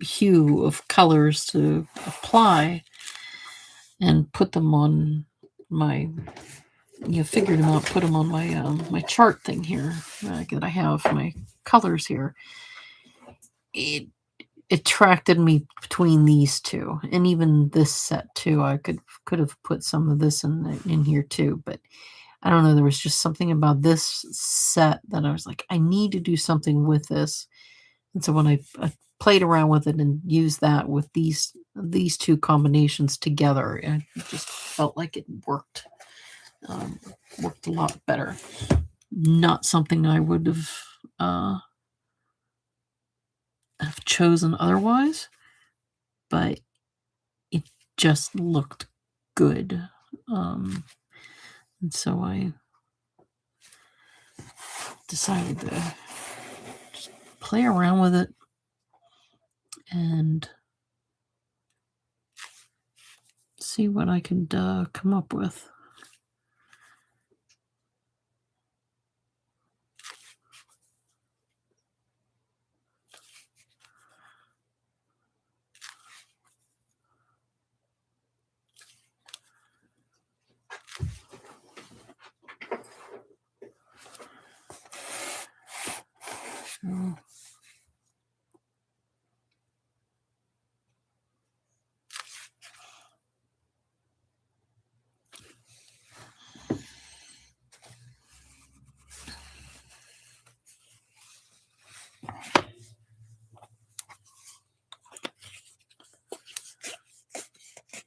hue of colors to apply and put them on my, figured them out, put them on my my chart thing here, that I have my colors here. It attracted me between these two, and even this set too. I could have put some of this in here too, but I don't know. There was just something about this set that I was like, I need to do something with this. And so when I played around with it and used that with these two combinations together, it just felt like it worked. Worked a lot better. Not something I would have chosen otherwise, but it just looked good. And so I decided to just play around with it and see what I could come up with. So,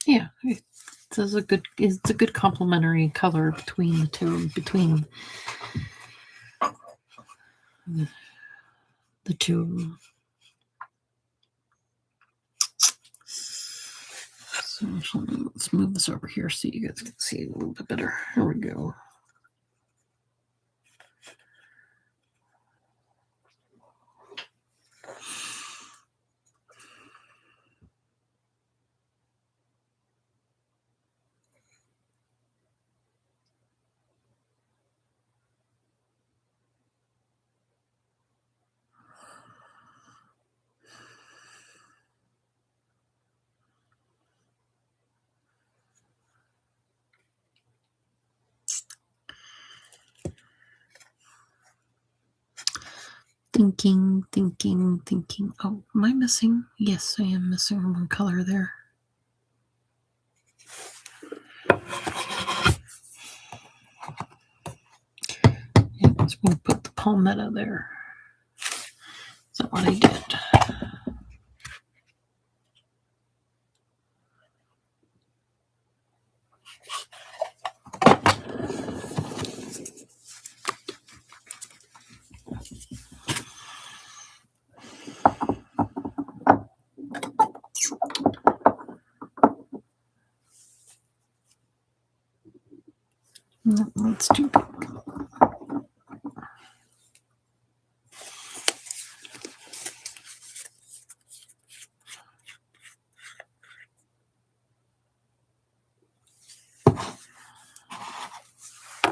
yeah, it's a good complementary color between the two, between the two. So let's move this over here so you guys can see a little bit better. Here we go. Thinking. Oh, am I missing? Yes, I am missing one color there. Yeah, let's put the palmetto there. Is that what I did? No, let's do that.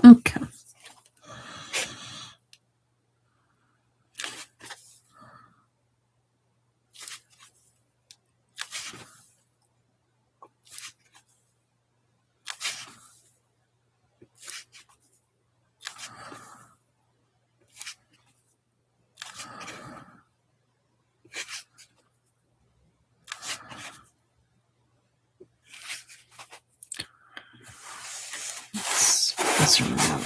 Okay. Let's put this around.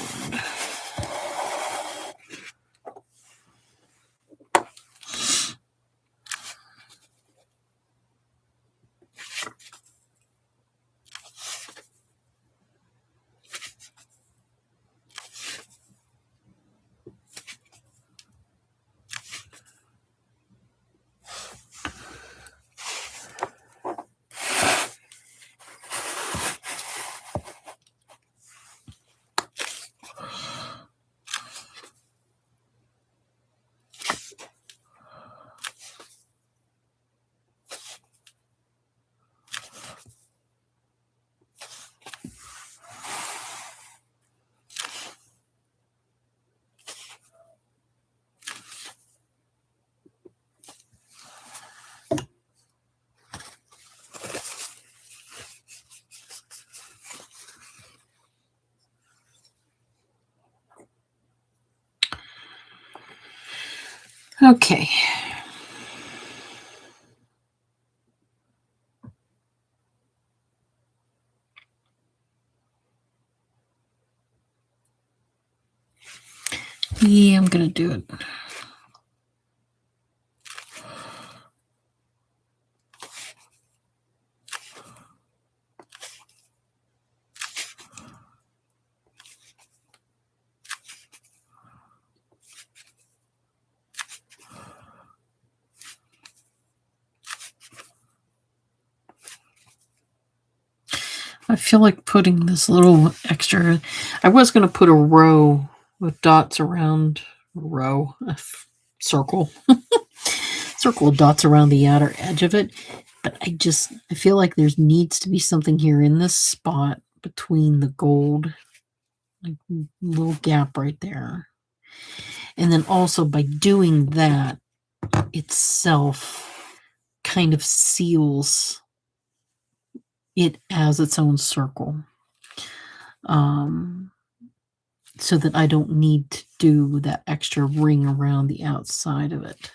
Okay. Yeah, I'm going to do it. I feel like putting this little extra. I was going to put a row with dots around circle circle of dots around the outer edge of it, but I feel like there needs to be something here in this spot between the gold, like little gap right there. And then also by doing that itself kind of seals it as its own circle. So that I don't need to do that extra ring around the outside of it.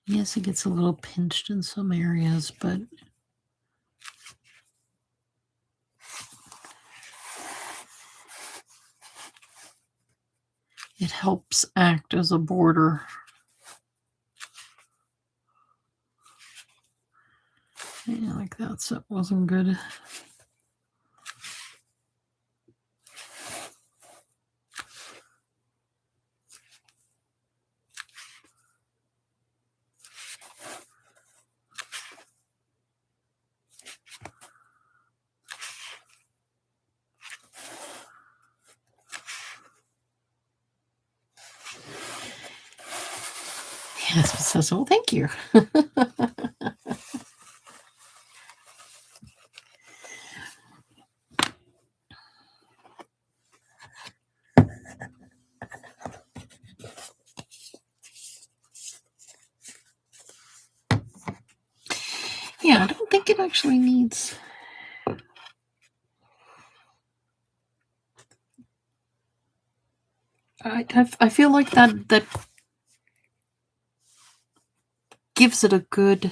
Yes, it gets a little pinched in some areas, but it helps act as a border. Yeah, like that, so it wasn't good. Yes, so, well, thank you. Yeah, I don't think it actually needs. I feel like that gives it a good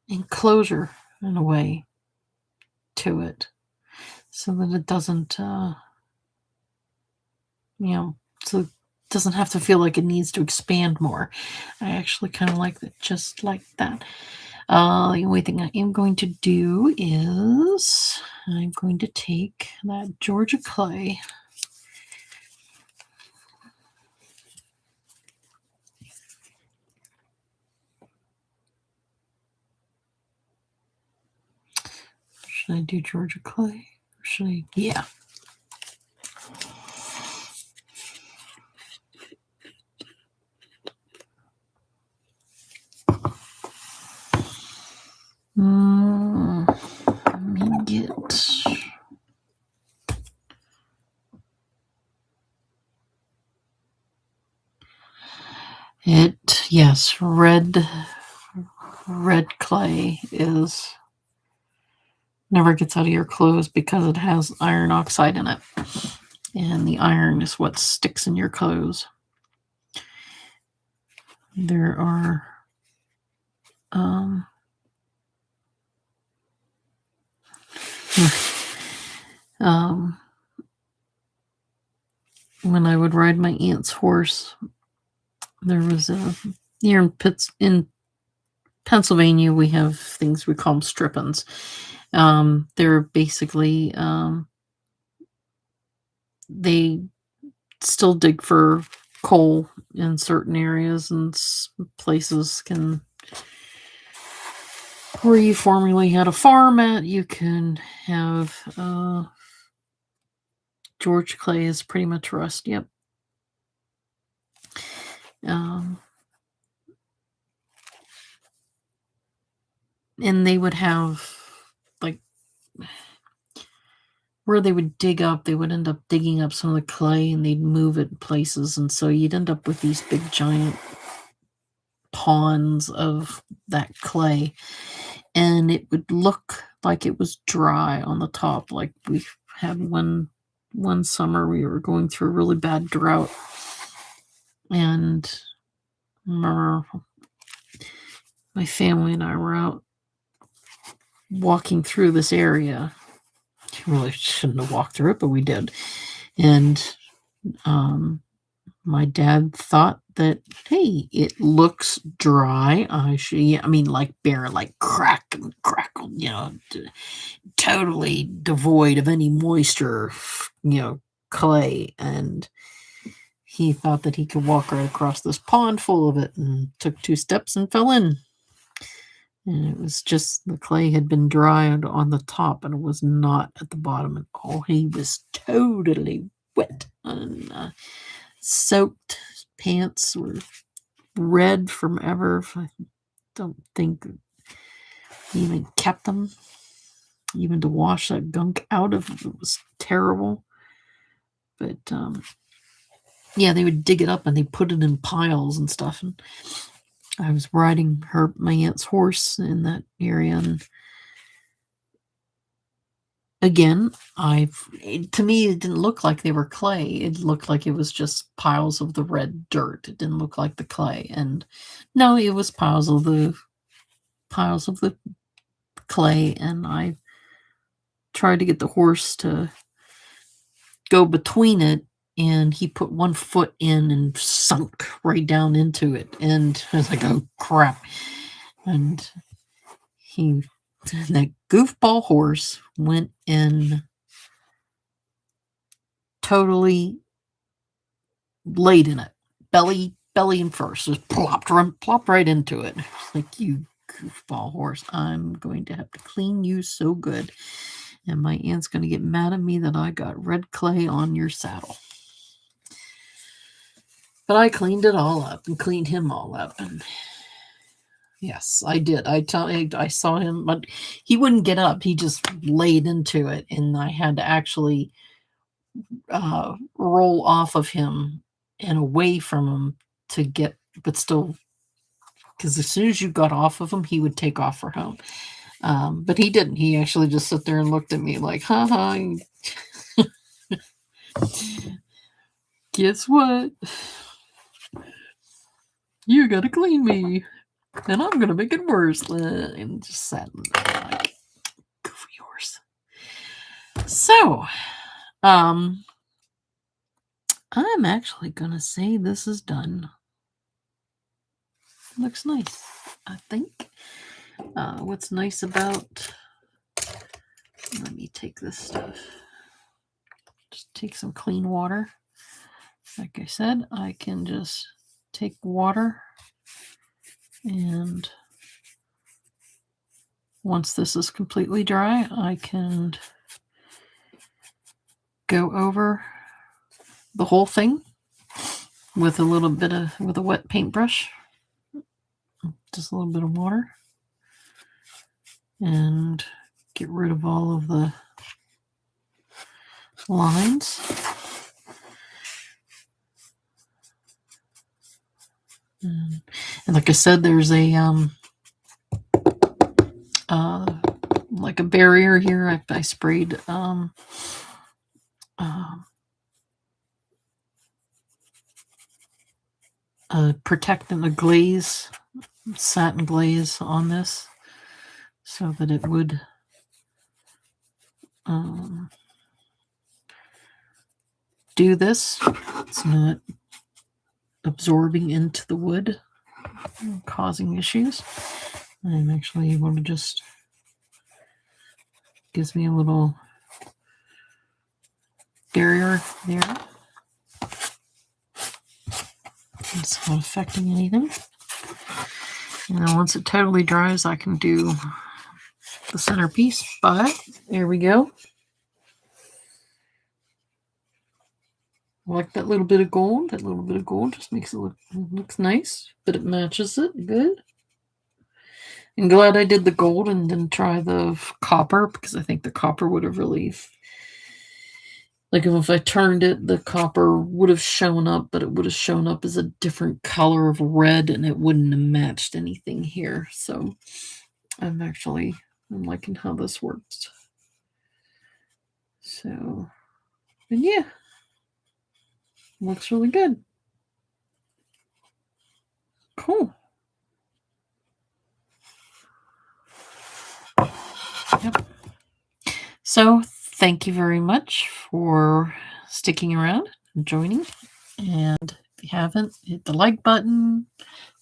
enclosure in a way to it, so that it doesn't, so it doesn't have to feel like it needs to expand more. I actually kind of like it just like that. The only thing I am going to do is I'm going to take that Georgia clay. Should I do Georgia clay? Or should I? Yeah. Let me get. It, yes, red clay is never gets out of your clothes because it has iron oxide in it. And the iron is what sticks in your clothes. There are when I would ride my aunt's horse, there was here in Pennsylvania, we have things we call them strippins. They're basically they still dig for coal in certain areas, and places can where you formerly had a farm at, you can have George clay is pretty much rust. Yep. And they would have, like, where they would dig up, they would end up digging up some of the clay and they'd move it in places. And so you'd end up with these big giant ponds of that clay. And it would look like it was dry on the top. Like we had one summer we were going through a really bad drought. And I remember my family and I were out walking through this area. Really shouldn't have walked through it, but we did. And my dad thought that, hey, it looks dry. Like bare, like crackled, totally devoid of any moisture, clay. And he thought that he could walk right across this pond full of it, and took 2 steps and fell in. And it was just the clay had been dried on the top, and it was not at the bottom at all. He was totally wet and soaked. His pants were red from ever. I don't think he even kept them. Even to wash that gunk out of it was terrible. But yeah, they would dig it up and they put it in piles and stuff. And I was riding my aunt's horse in that area, and again, to me, it didn't look like they were clay. It looked like it was just piles of the red dirt. It didn't look like the clay. And no, it was piles of the clay. And I tried to get the horse to go between it, and he put 1 foot in and sunk right down into it. And I was like, oh, crap. And that goofball horse went in, totally laid in it, belly and first, just plopped right into it. Like, you goofball horse, I'm going to have to clean you so good. And my aunt's going to get mad at me that I got red clay on your saddle. But I cleaned it all up and cleaned him all up. And yes, I did. I saw him, but he wouldn't get up. He just laid into it. And I had to actually roll off of him and away from him to get, but still, because as soon as you got off of him, he would take off for home. But he didn't. He actually just sat there and looked at me like, haha. Guess what? You gotta clean me, and I'm gonna make it worse. And just sat like, goofy horse. So, I'm actually gonna say this is done. Looks nice, I think. What's nice about, let me take this stuff, just take some clean water. Like I said, I can just take water, and once this is completely dry, I can go over the whole thing with a wet paintbrush, just a little bit of water, and get rid of all of the lines. And like I said, there's a like a barrier here. I sprayed a protectant, a glaze, satin glaze on this, so that it would do this. It's not absorbing into the wood, causing issues. I'm actually able to just, gives me a little barrier there. It's not affecting anything. And then once it totally dries, I can do the centerpiece, but there we go. I like that little bit of gold. That little bit of gold just makes it looks nice, but it matches it good. I'm glad I did the gold and didn't try the copper, because I think the copper would have really, like if I turned it, the copper would have shown up, but it would have shown up as a different color of red and it wouldn't have matched anything here. So I'm liking how this works. So, and yeah, looks really good. Cool. Yep. So thank you very much for sticking around and joining. And if you haven't, hit the like button,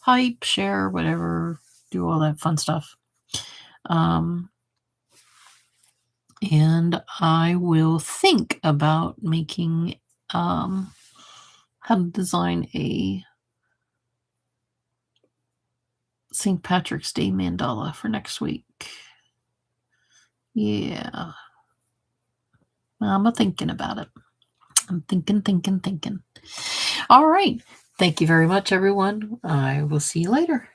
hype, share, whatever, do all that fun stuff. And I will think about making how to design a St. Patrick's Day mandala for next week. Yeah. I'm thinking about it. I'm thinking. All right. Thank you very much, everyone. I will see you later.